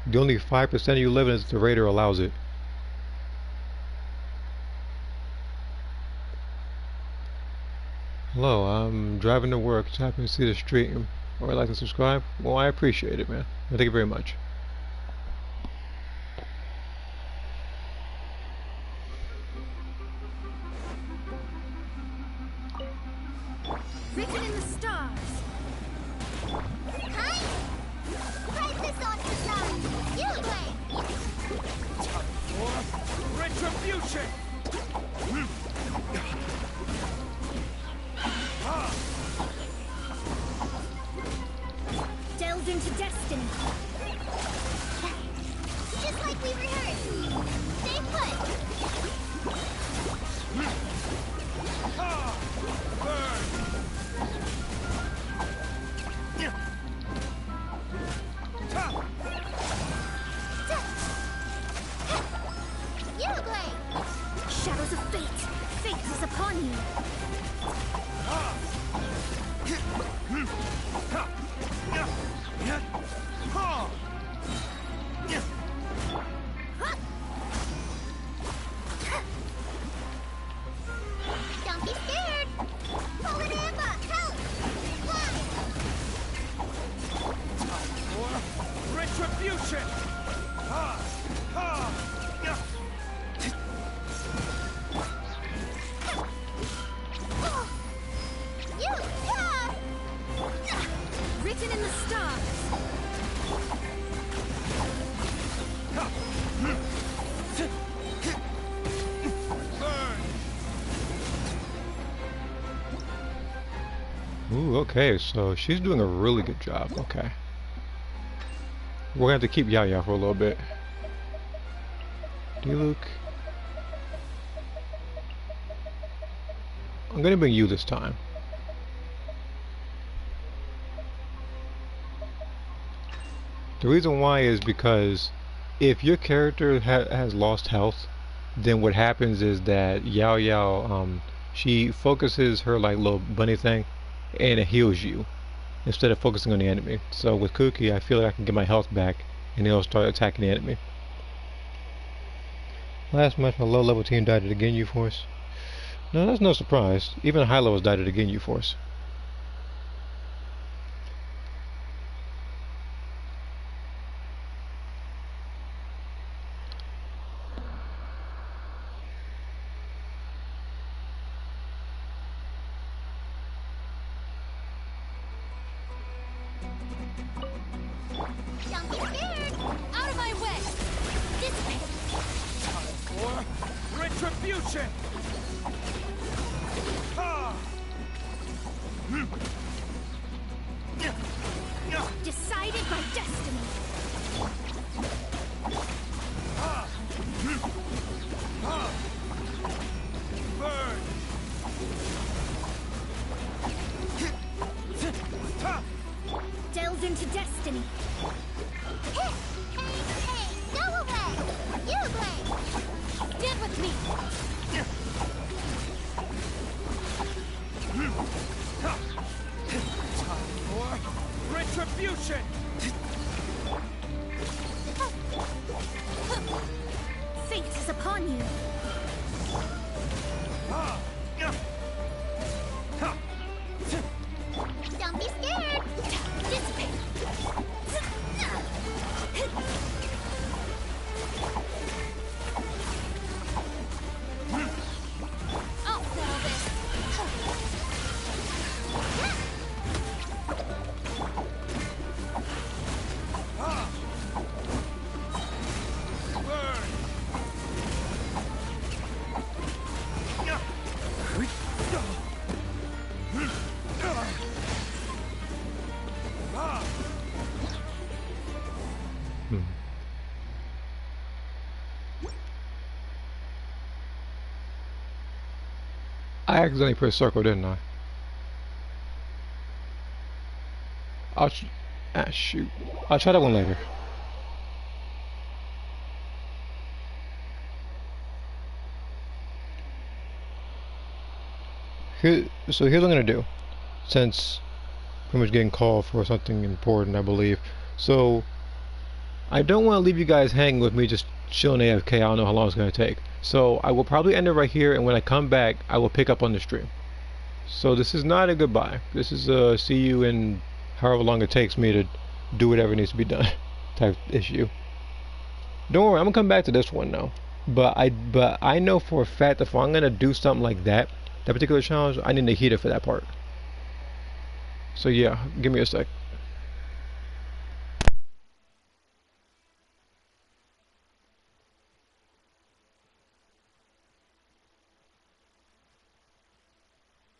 The only 5% of you living is the raider allows it. Hello, I'm driving to work. Just happen to see the stream. Or like and subscribe? Well, I appreciate it, man. Thank you very much. Written in the stars. Hi! Write this on the sun. You play. For retribution! Delved into destiny. Just like we rehearsed. Stay put. You play. Shadows of fate. Fate is upon you. Don't be scared. Pull it in, but help. For retribution! You, yeah. Written in the stars. Ooh, okay, so she's doing a really good job. Okay. We're gonna have to keep Yaya for a little bit. D-Luke. I'm gonna bring you this time. The reason why is because if your character has lost health, then what happens is that Yao Yao, she focuses her like little bunny thing, and it heals you instead of focusing on the enemy. So with Kuki, I feel like I can get my health back, and it'll start attacking the enemy. Last match, my low-level team died at the Ginyu Force. No, that's no surprise. Even high levels died at the Ginyu Force. Don't be scared. Out of my way. This way. For retribution! Decided by destiny. Burn! Delved into destiny. Hey, go away. You play. Stand with me. For retribution! Fate is upon you. Don't be scared. Dissipate. I'll settle this. I accidentally pressed circle, didn't I? Shoot. I'll try that one later. So here's what I'm gonna do, since pretty much getting called for something important, I believe. So I don't want to leave you guys hanging with me just chilling AFK. I don't know how long it's gonna take. So I will probably end it right here, and when I come back, I will pick up on the stream. So this is not a goodbye. This is a see you in however long it takes me to do whatever needs to be done type issue. Don't worry, I'm gonna come back to this one now. But I know for a fact if I'm gonna do something like that particular challenge, I need a heater for that part. So yeah, give me a sec.